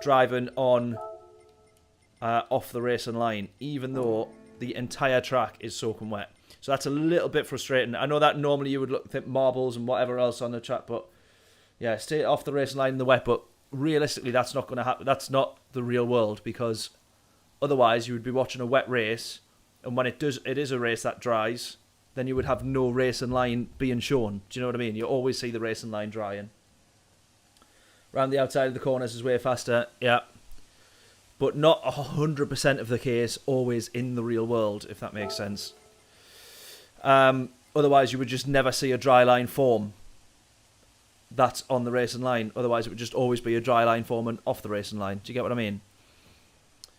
driving on off the racing line, even though the entire track is soaking wet. So that's a little bit frustrating. I know that normally you would think marbles and whatever else on the track, but yeah, stay off the racing line in the wet. But realistically, that's not going to happen. That's not the real world, because otherwise you would be watching a wet race, and when it is a race that dries, then you would have no racing line being shown. Do you know what I mean? You always see the racing line drying. Around the outside of the corners is way faster, yeah. But not 100% of the case always in the real world, if that makes sense. Otherwise, you would just never see a dry line form. That's on the racing line. Otherwise, it would just always be a dry line forming off the racing line. Do you get what I mean?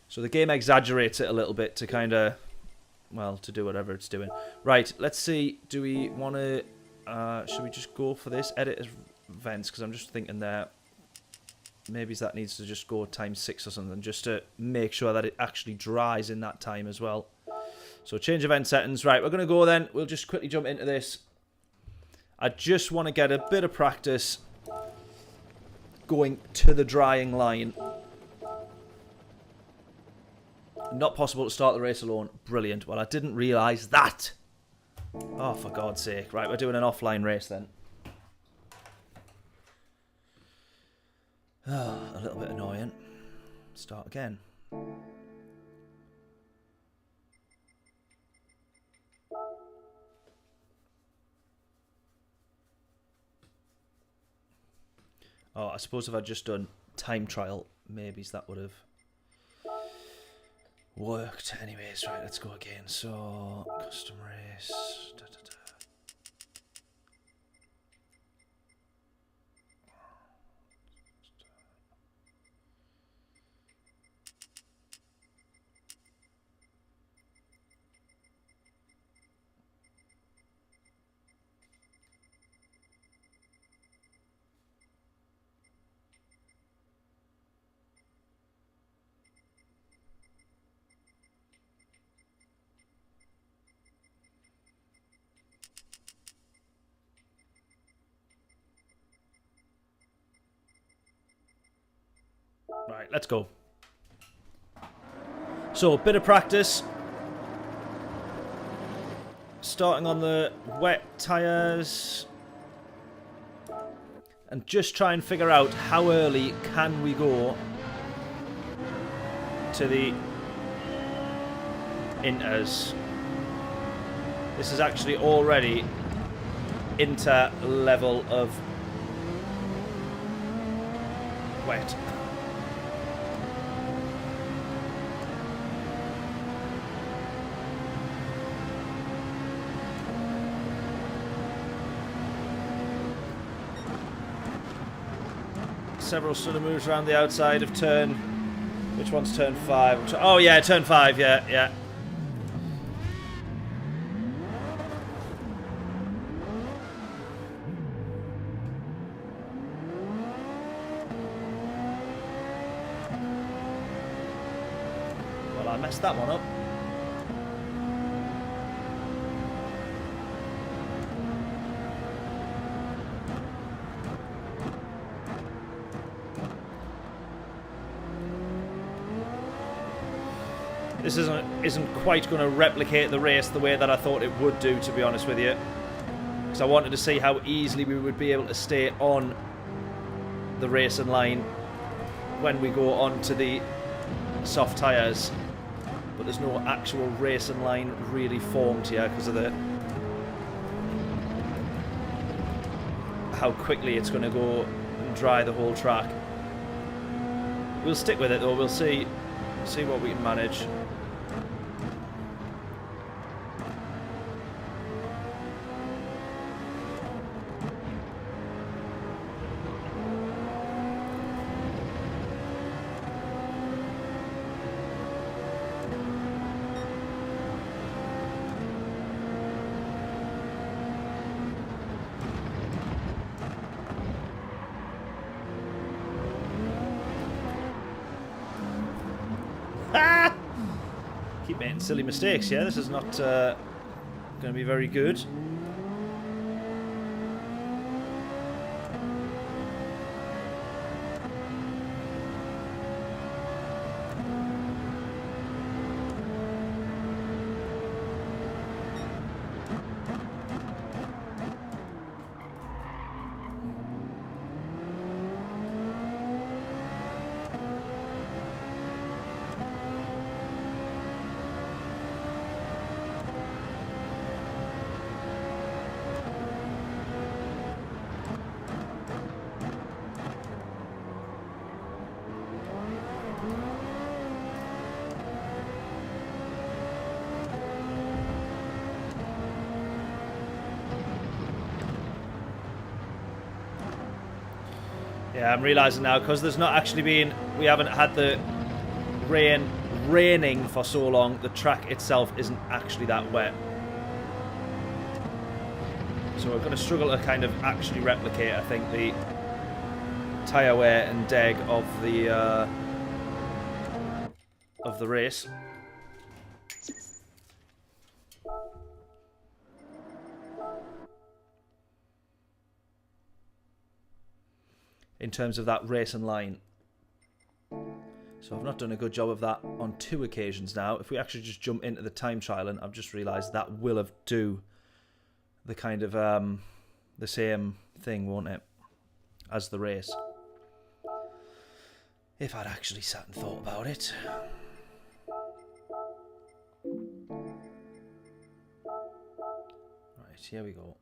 So the game exaggerates it a little bit to kind of, well, to do whatever it's doing. Right, let's see. Do we want to, should we just go for this? Edit events, because I'm just thinking there, maybe that needs to just go ×6 or something, just to make sure that it actually dries in that time as well. So change event settings. Right, we're going to go then. We'll just quickly jump into this. I just want to get a bit of practice going to the drying line. Not possible to start the race alone. Brilliant. Well, I didn't realise that. Oh, for God's sake. Right, we're doing an offline race then. Oh, a little bit annoying. Start again. Oh, I suppose if I'd just done time trial, maybe that would have worked. Anyways, right, let's go again. So, custom race. Da, da, da. Right, let's go. So, a bit of practice. Starting on the wet tyres. And just try and figure out how early can we go to the inters. This is actually already inter level of wet. Several sort of moves around the outside of turn. Which one's turn 5? Oh yeah, turn 5, yeah. Well, I messed that one up. This isn't quite going to replicate the race the way that I thought it would do, to be honest with you. Because I wanted to see how easily we would be able to stay on the racing line when we go on to the soft tyres. But there's no actual racing line really formed here because of how quickly it's going to go and dry the whole track. We'll stick with it though. We'll see what we can manage. Keep making silly mistakes, yeah? This is not going to be very good. Yeah, I'm realising now, because there's not actually been... We haven't had the raining for so long, the track itself isn't actually that wet. So we're going to struggle to kind of actually replicate, I think, the tyre wear and deg of the race. In terms of that racing line. So I've not done a good job of that on 2 occasions now. If we actually just jump into the time trialing, I've just realised that will have do the kind of the same thing, won't it, as the race. If I'd actually sat and thought about it. Right, here we go.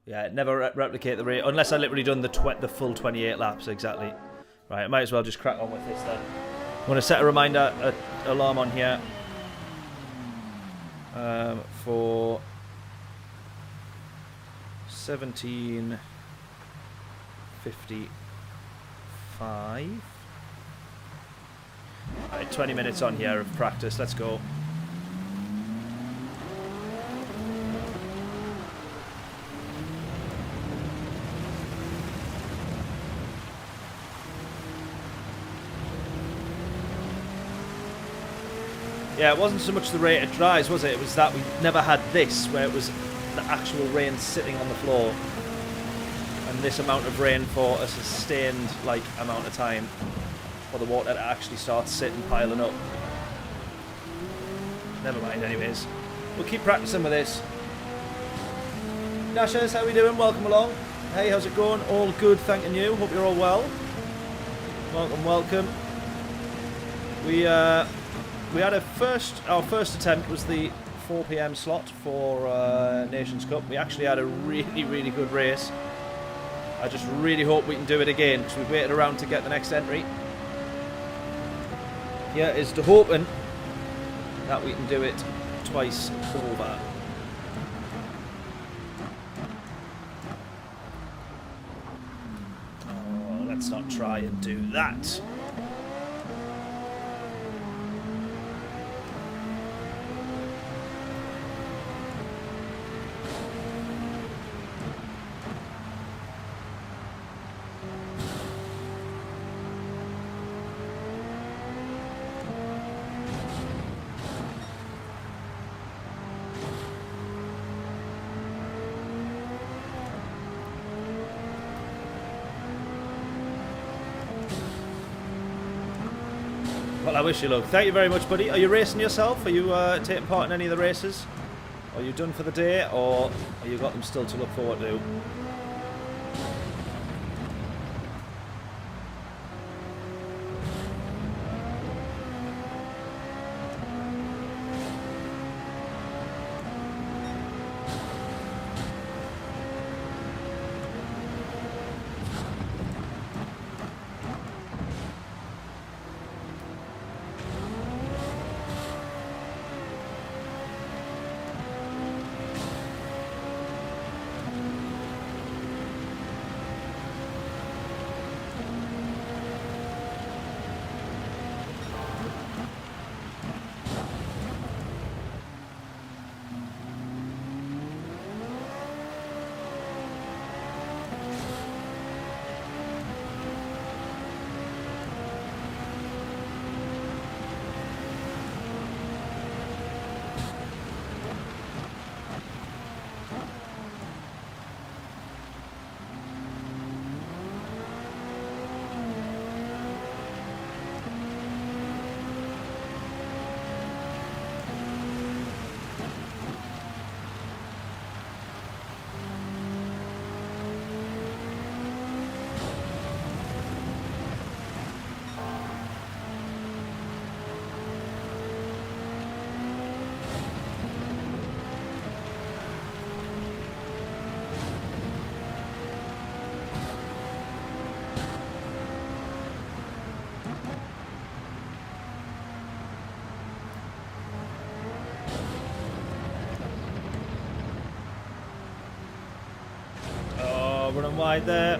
Yeah, never replicate the rate unless I literally done the full 28 laps exactly. Right, I might as well just crack on with this then. I'm going to set a reminder alarm on here for 17:55. Right, 20 minutes on here of practice. Let's go. Yeah, it wasn't so much the rate it dries, was it? It was that we never had this, where it was the actual rain sitting on the floor. And this amount of rain for a sustained, like, amount of time for the water to actually start sitting, piling up. Never mind, anyways. We'll keep practicing with this. Nashers, how we doing? Welcome along. Hey, how's it going? All good, thanking you. Hope you're all well. Welcome, welcome. We had our first attempt was the 4 PM slot for Nations Cup. We actually had a really, really good race. I just really hope we can do it again, because we've waited around to get the next entry. Yeah, is to hoping that we can do it twice over. Oh, let's not try and do that. Well, I wish you luck. Thank you very much, buddy. Are you racing yourself? Are you taking part in any of the races? Are you done for the day, or have you got them still to look forward to? Running wide there.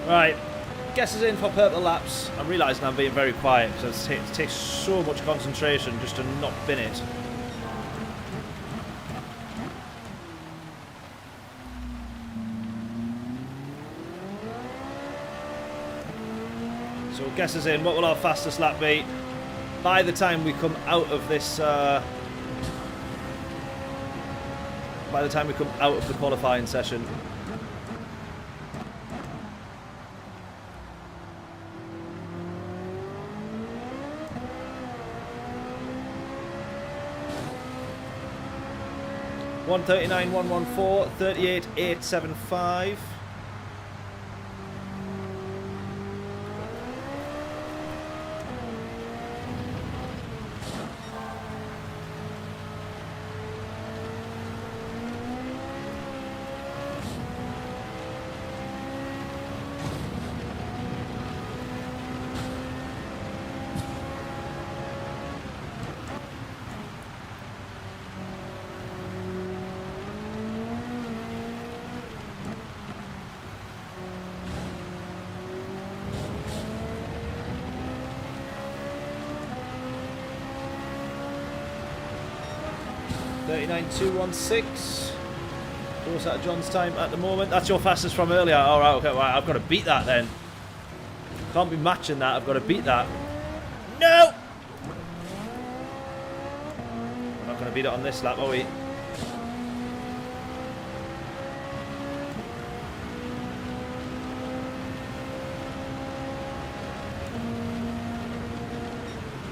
Right, guesses in for purple laps. I'm realising I'm being very quiet because it takes so much concentration just to not bin it. So guesses in, what will our fastest lap be by the time we come out of this, by the time we come out of the qualifying session. (139.114), 38.875. 39.216. Close out of John's time at the moment. That's your fastest from earlier. Alright, okay, right, I've got to beat that then. Can't be matching that, I've got to beat that. No! We're not going to beat it on this lap, are we?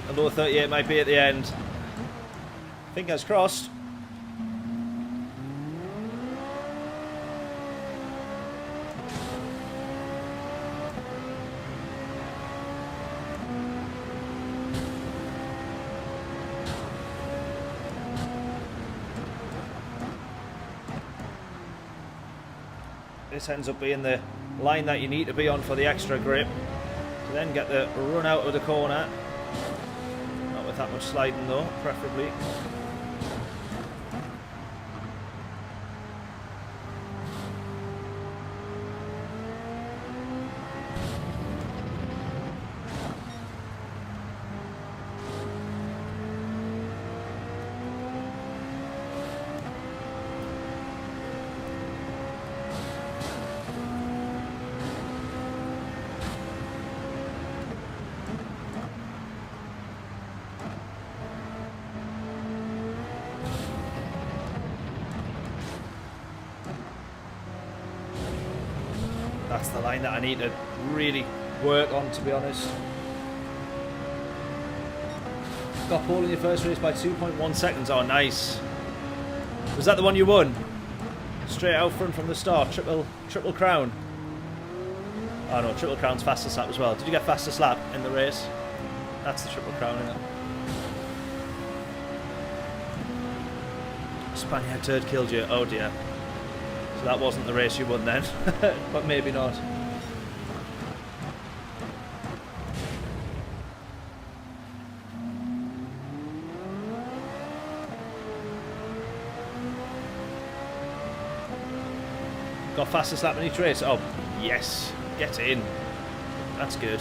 Although 38 might be at the end. Fingers crossed. This ends up being the line that you need to be on for the extra grip to then get the run out of the corner. Not with that much sliding though, preferably. That's the line that I need to really work on, to be honest. Got pole in your first race by 2.1 seconds. Oh, nice. Was that the one you won? Straight out front from the start. Triple crown. Oh no, triple crown's fastest lap as well. Did you get fastest lap in the race? That's the triple crown, isn't it? Spaniard turd killed you. Oh dear. So that wasn't the race you won then, but maybe not. Got fastest lap in each race. Oh, yes. Get in. That's good.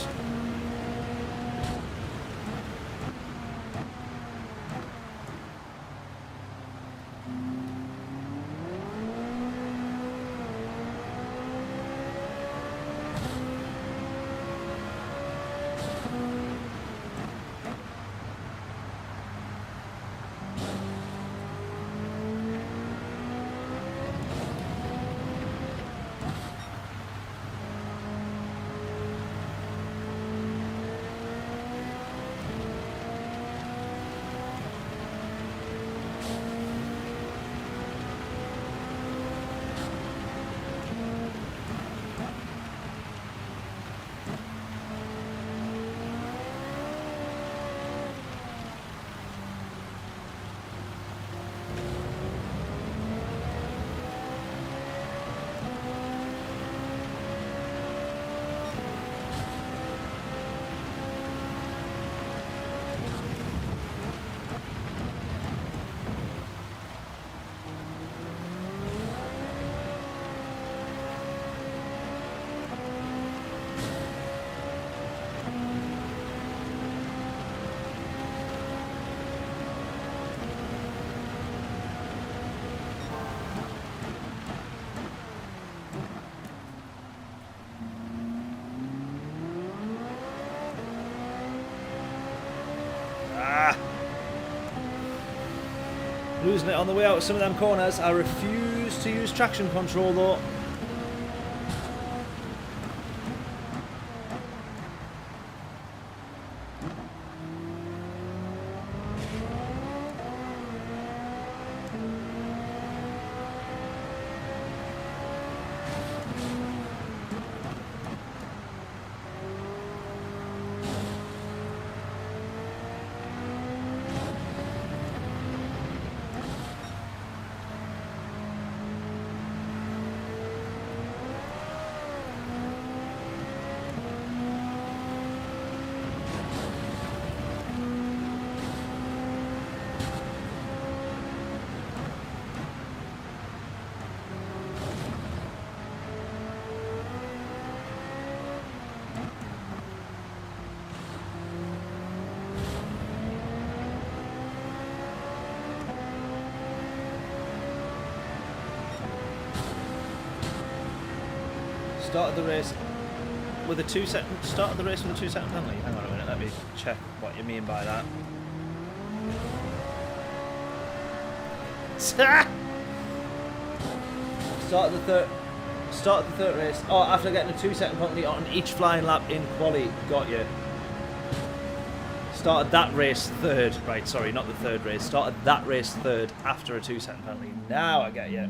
Losing it on the way out of some of them corners. I refuse to use traction control though. Started the race with a 2-second. Started the race with a 2-second penalty. Hang on a minute. Let me check what you mean by that. Started the third race. Oh, after getting a 2-second penalty on each flying lap in quali. Got you. Started that race third. Right, sorry, not the third race. Started that race third after a 2-second penalty. Now I get you.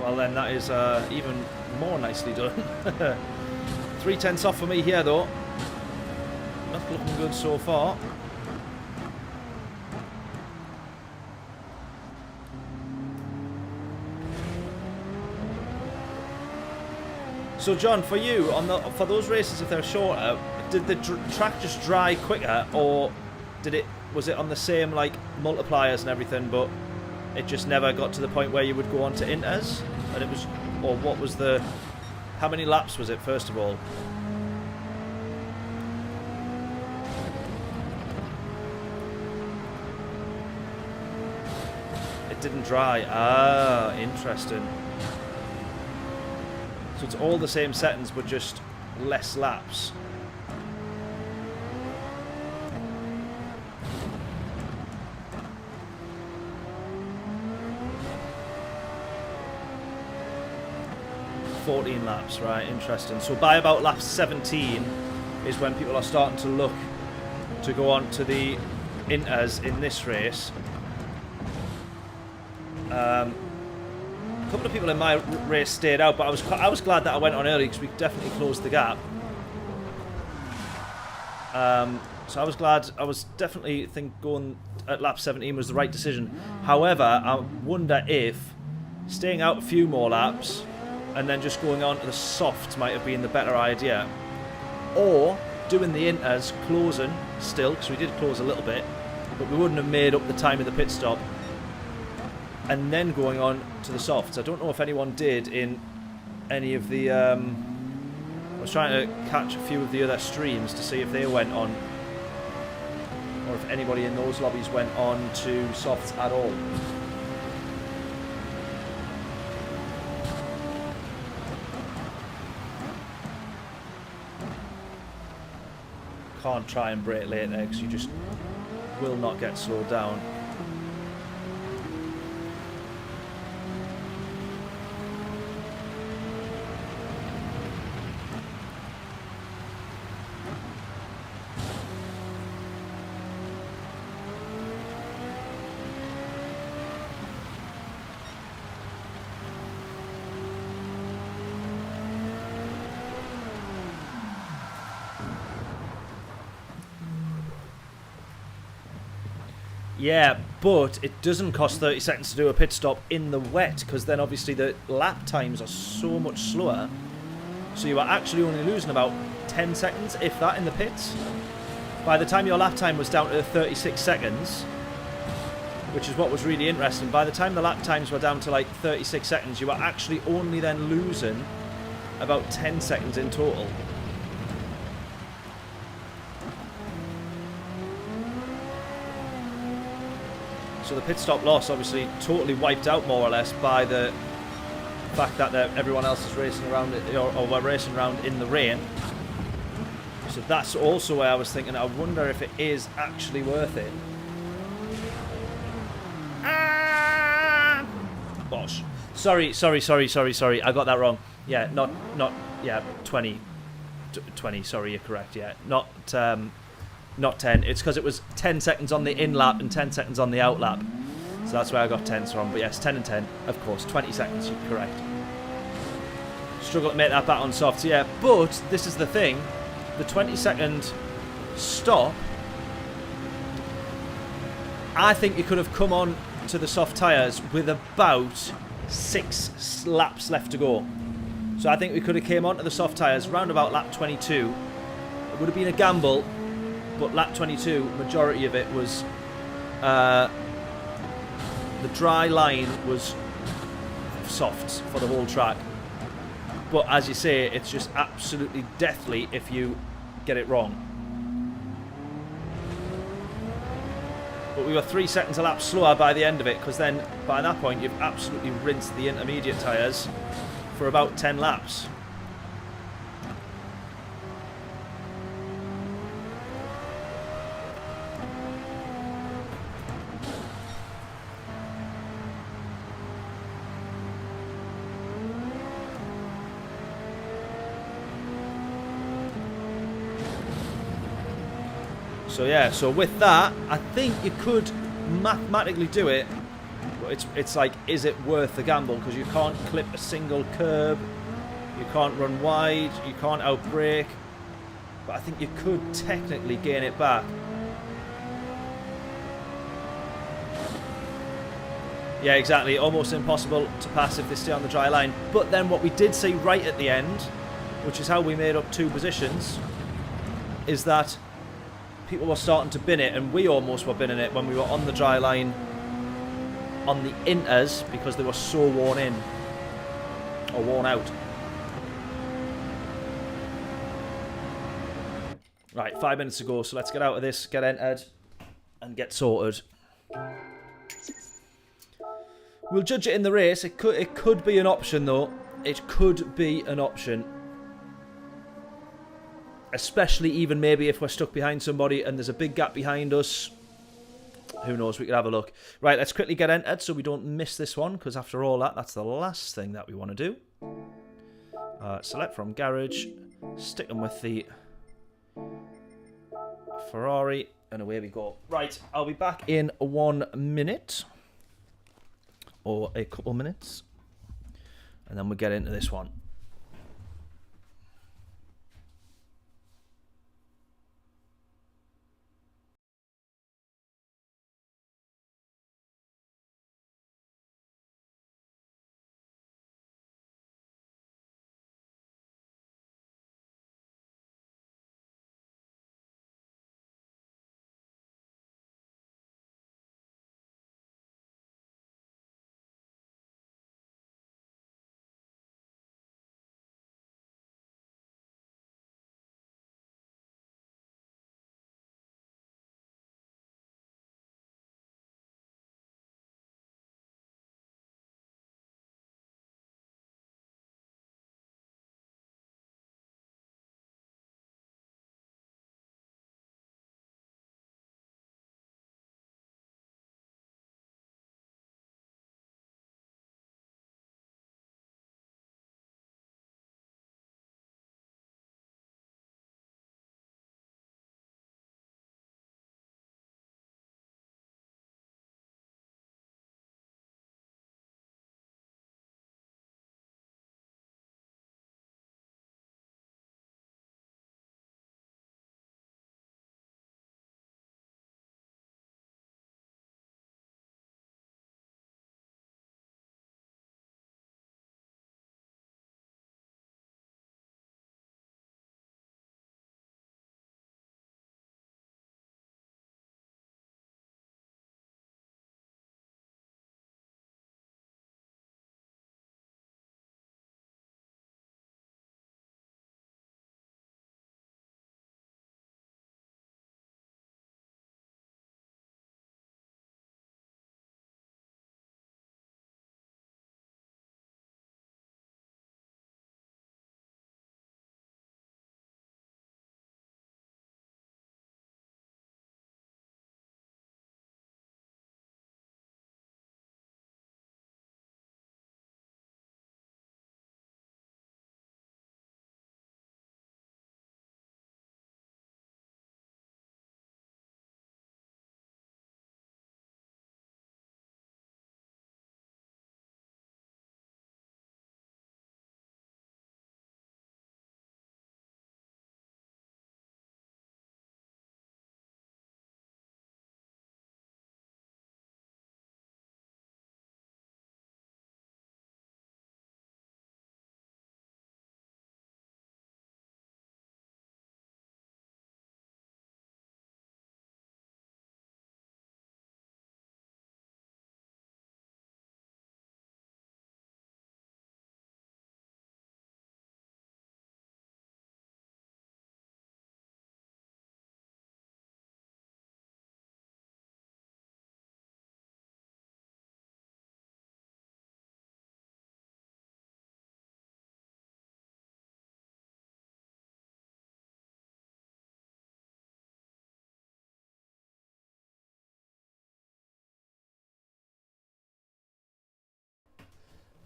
Well then, that is even more nicely done. 3/10 off for me here though. Not looking good so far. So John, for you for those races, if they're shorter, did the track just dry quicker, or was it on the same like multipliers and everything, but it just never got to the point where you would go on to inters, and it was, or what was the? How many laps was it first of all? It didn't dry. Ah, interesting. So it's all the same settings, but just less laps. $14 laps, right? Interesting. So by about lap 17 is when people are starting to look to go on to the inters in this race. A couple of people in my race stayed out, but I was glad that I went on early because we definitely closed the gap. So I was glad. I was definitely going at lap 17 was the right decision. However, I wonder if staying out a few more laps and then just going on to the softs might have been the better idea, or doing the inters, closing still, because we did close a little bit, but we wouldn't have made up the time of the pit stop, and then going on to the softs. I don't know if anyone did in any of the I was trying to catch a few of the other streams to see if they went on, or if anybody in those lobbies went on to softs at all. Can't try and brake late there because you just will not get slowed down. Yeah, but it doesn't cost 30 seconds to do a pit stop in the wet, because then obviously the lap times are so much slower. So you are actually only losing about 10 seconds, if that, in the pits. By the time your lap time was down to 36 seconds, which is what was really interesting, by the time the lap times were down to like 36 seconds, you were actually only then losing about 10 seconds in total. So the pit stop loss obviously totally wiped out more or less by the fact that everyone else is racing around it, or we're racing around in the rain. So that's also where I was thinking, I wonder if it is actually worth it. Ah! Bosh. Sorry, I got that wrong. Yeah, not yeah, 20, sorry, you're correct, yeah. Not 10. It's because it was 10 seconds on the in lap and 10 seconds on the out lap. So that's where I got 10s from. But yes, 10 and 10, of course. 20 seconds, you're correct. Struggle to make that back on softs, yeah. But this is the thing. The 20-second stop, I think you could have come on to the soft tyres with about 6 laps left to go. So I think we could have came onto the soft tyres round about lap 22. It would have been a gamble. But lap 22, majority of it was the dry line was softs for the whole track. But as you say, it's just absolutely deathly if you get it wrong. But we were 3 seconds a lap slower by the end of it, because then by that point you've absolutely rinsed the intermediate tyres for about 10 laps. So yeah, so with that, I think you could mathematically do it, but it's like, is it worth the gamble? Because you can't clip a single curb, you can't run wide, you can't outbrake, but I think you could technically gain it back. Yeah, exactly, almost impossible to pass if they stay on the dry line. But then what we did see right at the end, which is how we made up 2 positions, is that people were starting to bin it, and we almost were binning it when we were on the dry line on the inters, because they were so worn in, or worn out. Right, 5 minutes to go, so let's get out of this, get entered, and get sorted. We'll judge it in the race. It could be an option, though. It could be an option. Especially even maybe if we're stuck behind somebody and there's a big gap behind us. Who knows, we could have a look. Right, let's quickly get entered so we don't miss this one, because after all that's the last thing that we want to do. Select from garage, stick them with the Ferrari, and away we go. Right, I'll be back in 1 minute, or a couple minutes, and then we'll get into this one.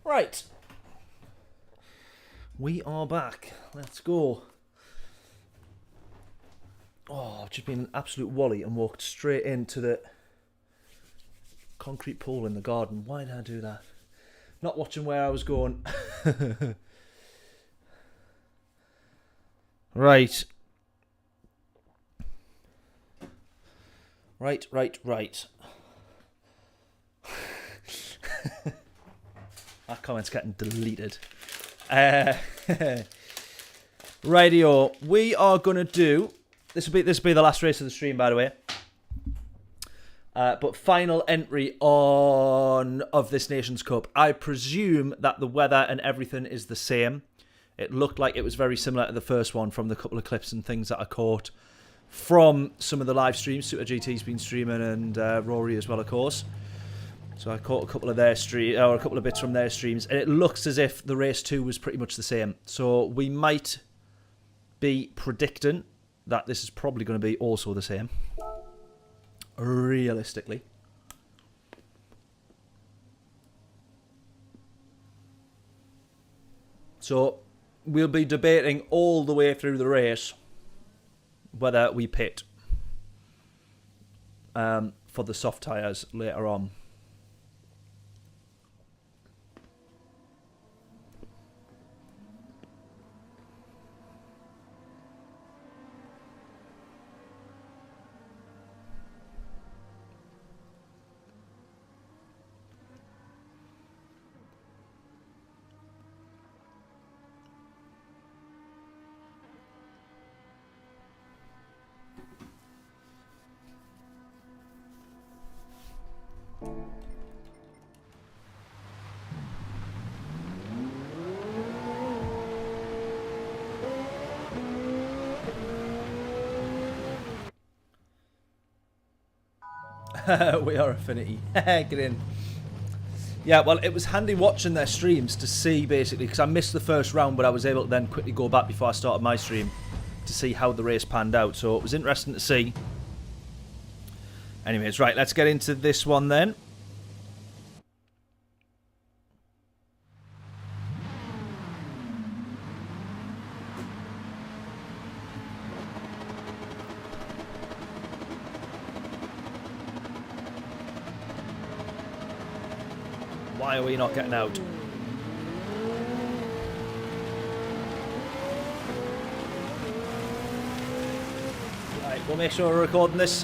Right. We are back. Let's go. Oh, I've just been an absolute wally and walked straight into the concrete pool in the garden. Why did I do that? Not watching where I was going. Right. Right. That comment's getting deleted. Radio. We are gonna do this. Will be the last race of the stream, by the way. But final entry of this Nations Cup. I presume that the weather and everything is the same. It looked like it was very similar to the first one from the couple of clips and things that I caught from some of the live streams. Super GT's been streaming and Rory as well, of course. So I caught a couple of bits from their streams, and it looks as if the race 2 was pretty much the same. So we might be predicting that this is probably going to be also the same, realistically. So we'll be debating all the way through the race whether we pit for the soft tyres later on. We are Affinity. Get in. Yeah, well, it was handy watching their streams to see, basically, because I missed the first round, but I was able to then quickly go back before I started my stream to see how the race panned out. So it was interesting to see. Anyways, right, let's get into this one then. Why are we not getting out? Right, we'll make sure we're recording this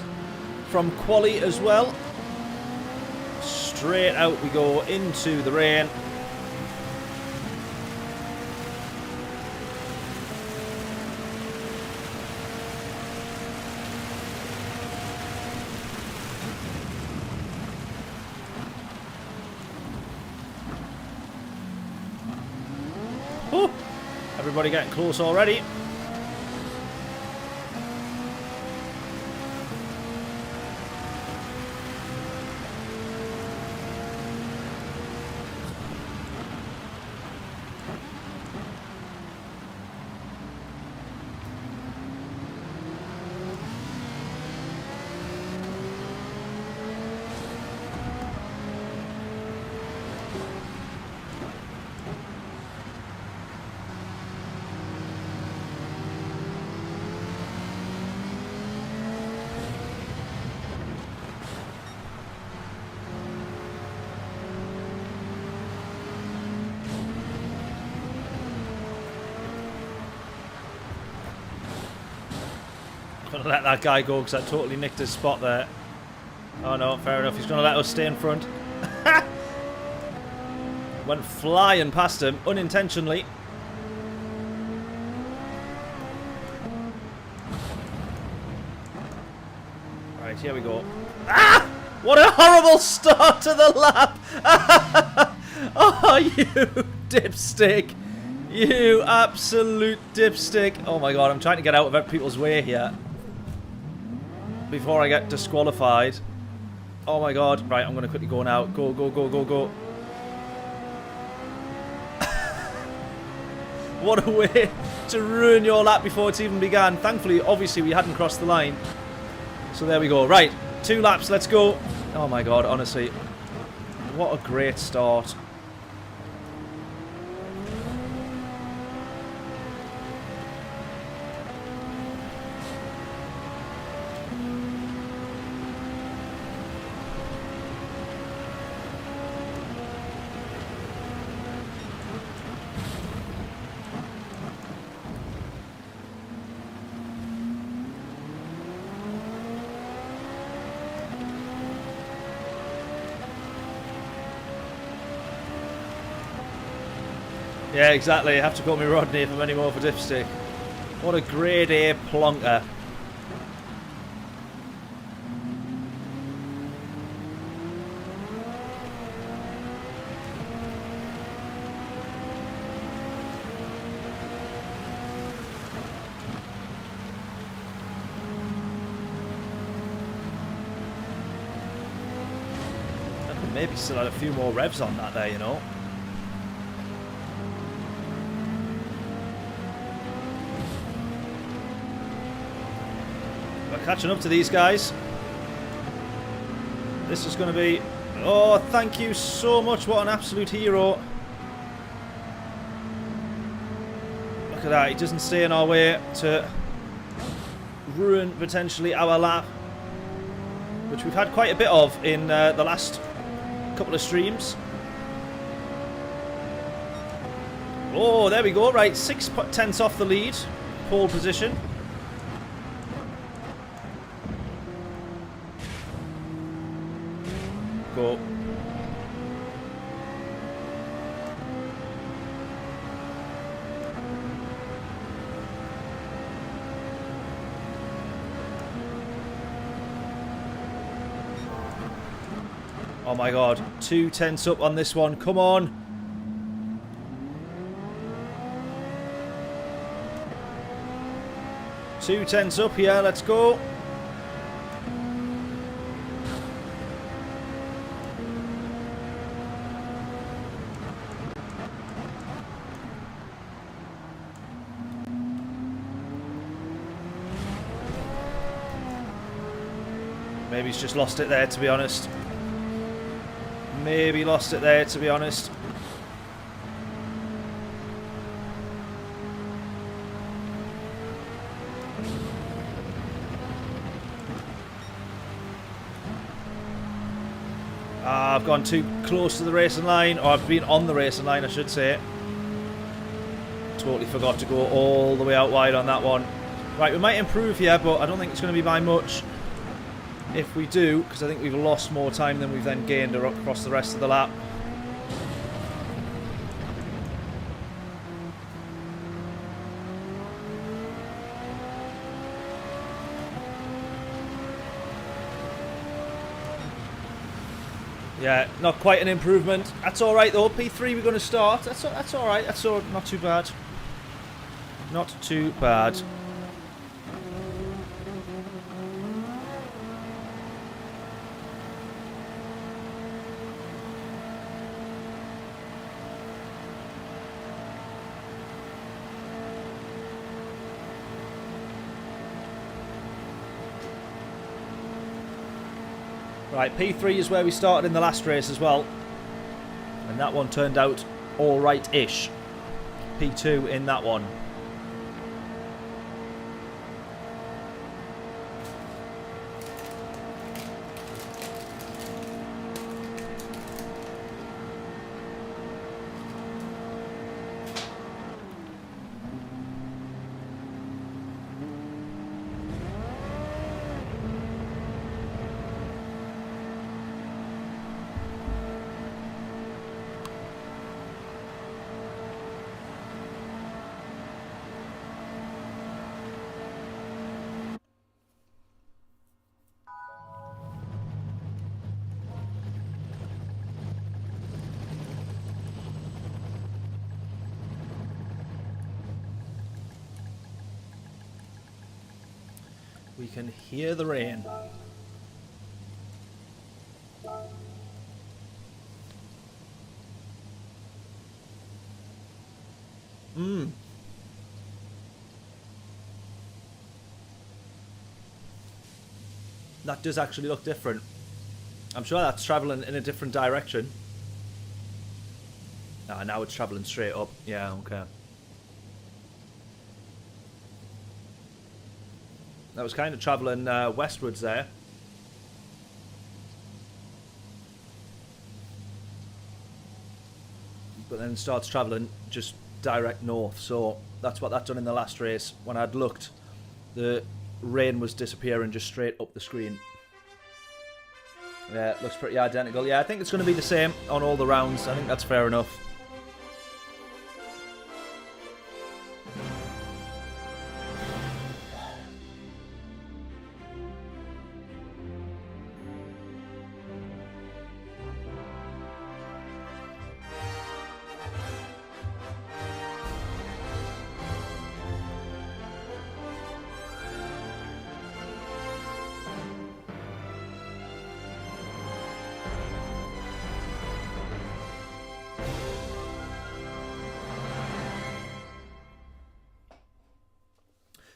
from quali as well. Straight out we go into the rain. Everybody getting close already. Gonna let that guy go because I totally nicked his spot there. Oh no, fair enough. He's gonna let us stay in front. Went flying past him unintentionally. Right, here we go. Ah! What a horrible start to the lap! Oh, you dipstick! You absolute dipstick! Oh my god, I'm trying to get out of people's way here before I get disqualified. Oh my god. Right, I'm going to quickly go now. Go, go, go, go, go. What a way to ruin your lap before it's even began. Thankfully, obviously, we hadn't crossed the line. So there we go. Right, 2 laps, let's go. Oh my god, honestly. What a great start. Yeah, exactly. You have to call me Rodney if I'm any more of a dipstick. What a grade A plonker. Maybe still had a few more revs on that there, you know. We're catching up to these guys. This is going to be... Oh, thank you so much. What an absolute hero. Look at that. He doesn't stay in our way to ruin, potentially, our lap. Which we've had quite a bit of in the last couple of streams. Oh, there we go. Right, 6/10 off the lead. Pole position. Go. Oh my god, 2/10 up on this one, come on. 2/10 up here, let's go. Maybe he's just lost it there, to be honest. Maybe lost it there, to be honest. I've gone too close to the racing line, or I've been on the racing line, I should say. Totally forgot to go all the way out wide on that one. Right, we might improve here, but I don't think it's going to be by much. If we do, because I think we've lost more time than we've then gained across the rest of the lap. Yeah, not quite an improvement. That's all right though. P3 we're going to start. That's all right. That's all, not too bad. Not too bad. Right, P3 is where we started in the last race as well. And that one turned out alright-ish. P2 in that one. We can hear the rain. That does actually look different. I'm sure that's travelling in a different direction. Ah, now it's travelling straight up. Yeah, okay. That was kind of travelling westwards there. But then starts travelling just direct north. So that's what that done in the last race. When I'd looked, the rain was disappearing just straight up the screen. Yeah, it looks pretty identical. Yeah, I think it's going to be the same on all the rounds. I think that's fair enough.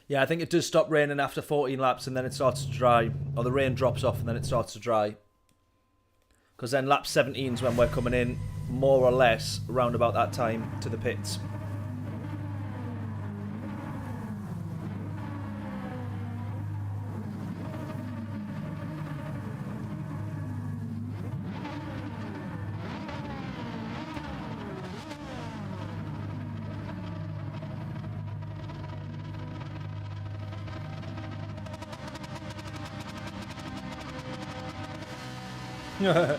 Yeah, I think it does stop raining after 14 laps and then it starts to dry. Or the rain drops off and then it starts to dry. Because then lap 17 is when we're coming in, more or less, around about that time to the pits. Yeah.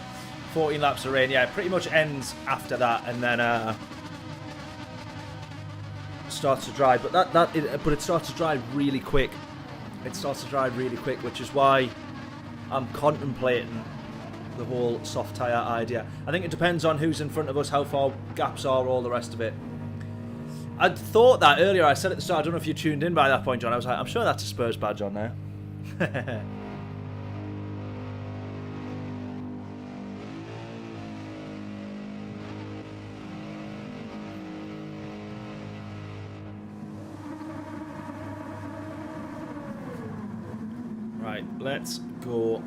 14 laps of rain, yeah, it pretty much ends after that, and then starts to dry. But but it starts to dry really quick. It starts to dry really quick, which is why I'm contemplating the whole soft tyre idea. I think it depends on who's in front of us, how far gaps are, all the rest of it. I'd thought that earlier. I said at the start. I don't know if you tuned in by that point, John. I was like, I'm sure that's a Spurs badge on there. Right, let's go.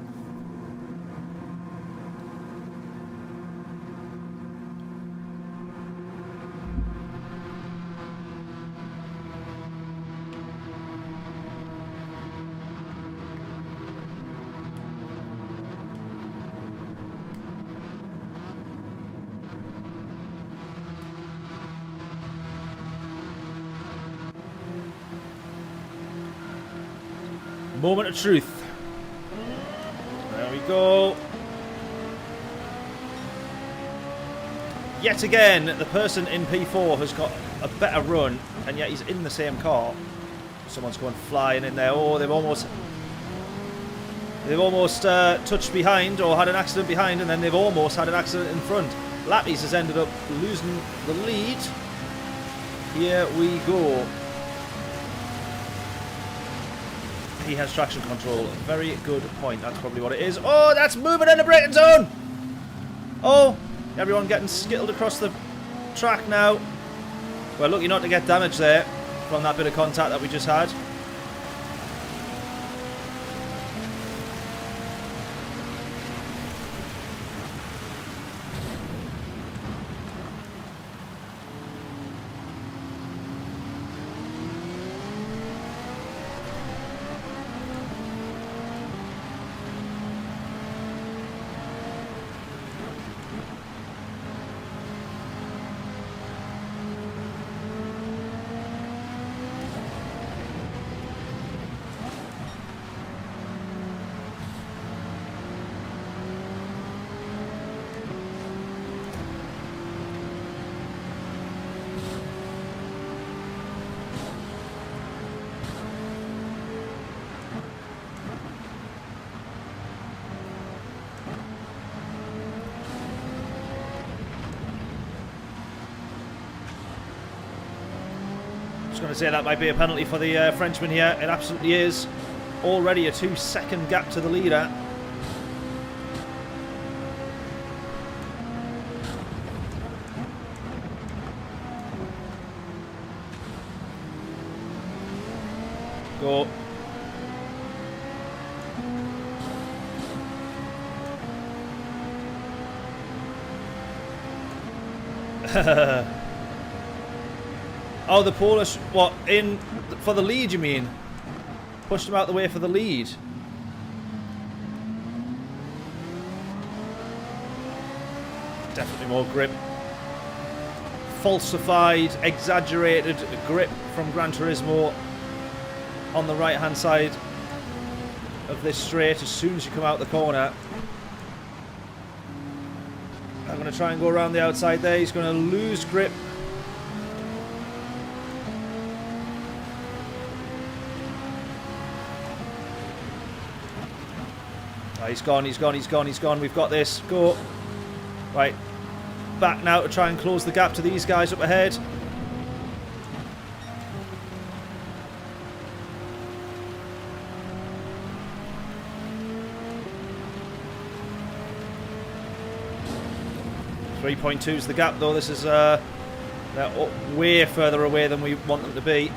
Moment of truth. There we go. Yet again, the person in P4 has got a better run, and yet he's in the same car. Someone's going flying in there. Oh, they've almost touched behind or had an accident behind, and then they've almost had an accident in front. Lappies has ended up losing the lead. Here we go. He has traction control. Very good point. That's probably what it is. Oh, that's moving in the braking zone. Oh, everyone getting skittled across the track now. We're lucky not to get damage there from that bit of contact that we just had. Going to say that might be a penalty for the Frenchman here. It absolutely is. Already a 2-second gap to the leader. Go. Oh, the Polish, what, in for the lead, you mean? Pushed him out the way for the lead. Definitely more grip. Falsified, exaggerated grip from Gran Turismo on the right-hand side of this straight as soon as you come out the corner. I'm going to try and go around the outside there. He's going to lose grip. Oh, he's gone, he's gone, he's gone, he's gone. We've got this. Go. Right. Back now to try and close the gap to these guys up ahead. .2 is the gap though. This is they're way further away than we want them to be.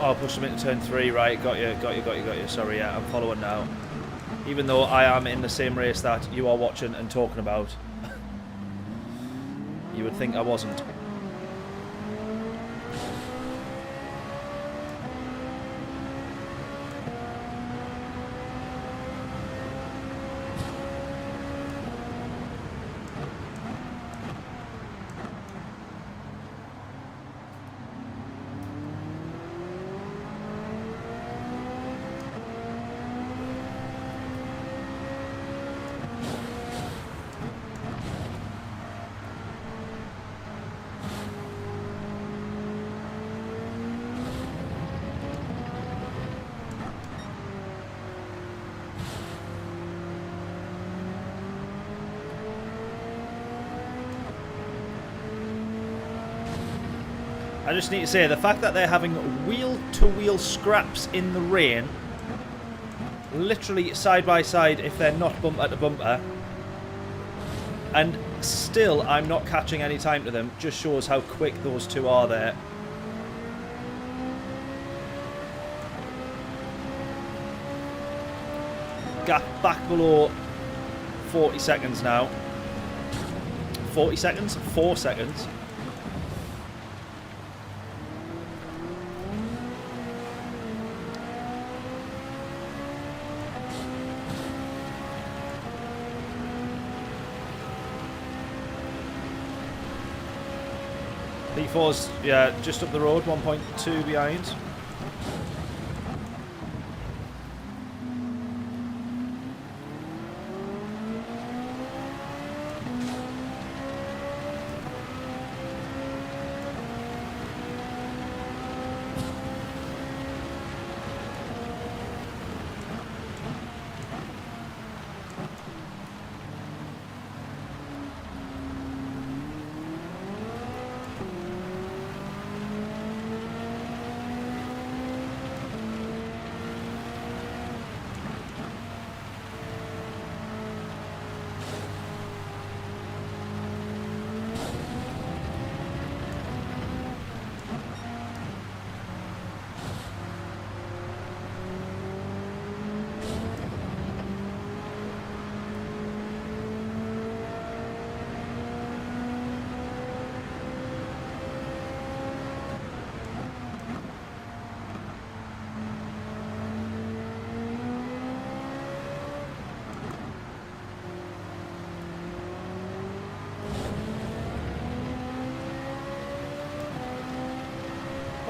Oh, push them into turn 3, right, got you. Sorry, yeah, I'm following now. Even though I am in the same race that you are watching and talking about. You would think I wasn't. I just need to say, the fact that they're having wheel-to-wheel scraps in the rain, literally side by side if they're not bumper to bumper, and still I'm not catching any time to them, just shows how quick those two are there. Gap back below 40 seconds now. 40 seconds? 4 seconds. P4's, yeah, just up the road, 1.2 behind.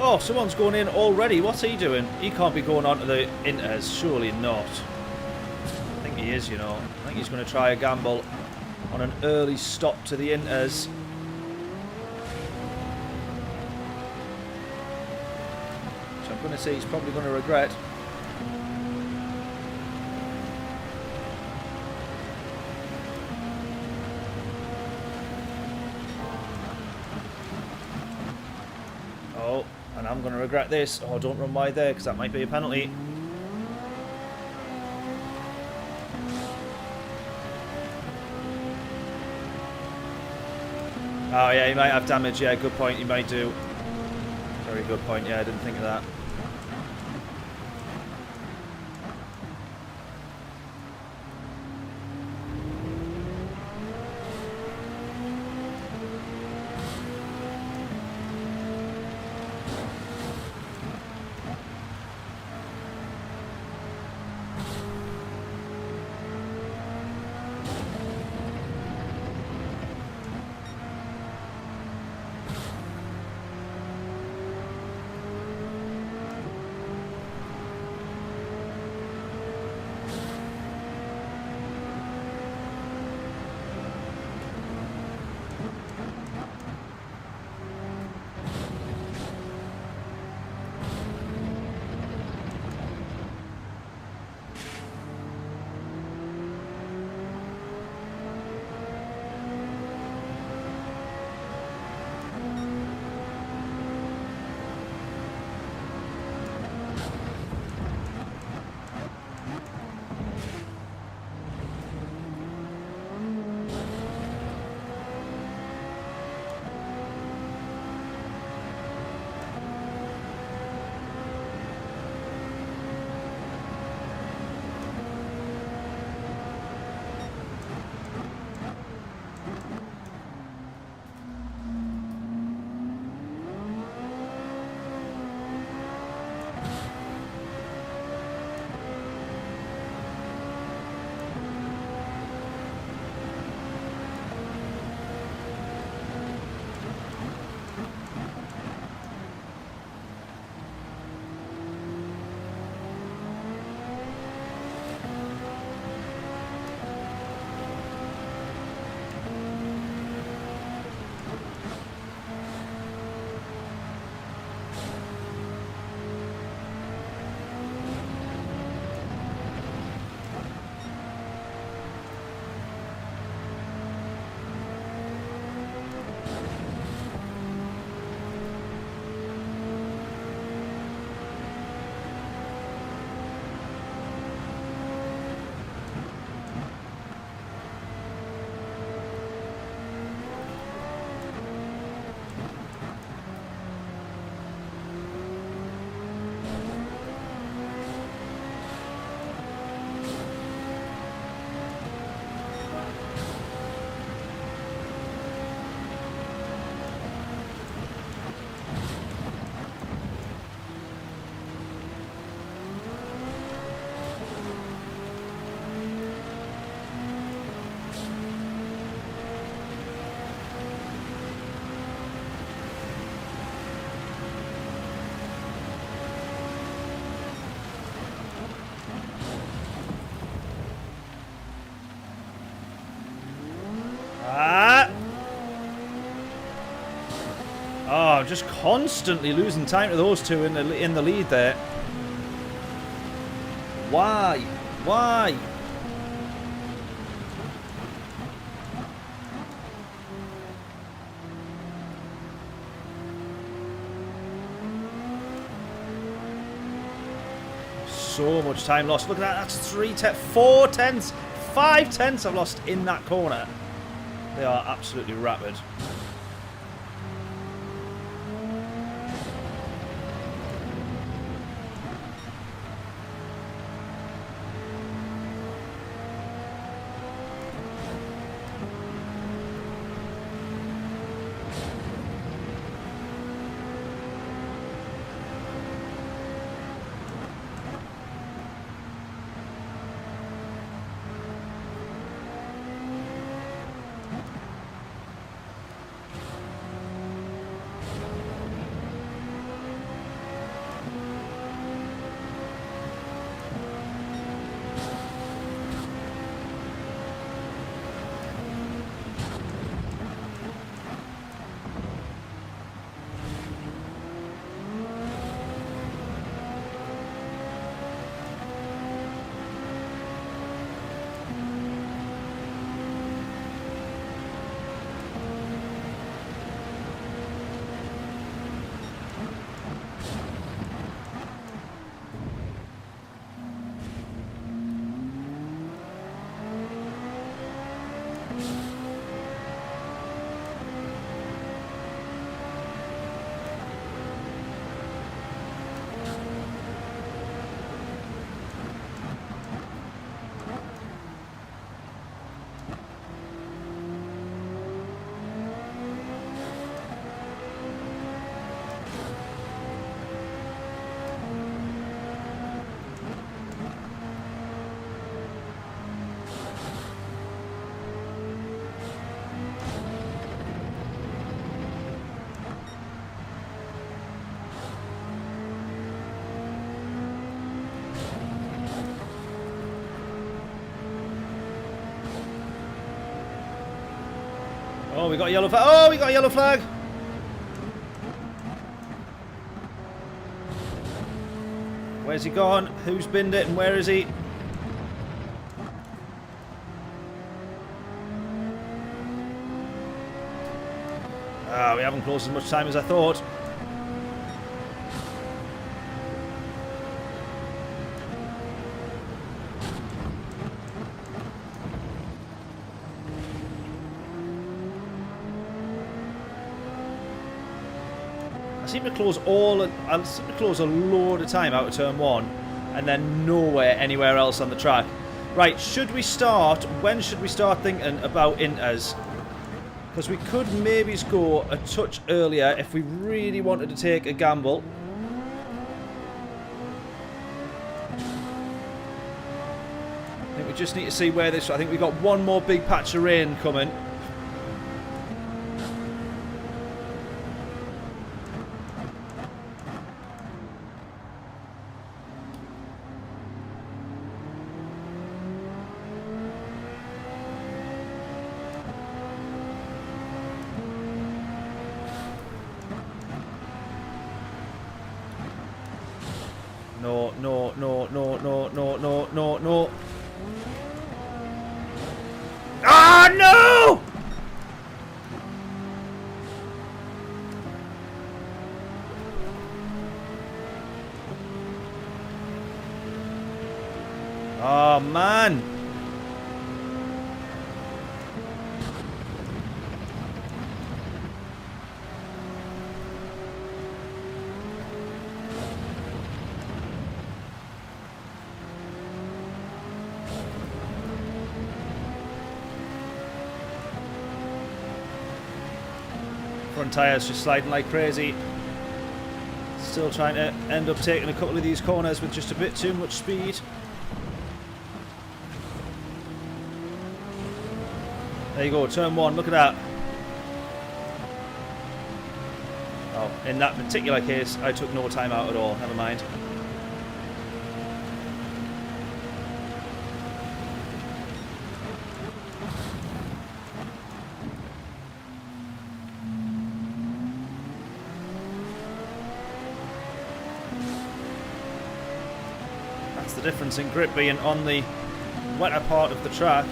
Oh, someone's going in already. What's he doing? He can't be going on to the inters. Surely not. I think he is, you know. I think he's going to try a gamble on an early stop to the inters. So I'm going to say he's probably going to regret. Oh. And I'm going to regret this. Oh, don't run wide there, because that might be a penalty. Oh, yeah, he might have damage. Yeah, good point. He might do. Very good point. Yeah, I didn't think of that. I'm just constantly losing time to those two in the lead there. Why? Why? So much time lost. Look at that. That's 4 tenths. 5 tenths I've lost in that corner. They are absolutely rapid. Oh, we got a yellow flag. Oh, we got a yellow flag. Where's he gone? Who's binned it and where is he? Ah, we haven't closed as much time as I thought. I seem to close a load of time out of turn 1 and then nowhere anywhere else on the track. Right, when should we start thinking about inters? Because we could maybe go a touch earlier if we really wanted to take a gamble. I think we just need to see where this... I think we've got one more big patch of rain coming. No, no, no, no, no, no, no, no, no. Ah, no! Oh, man. Front tyres just sliding like crazy. Still trying to end up taking a couple of these corners with just a bit too much speed. There you go, turn 1, look at that. Oh, in that particular case, I took no time out at all, never mind. difference in grip being on the wetter part of the track.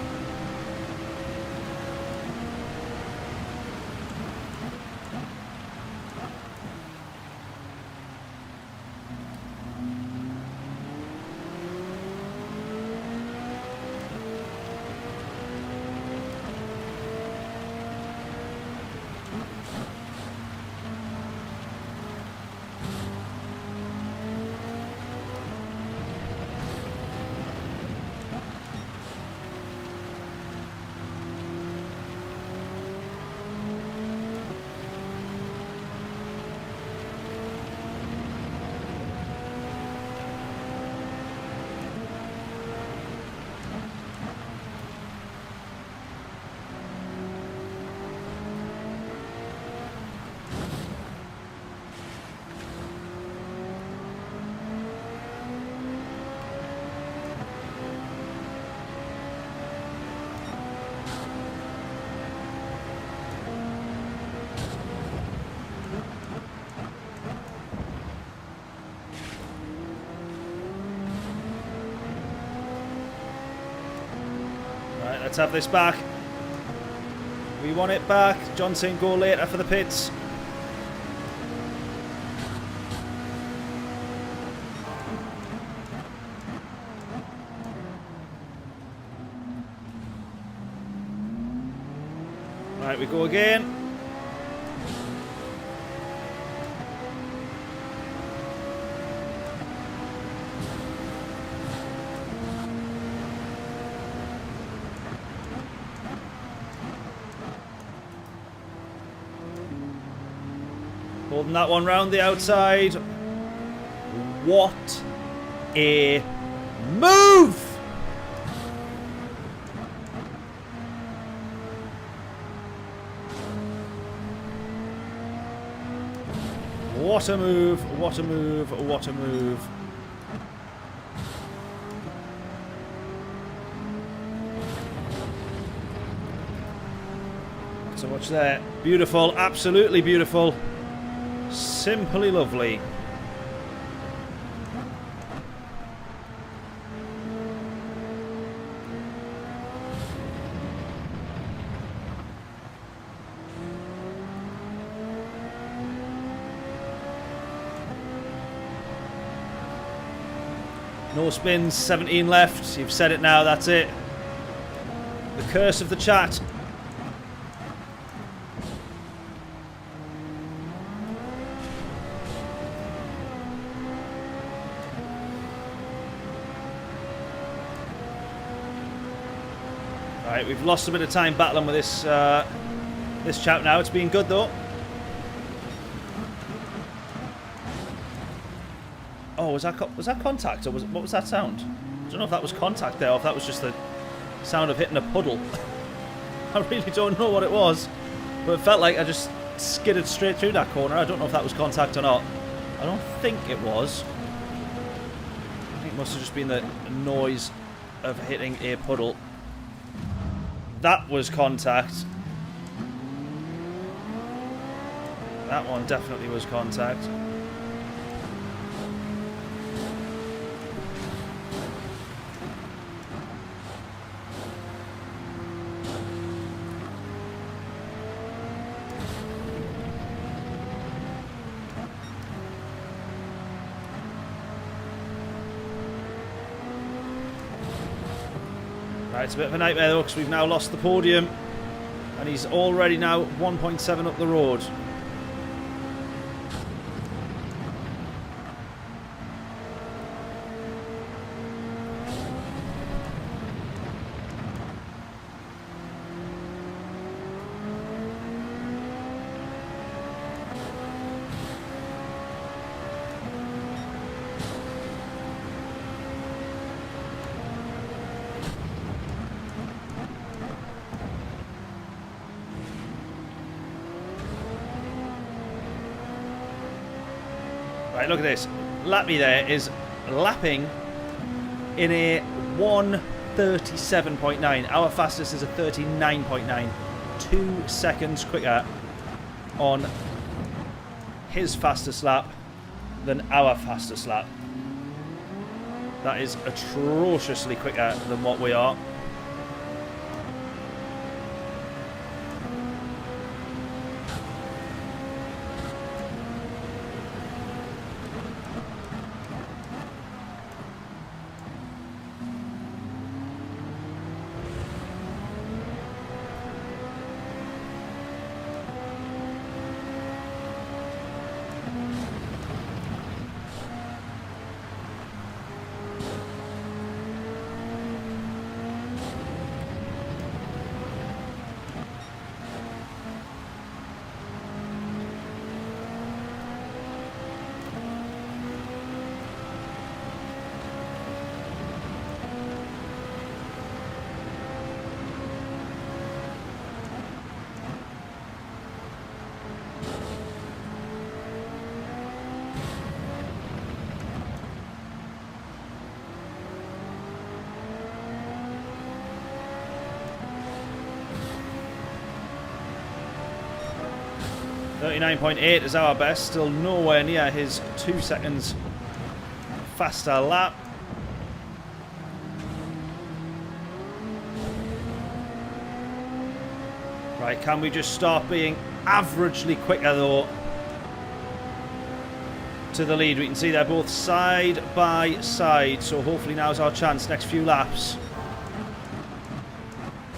Let's have this back. We want it back. Johnson, go later for the pits. Right, we go again. Holding that one round the outside. What a move! What a move, what a move, what a move. So much there. Beautiful, absolutely beautiful. Simply lovely. No spins, 17 left. You've said it now, that's it. The curse of the chat. Right, we've lost a bit of time battling with this this chap now. It's been good though. Oh, was that contact, or what was that sound? I don't know if that was contact there, or if that was just the sound of hitting a puddle. I really don't know what it was, but it felt like I just skidded straight through that corner. I don't know if that was contact or not. I don't think it was. I think it must have just been the noise of hitting a puddle. That was contact. That one definitely was contact. Right, it's a bit of a nightmare though, because we've now lost the podium and he's already now 1.7 up the road. Right, look at this. Lappy there is lapping in a 1:37.9. Our fastest is a 39.9. 2 seconds quicker on his fastest lap than our fastest lap. That is atrociously quicker than what we are. .39.8 is our best, still nowhere near his 2 seconds faster lap. Right, can we just start being averagely quicker though to the lead? We can see they're both side by side, so hopefully now's our chance, next few laps.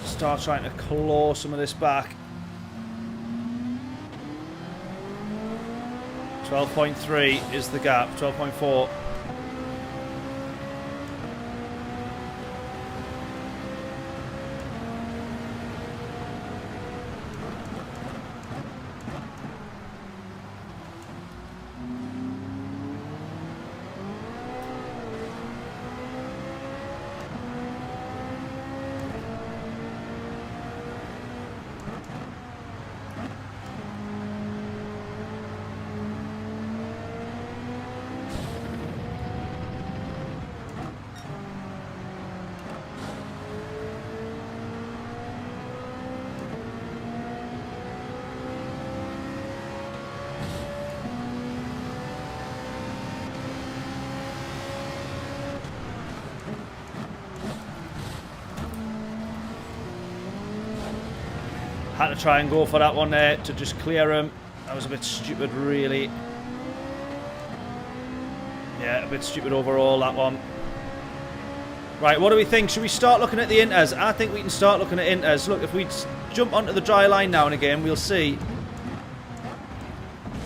Start trying to claw some of this back. 12.3 is the gap, 12.4. Had to try and go for that one there to just clear him. That was a bit stupid, really. Yeah, a bit stupid overall, that one. Right, what do we think? Should we start looking at the inters? I think we can start looking at inters. Look, if we jump onto the dry line now and again, we'll see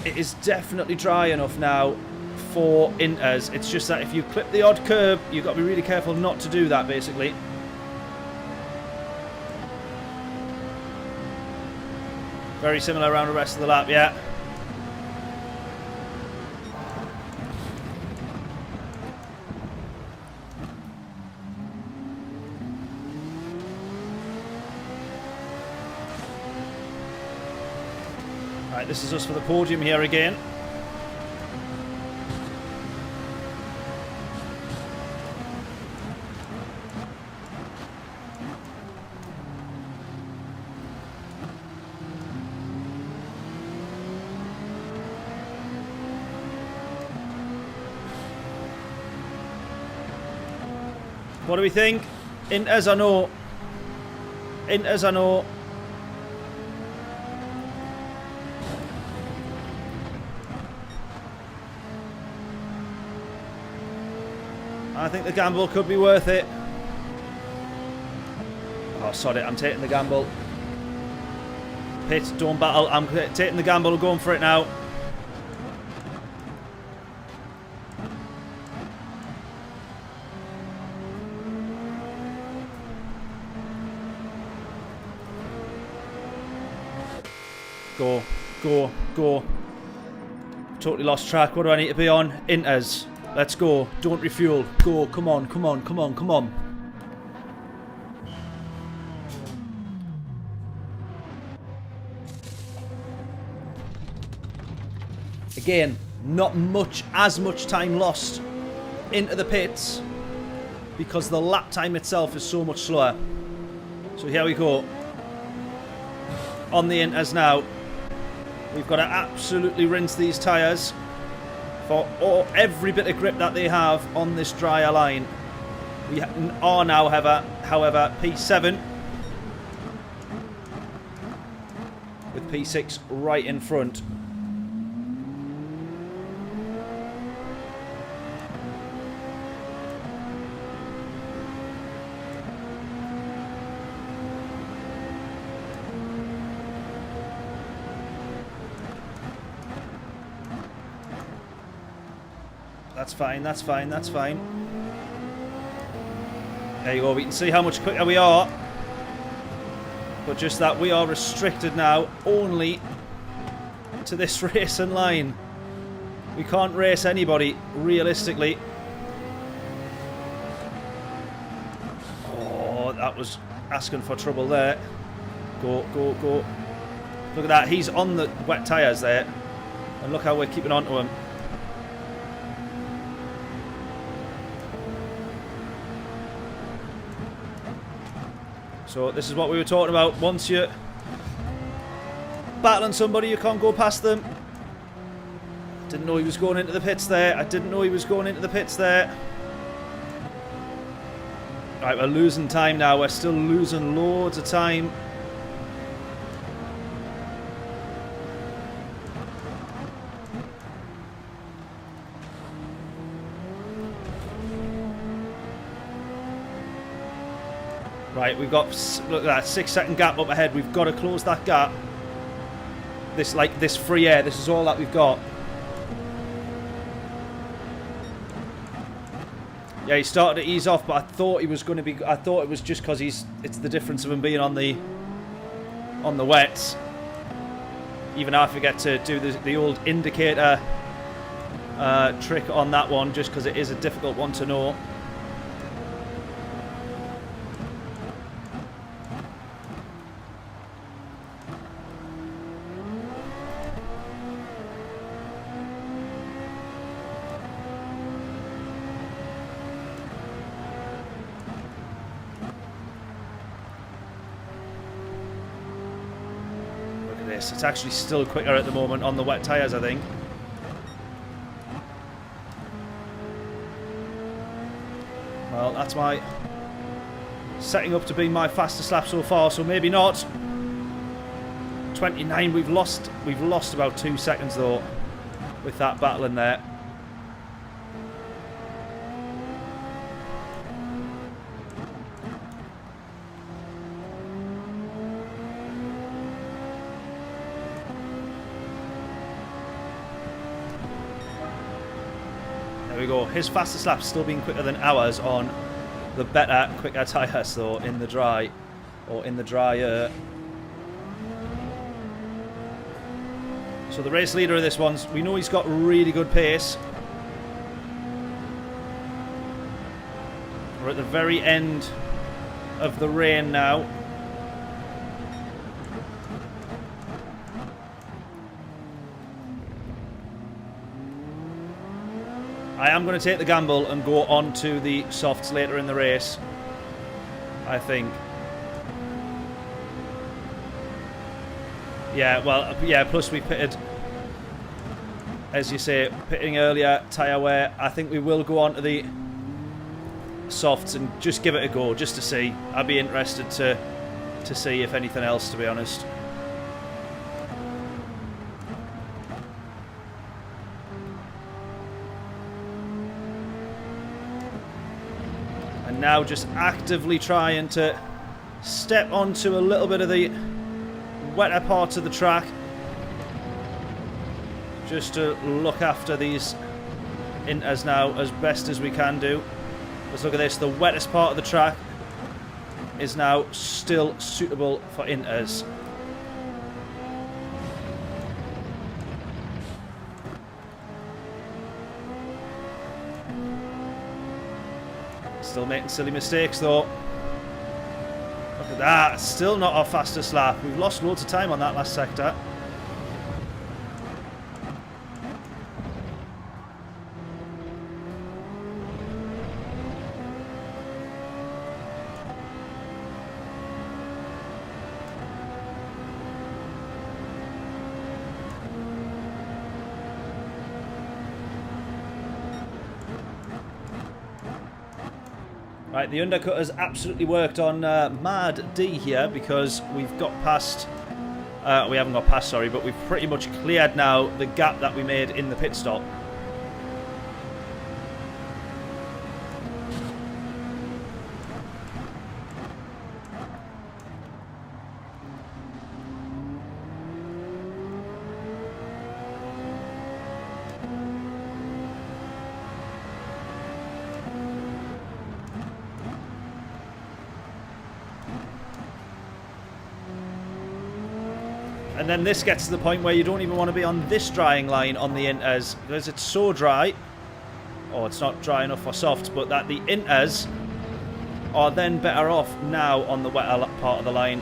it is definitely dry enough now for inters. It's just that if you clip the odd curb, you've got to be really careful not to do that, basically. Very similar around the rest of the lap, yeah. Right, this is us for the podium here again. What do we think? Inters or no? Inters or no? I think the gamble could be worth it. Oh, sorry, I'm taking the gamble. Pit, don't battle. I'm taking the gamble, going for it now. Go, go, go. Totally lost track. What do I need to be on? Inters. Let's go. Don't refuel. Go. Come on, come on, come on, come on. Again, not as much time lost into the pits because the lap time itself is so much slower. So here we go. On the inters now. We've got to absolutely rinse these tyres for every bit of grip that they have on this drier line. We are now, however, P7 with P6 right in front. That's fine, that's fine, that's fine. There you go, we can see how much quicker we are. But just that we are restricted now only to this racing line. We can't race anybody, realistically. Oh, that was asking for trouble there. Go, go, go. Look at that, he's on the wet tyres there. And look how we're keeping on to him. So this is what we were talking about. Once you're battling somebody, you can't go past them. Didn't know he was going into the pits there. I didn't know he was going into the pits there. Right, we're losing time now. We're still losing loads of time. Right, we've got, look at that, 6-second gap up ahead. We've got to close that gap. This free air, this is all that we've got. Yeah, he started to ease off, but I thought he was going to be, I thought it was just because it's the difference of him being on the wets. Even I forget to do the old indicator trick on that one, just because it is a difficult one to know. It's actually still quicker at the moment on the wet tyres, I think. Well, that's my setting up to be my fastest lap so far, so maybe not. 29, we've lost about 2 seconds though with that battle in there. There we go. His fastest lap's still being quicker than ours on the better, quicker tyres though in the dry, or in the drier. So the race leader of this one, we know he's got really good pace. We're at the very end of the rain now. I am going to take the gamble and go on to the softs later in the race, I think. Yeah, well, yeah, plus we pitted, as you say, pitting earlier, tyre wear. I think we will go on to the softs and just give it a go, just to see. I'd be interested to see if anything else, to be honest. And now just actively trying to step onto a little bit of the wetter parts of the track, just to look after these inters now as best as we can do. Let's look at this. The wettest part of the track is now still suitable for inters. Still making silly mistakes though. Look at that. Still not our fastest lap. We've lost loads of time on that last sector. Right, the undercut has absolutely worked on Mad D here because we've got past... we haven't got past, sorry, but we've pretty much cleared now the gap that we made in the pit stop. And then this gets to the point where you don't even want to be on this drying line on the inters because it's so dry. Oh, it's not dry enough for softs, but that the inters are then better off now on the wetter part of the line.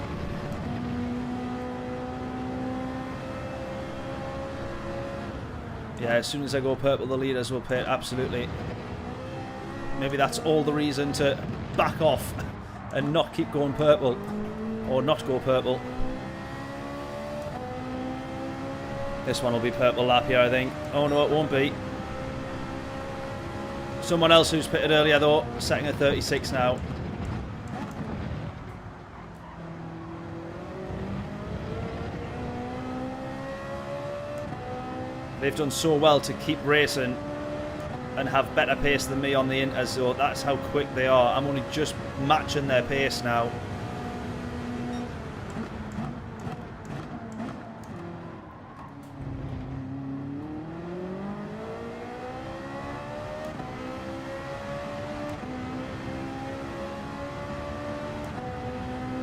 Yeah, as soon as I go purple, the leaders will pit, absolutely. Maybe that's all the reason to back off and not keep going purple. Or not go purple. This one will be purple lap here, I think. Oh no, it won't be. Someone else who's pitted earlier though, setting at 36 now. They've done so well to keep racing and have better pace than me on the inters, so that's how quick they are. I'm only just matching their pace now.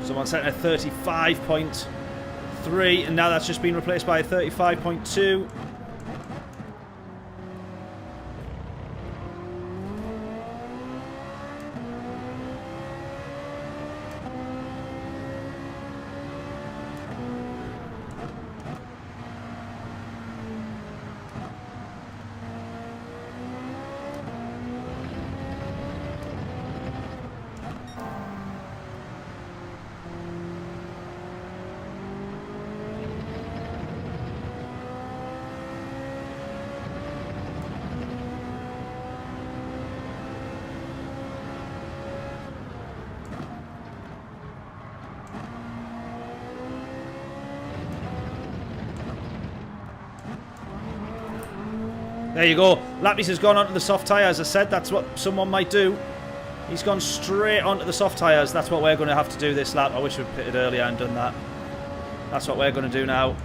Someone setting a 35.3 and now that's just been replaced by a 35.2. There you go. Lapis has gone onto the soft tyre. As I said, that's what someone might do. He's gone straight onto the soft tyres. That's what we're going to have to do this lap. I wish we'd pitted earlier and done that. That's what we're going to do now.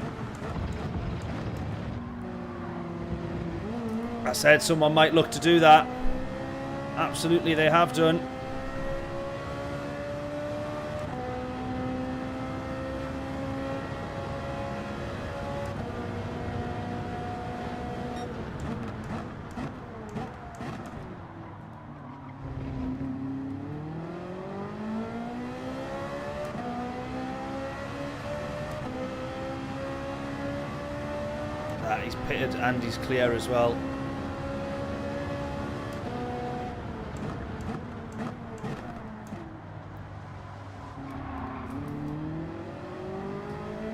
I said someone might look to do that. Absolutely, they have done. He's pitted and he's clear as well.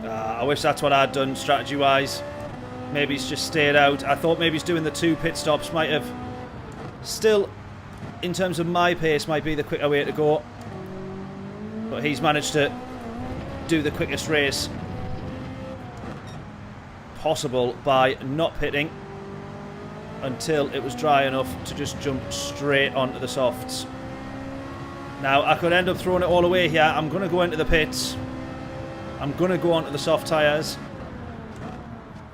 I wish that's what I'd done strategy-wise. Maybe he's just stayed out. I thought maybe he's doing the 2 pit stops. Might have still, in terms of my pace, might be the quicker way to go. But he's managed to do the quickest race possible by not pitting until it was dry enough to just jump straight onto the softs. Now I could end up throwing it all away here. I'm going to go into the pits. I'm going to go onto the soft tyres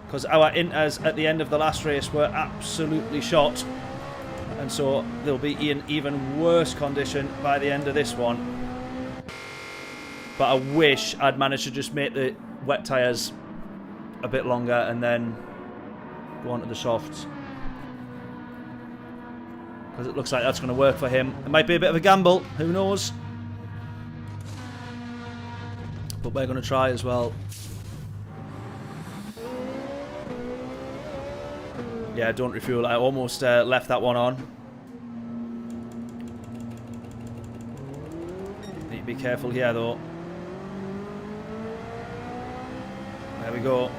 because our inters at the end of the last race were absolutely shot, and so they'll be in even worse condition by the end of this one. But I wish I'd managed to just make the wet tyres a bit longer and then go on to the softs, because it looks like that's going to work for him. It might be a bit of a gamble, who knows, but we're going to try as well. Yeah, don't refuel. I almost left that one on. Need to be careful here though. There we go.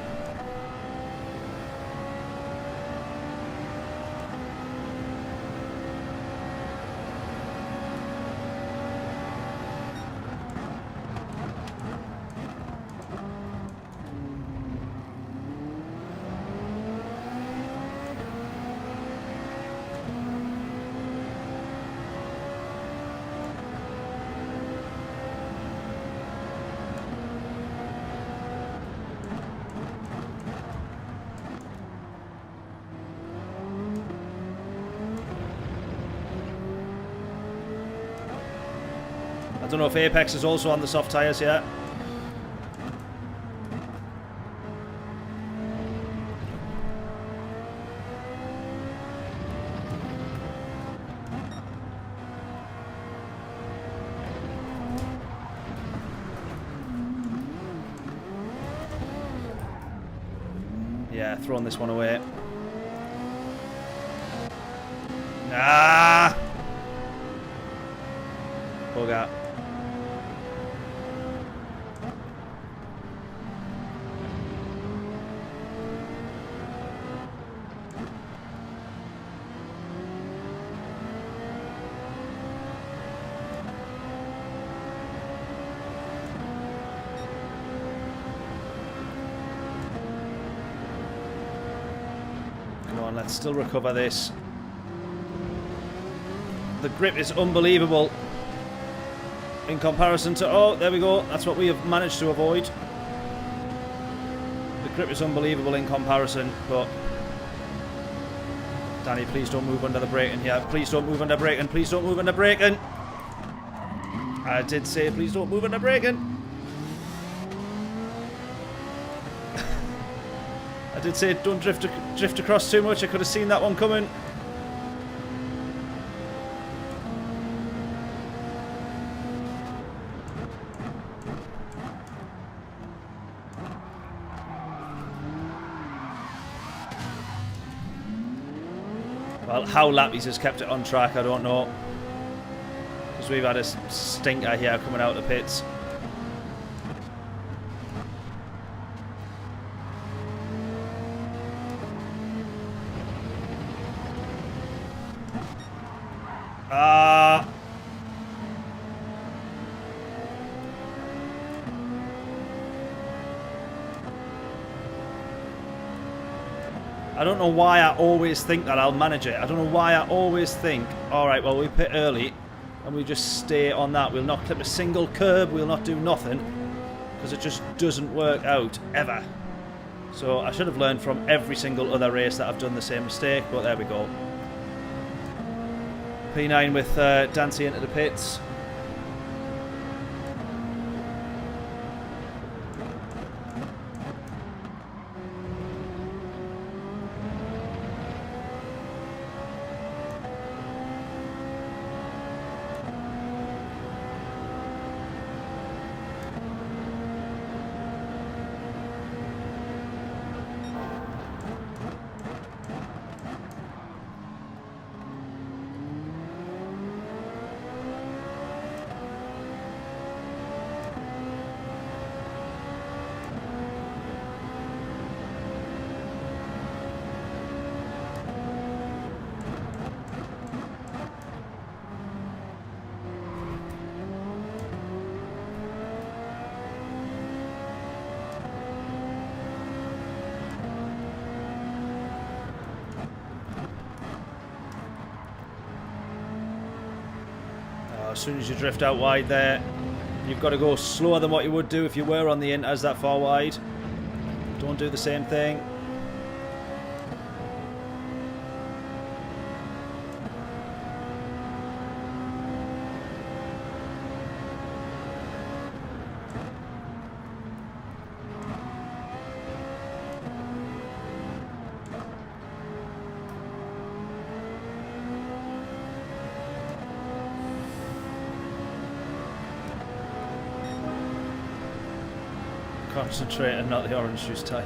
don't know if Apex is also on the soft tyres yet. Yeah, throwing this one away. Ah! Bugger. Come on, let's still recover this. The grip is unbelievable in comparison to... Oh, there we go. That's what we have managed to avoid. The grip is unbelievable in comparison, but... Danny, please don't move under the braking here. Please don't move under braking. Please don't move under braking. I did say please don't move under braking. I did say don't drift across too much. I could have seen that one coming. Well, how Lappies has kept it on track, I don't know. Because we've had a stinker here coming out of the pits. I don't know why I always think that I'll manage it. I don't know why I always think, alright, well, we pit early and we just stay on that. We'll not clip a single curb, we'll not do nothing, because it just doesn't work out, ever. So I should have learned from every single other race that I've done the same mistake, but there we go. P9 with Dancy into the pits. As soon as you drift out wide there, you've got to go slower than what you would do if you were on the inters that far wide. Don't do the same thing. Concentrate and not the orange juice type.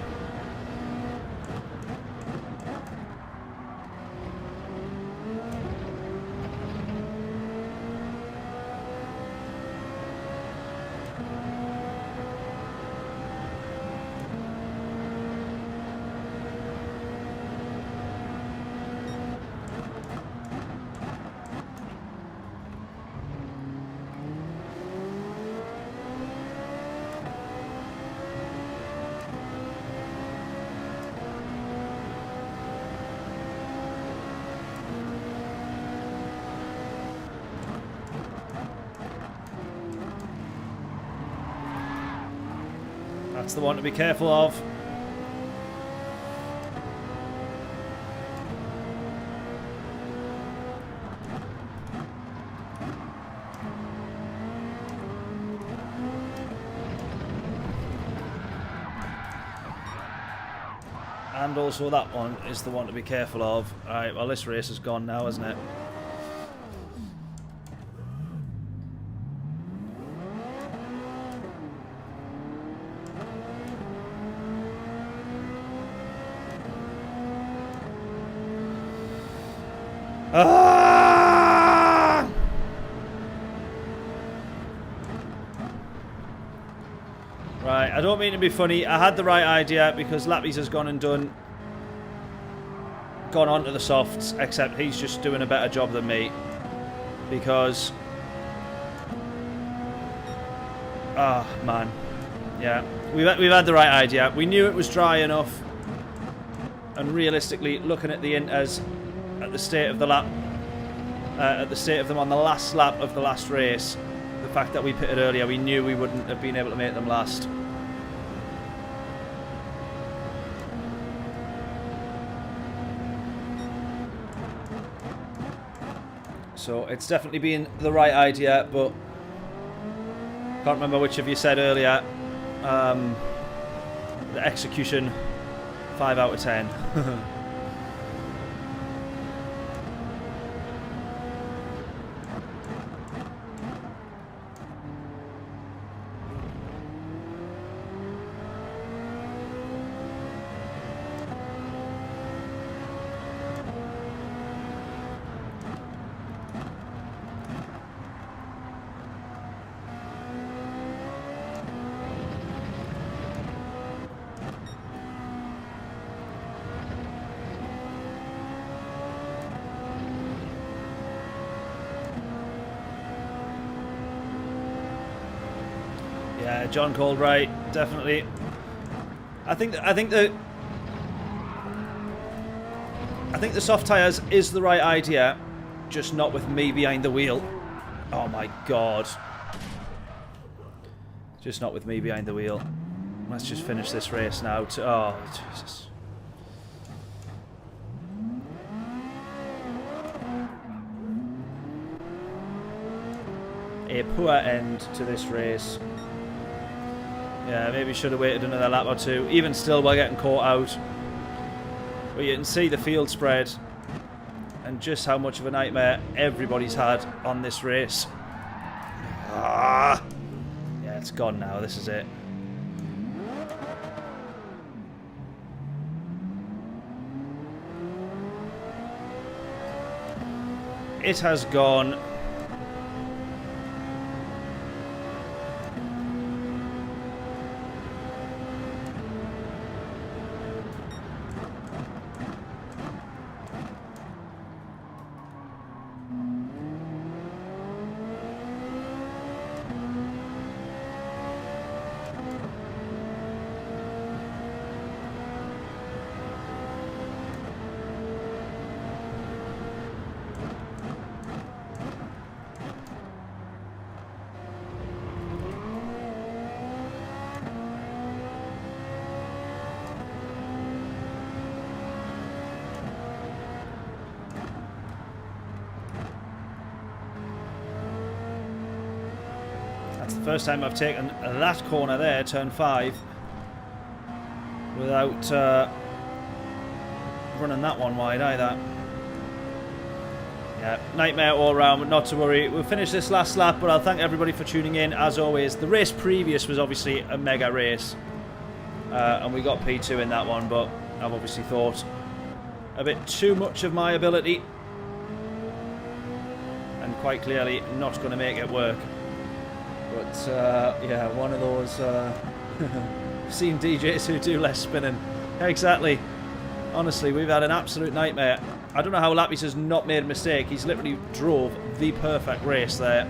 That's the one to be careful of. And also that one is the one to be careful of. Alright, well this race is gone now, isn't it? Ah! Right, I don't mean to be funny. I had the right idea because Lappies has gone on to the softs, except he's just doing a better job than me. Because... ah, man. Yeah, we've had the right idea. We knew it was dry enough. And realistically, looking at the inters, at the state of the lap, at the state of them on the last lap of the last race, the fact that we pitted earlier, we knew we wouldn't have been able to make them last. So it's definitely been the right idea, but can't remember which of you said earlier. The execution, 5 out of 10. Yeah, John called right, definitely. I think the soft tyres is the right idea, just not with me behind the wheel. Oh my god. Just not with me behind the wheel. Let's just finish this race now. Oh, Jesus. A poor end to this race. Yeah, maybe should have waited another lap or two. Even still, we're getting caught out. But you can see the field spread and just how much of a nightmare everybody's had on this race. Ah! Yeah, it's gone now. This is it. It has gone. First time I've taken that corner there, turn 5, without running that one wide either. Yeah, nightmare all around, but not to worry. We'll finish this last lap, but I'll thank everybody for tuning in. As always, the race previous was obviously a mega race, and we got P2 in that one, but I've obviously thought a bit too much of my ability, and quite clearly not going to make it work. But yeah, one of those I've seen DJs who do less spinning. Exactly. Honestly, we've had an absolute nightmare. I don't know how Lappies has not made a mistake. He's literally drove the perfect race there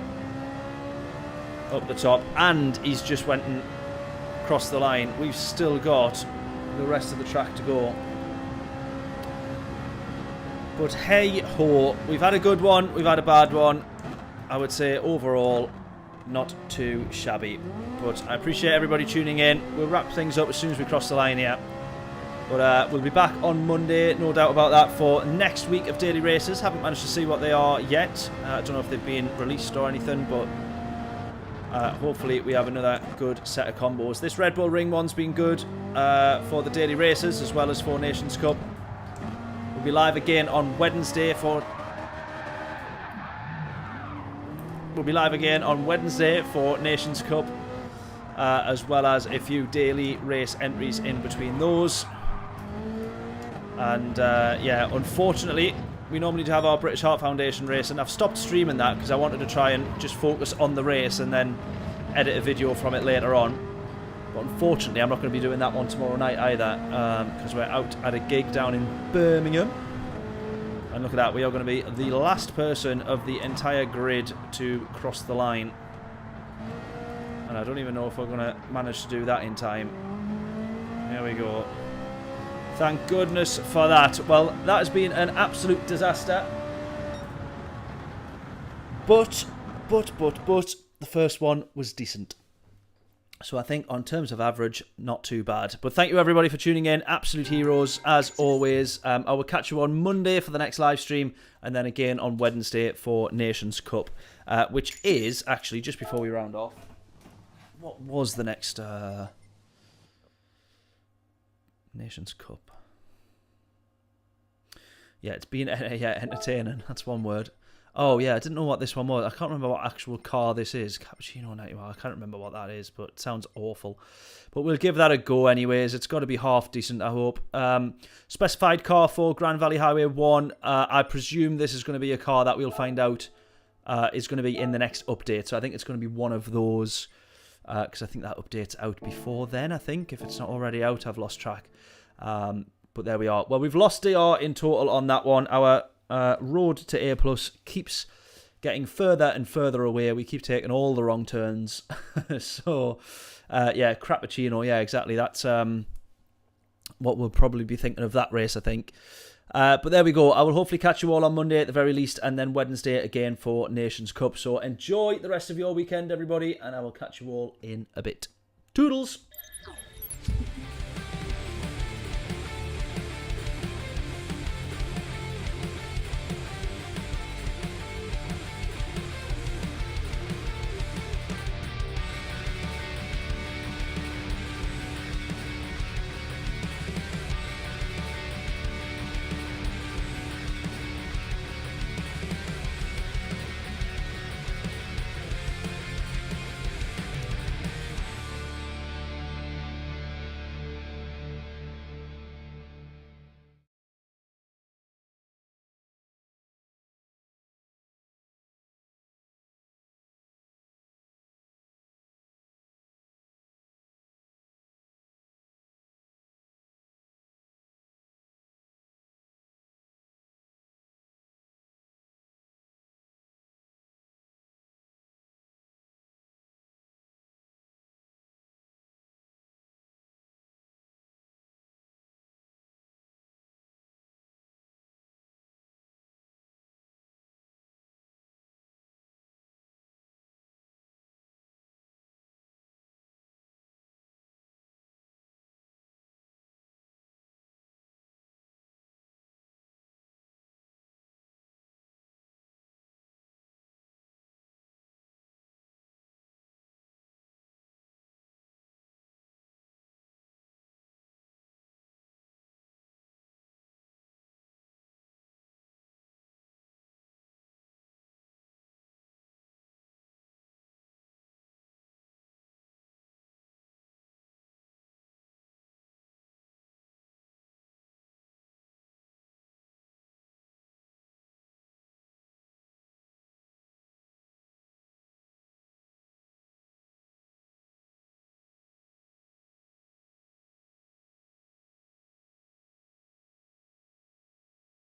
up the top, and he's just went and crossed the line. We've still got the rest of the track to go. But hey ho, we've had a good one, we've had a bad one. I would say overall not too shabby, but I appreciate everybody tuning in. We'll wrap things up as soon as we cross the line here, but we'll be back on Monday, no doubt about that, for next week of daily races. Haven't managed to see what they are yet. I don't know if they've been released or anything, but Hopefully we have another good set of combos. This Red Bull Ring one's been good for the daily races as well as for Nations Cup. We'll be live again on Wednesday for Nations Cup, as well as a few daily race entries in between those. And yeah, unfortunately, we normally do have our British Heart Foundation race, and I've stopped streaming that because I wanted to try and just focus on the race and then edit a video from it later on. But unfortunately, I'm not going to be doing that one tomorrow night either, because we're out at a gig down in Birmingham. And look at that, we are going to be the last person of the entire grid to cross the line. And I don't even know if we're going to manage to do that in time. There we go. Thank goodness for that. Well, that has been an absolute disaster. But, the first one was decent. So I think on terms of average, not too bad. But thank you everybody for tuning in. Absolute heroes, as always. I will catch you on Monday for the next live stream. And then again on Wednesday for Nations Cup. Which is, actually, just before we round off. What was the next... Nations Cup. Yeah, it's been entertaining. That's one word. Oh, yeah, I didn't know what this one was. I can't remember what actual car this is. Cappuccino 91. I can't remember what that is, but it sounds awful. But we'll give that a go anyways. It's got to be half decent, I hope. Specified car for Grand Valley Highway 1. I presume this is going to be a car that we'll find out is going to be in the next update. So I think it's going to be one of those... because I think that update's out before then, I think. If it's not already out, I've lost track. But there we are. Well, we've lost DR in total on that one. Our road to A+ keeps getting further and further away. We keep taking all the wrong turns. So, yeah, Crappuccino. Yeah, exactly. That's what we'll probably be thinking of that race, I think. But there we go. I will hopefully catch you all on Monday at the very least, and then Wednesday again for Nations Cup. So enjoy the rest of your weekend, everybody, and I will catch you all in a bit. Toodles!